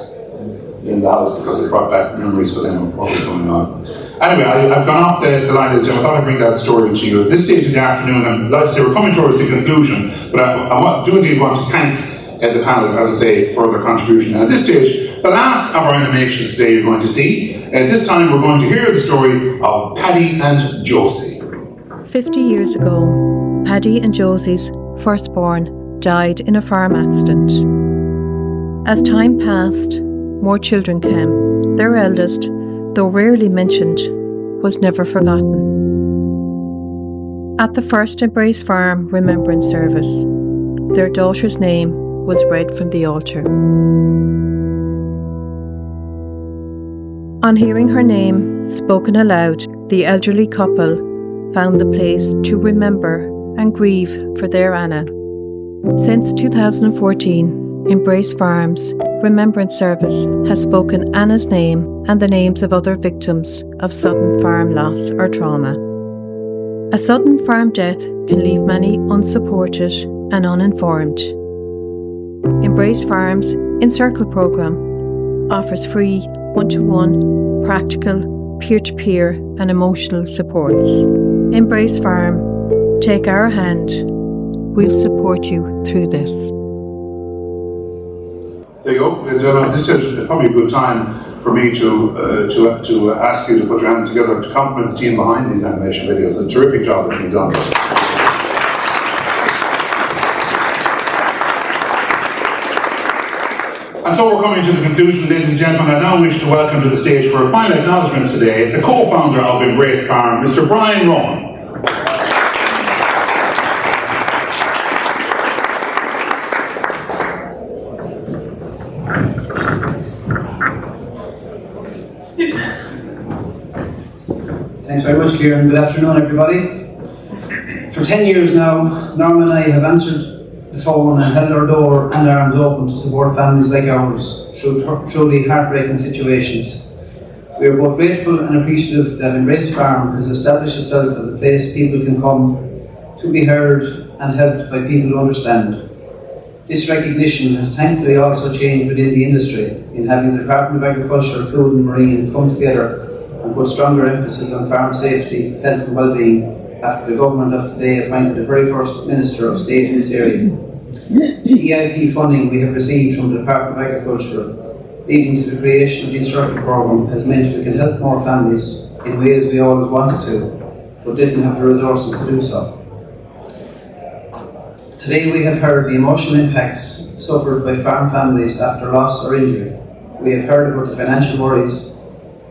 in the house because it brought back memories for them of what was going on. Anyway, I've gone off the line of Jim. I thought I'd bring that story to you. At this stage of the afternoon, and like I say, we're coming towards the conclusion, but I do indeed want to thank the panel, as I say, for their contribution. And at this stage, the last of our animations today you're going to see. This time we're going to hear the story of Paddy and Josie.
50 years ago, Paddy and Josie's firstborn died in a farm accident. As time passed, more children came. Their eldest, though rarely mentioned, was never forgotten. At the first Embrace Farm Remembrance Service, their daughter's name was read from the altar. On hearing her name spoken aloud, the elderly couple found the place to remember and grieve for their Anna. Since 2014, Embrace Farm's Remembrance Service has spoken Anna's name and the names of other victims of sudden farm loss or trauma. A sudden farm death can leave many unsupported and uninformed. Embrace Farm's Encircle Programme offers free one-to-one, practical, peer-to-peer and emotional supports. Embrace Farm, take our hand. We'll support you through this.
There you go. And, this is probably a good time for me to ask you to put your hands together to compliment the team behind these animation videos. A terrific job has been done. And so we're coming to the conclusion, ladies and gentlemen. I now wish to welcome to the stage for final acknowledgements today the co-founder of Embrace Farm, Mr. Brian Rowan.
Thanks very much, Kieran. Good afternoon, everybody. For 10 years now, Norma and I have answered the phone and held our door and arms open to support families like ours through truly heartbreaking situations. We are both grateful and appreciative that Embrace Farm has established itself as a place people can come to be heard and helped by people who understand. This recognition has thankfully also changed within the industry in having the Department of Agriculture, Food and Marine come together and put stronger emphasis on farm safety, health and well-being after the government of today appointed the very first Minister of State in this area. The EIP funding we have received from the Department of Agriculture, leading to the creation of the Encircle Programme, has meant we can help more families in ways we always wanted to, but didn't have the resources to do so. Today we have heard the emotional impacts suffered by farm families after loss or injury. We have heard about the financial worries,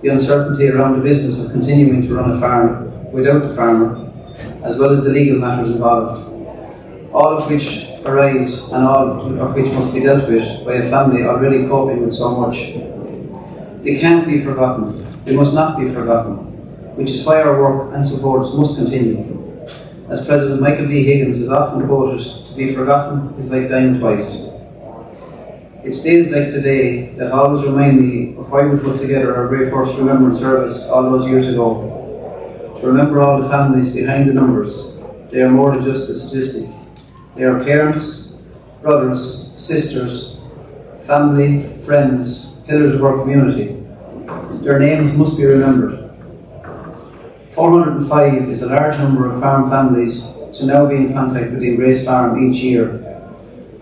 the uncertainty around the business of continuing to run a farm without the farmer, as well as the legal matters involved, all of which arise and all of which must be dealt with by a family already coping with so much. They can't be forgotten. They must not be forgotten, which is why our work and supports must continue. As President Michael D. Higgins has often quoted, to be forgotten is like dying twice. It's days like today that always remind me of why we put together our very first remembrance service all those years ago. To remember all the families behind the numbers. They are more than just a statistic. They are parents, brothers, sisters, family, friends, pillars of our community. Their names must be remembered. 405 is a large number of farm families to now be in contact with the Embrace Farm each year.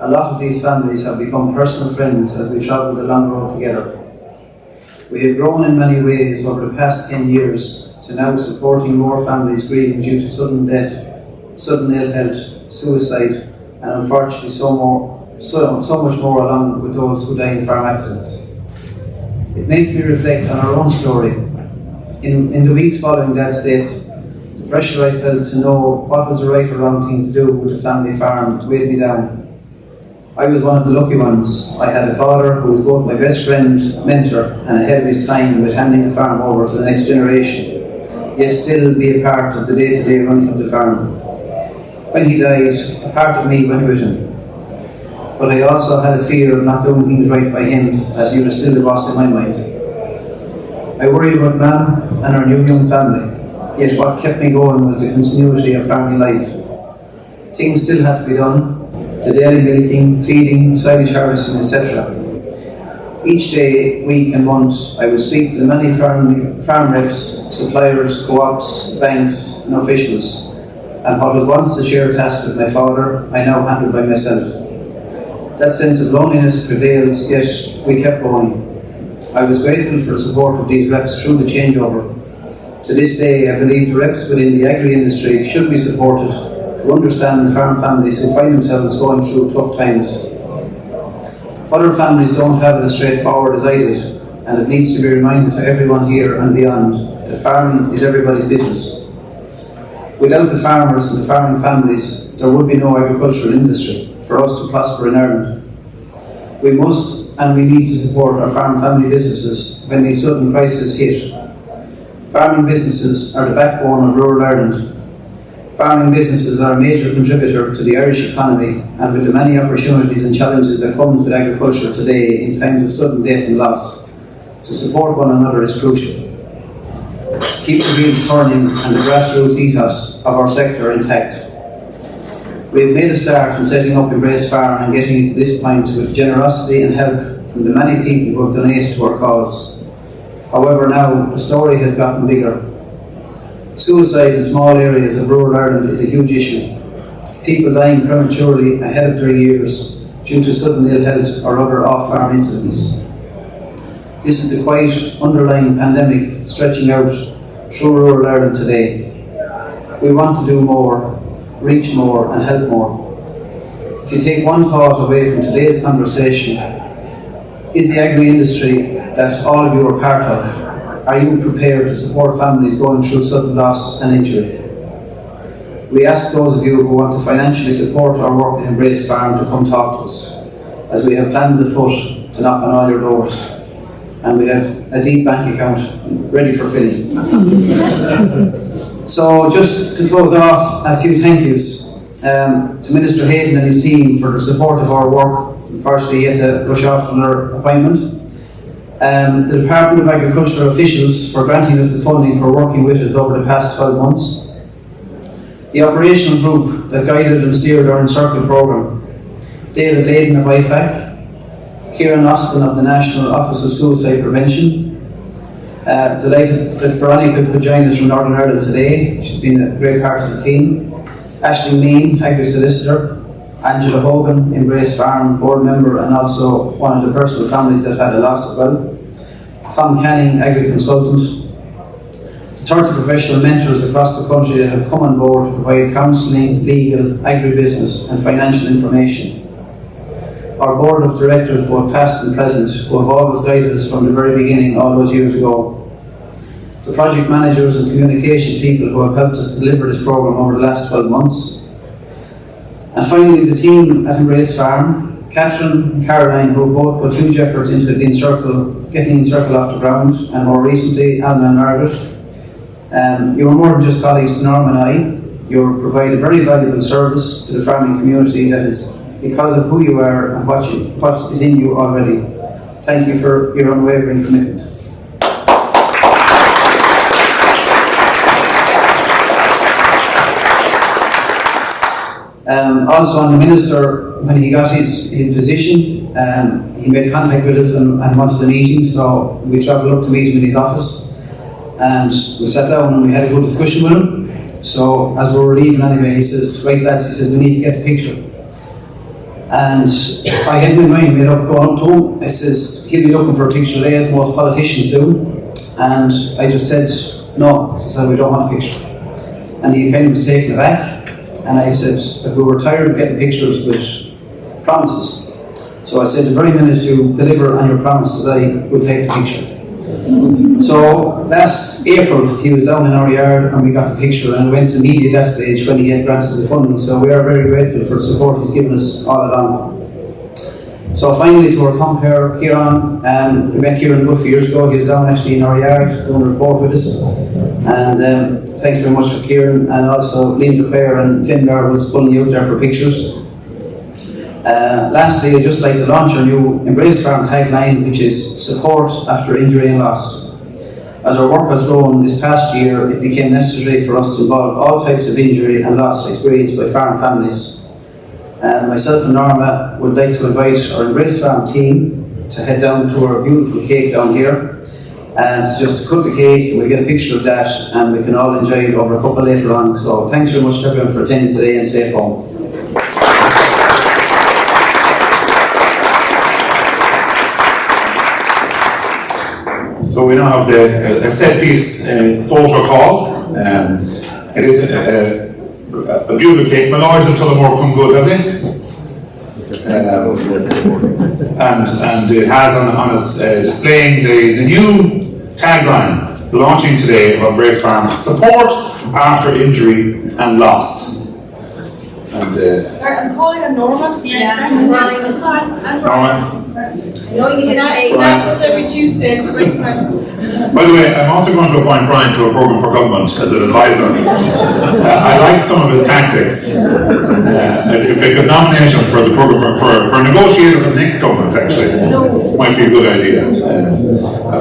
A lot of these families have become personal friends as we travel the long road together. We have grown in many ways over the past 10 years to now supporting more families grieving due to sudden death, sudden ill health, suicide, and unfortunately so much more along with those who die in farm accidents. It makes me reflect on our own story. In the weeks following Dad's death, the pressure I felt to know what was the right or wrong thing to do with the family farm weighed me down. I was one of the lucky ones. I had a father who was both my best friend, mentor, and ahead of his time with handing the farm over to the next generation, yet still be a part of the day-to-day running of the farm. When he died, a part of me went with him. But I also had a fear of not doing things right by him, as he was still the boss in my mind. I worried about Mum and our new young family, yet what kept me going was the continuity of farming life. Things still had to be done, the daily milking, feeding, silage harvesting, etc. Each day, week and month, I would speak to the many farm reps, suppliers, co-ops, banks and officials, and what was once a shared task with my father, I now handled by myself. That sense of loneliness prevailed, yet we kept going. I was grateful for the support of these reps through the changeover. To this day, I believe the reps within the agri industry should be supported to understand farm families who find themselves going through tough times. Other families don't have it as straightforward as I did, and it needs to be reminded to everyone here and beyond that farming is everybody's business. Without the farmers and the farming families, there would be no agricultural industry for us to prosper in Ireland. We must and we need to support our farm family businesses when these sudden crises hit. Farming businesses are the backbone of rural Ireland. Farming businesses are a major contributor to the Irish economy, and with the many opportunities and challenges that comes with agriculture today in times of sudden death and loss, to support one another is crucial. Keep the wheels turning and the grassroots ethos of our sector intact. We have made a start in setting up Embrace Farm and getting it to this point with generosity and help from the many people who have donated to our cause. However, now the story has gotten bigger. Suicide in small areas of rural Ireland is a huge issue. People dying prematurely ahead of their years due to sudden ill health or other off-farm incidents. This is the quiet underlying pandemic stretching out through rural Ireland today. We want to do more, reach more and help more. If you take one thought away from today's conversation, is the agri-industry that all of you are part of, are you prepared to support families going through sudden loss and injury? We ask those of you who want to financially support our work in Embrace Farm to come talk to us, as we have plans afoot to knock on all your doors, and we have a deep bank account ready for filling. So just to close off, a few thank yous to Minister Hayden and his team for their support of our work. Unfortunately, he had to rush off on their appointment. The Department of Agriculture officials for granting us the funding for working with us over the past 12 months. The operational group that guided and steered our Encircle Programme. David Layden of IFAC, Kieran Austin of the National Office of Suicide Prevention. Delighted that Veronica could join us from Northern Ireland today. She's been a great part of the team. Ashley Mean, Agri Solicitor. Angela Hogan, Embrace Farm board member and also one of the personal families that had a loss as well. Tom Canning, Agri Consultant. 30 professional mentors across the country that have come on board to provide counselling, legal, agribusiness and financial information. Our board of directors, both past and present, who have always guided us from the very beginning all those years ago. The project managers and communication people who have helped us deliver this programme over the last 12 months. And finally, the team at Embrace Farm, Catherine and Caroline, who have both put huge efforts into the getting Encircle off the ground, and more recently, Alma and Margaret. You are more than just colleagues to Norm and I. You provide a very valuable service to the farming community that is because of who you are and what is in you already. Thank you for your unwavering commitment. Also on the Minister, when he got his position, he made contact with us and wanted a meeting, so we travelled up to meet him in his office and we sat down and we had a good discussion with him. So as we were leaving anyway, he says, right lads, he says, we need to get the picture. And I had my mind made up going up to him. I says, he'll be looking for a picture today as most politicians do. And I just said, no, I said, we don't want a picture. And he kind of was taken aback. And I said that we were tired of getting pictures with promises. So I said, the very minute you deliver on your promises, I will take the picture. So last April, he was down in our yard and we got the picture and went to media at that stage when he had granted the funding. So we are very grateful for the support he's given us all along. So finally, to our compere, Kieran, we met Kieran a few years ago. He was down actually in our yard doing a report with us. And thanks very much for Kieran, and also Liam DeClaire and Finbar was pulling you out there for pictures. Lastly, I'd just like to launch our new Embrace Farm tagline, which is support after injury and loss. As our work has grown this past year, it became necessary for us to involve all types of injury and loss experienced by farm families. Myself and Norma would like to invite our Embrace Farm team to head down to our beautiful cake down here and just cut the cake, and we'll get a picture of that and we can all enjoy it over a couple later on. So thanks very much everyone for attending today and safe home.
So we now have a set piece photo call. It is a beautiful cake. My noise until the more come good, have they? And it has on its displaying the new tagline launching today of Embrace Farm: support after injury and loss. And
I'm calling him Norma.
Yes.
Norma.
No, you can add us every Tuesday.
By the way, I'm also going to appoint Brian to a programme for government as an advisor. I like some of his tactics. If I could nominate him for the programme for a negotiator for the next government, actually, might be a good idea.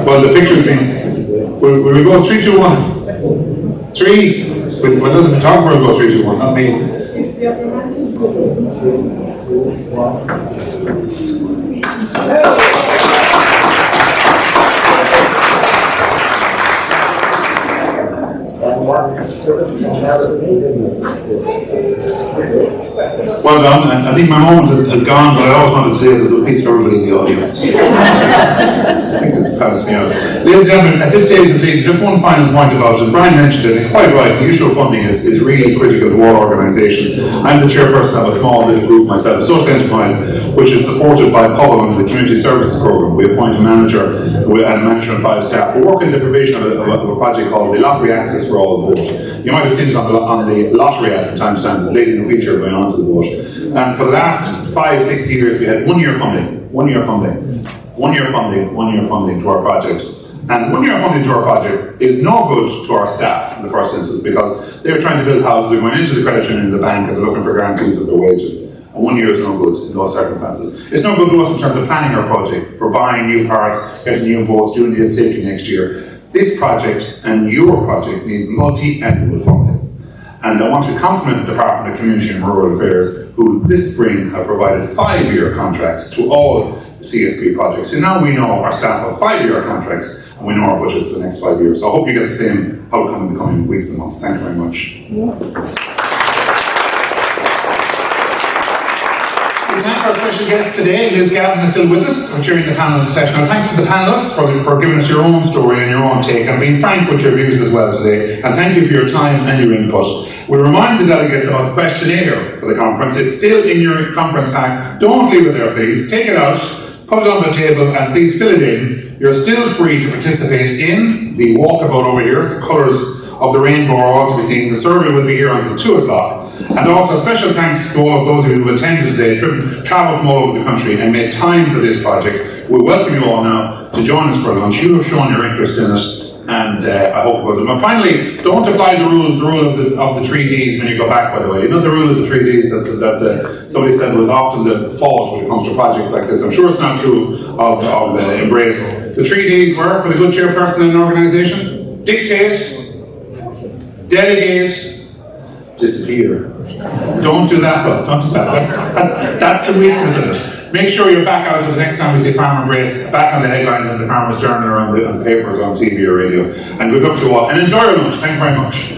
Well, the picture's been. Will we go 3, 2, 1? 3. Well, the photographers go 3, 2, 1, not me.
And one
Well done, and I think my moment is gone, but I always wanted to say there's a piece for everybody in the audience. I think it's passed me out. Ladies and gentlemen, at this stage of things, just one final point about it. Brian mentioned it, it's quite right, the issue of funding is really critical to all organisations. I'm the chairperson of a small little group myself, a social enterprise, which is supported by PUBL under the Community Services Programme. We appoint a manager and a manager and 5 staff. We work in the provision of a project called the Lottery Access for All the Board. You might have seen it on the lottery ad from time to time. This lady in the picture going on to the boat. And for the last 5-6 years, we had 1 year funding to our project. And 1 year funding to our project is no good to our staff in the first instance, because they're trying to build houses, they're going into the credit union and the bank and they're looking for guarantees of their wages. And 1 year is no good in those circumstances. It's no good to us in terms of planning our project, for buying new parts, getting new boats, doing the safety next year. This project and your project needs multi-annual funding. And I want to compliment the Department of Community and Rural Affairs, who this spring have provided 5-year contracts to all CSP projects. So now we know our staff have 5-year contracts and we know our budget for the next 5 years. So I hope you get the same outcome in the coming weeks and months. Thank you very much. We thank our special guest today. Liz Gavin is still with us for chairing the panel session. And thanks to the panellists for giving us your own story and your own take and being frank with your views as well today. And thank you for your time and your input. We remind the delegates about the questionnaire for the conference. It's still in your conference pack. Don't leave it there, please. Take it out, put it on the table, and please fill it in. You're still free to participate in the walkabout over here. The colours of the rainbow are all to be seen. The survey will be here until 2 o'clock. And also special thanks to all of those of you who attended today, travel from all over the country and made time for this project. We welcome you all now to join us for lunch. You have shown your interest in it, and I hope it was. And finally, don't apply the rule of the 3 Ds when you go back, by the way. You know the rule of the 3 Ds, somebody said was often the fault when it comes to projects like this. I'm sure it's not true of Embrace. The 3 Ds were, for the good chairperson in an organisation: dictate, delegate, disappear. Don't do that though, don't do that. That's the weakness of it. Make sure you're back out the next time we see Farm Embrace, back on the headlines in the Farmers' Journal or on the papers, on TV or radio. And good luck to you all. And enjoy your lunch. Thank you very much.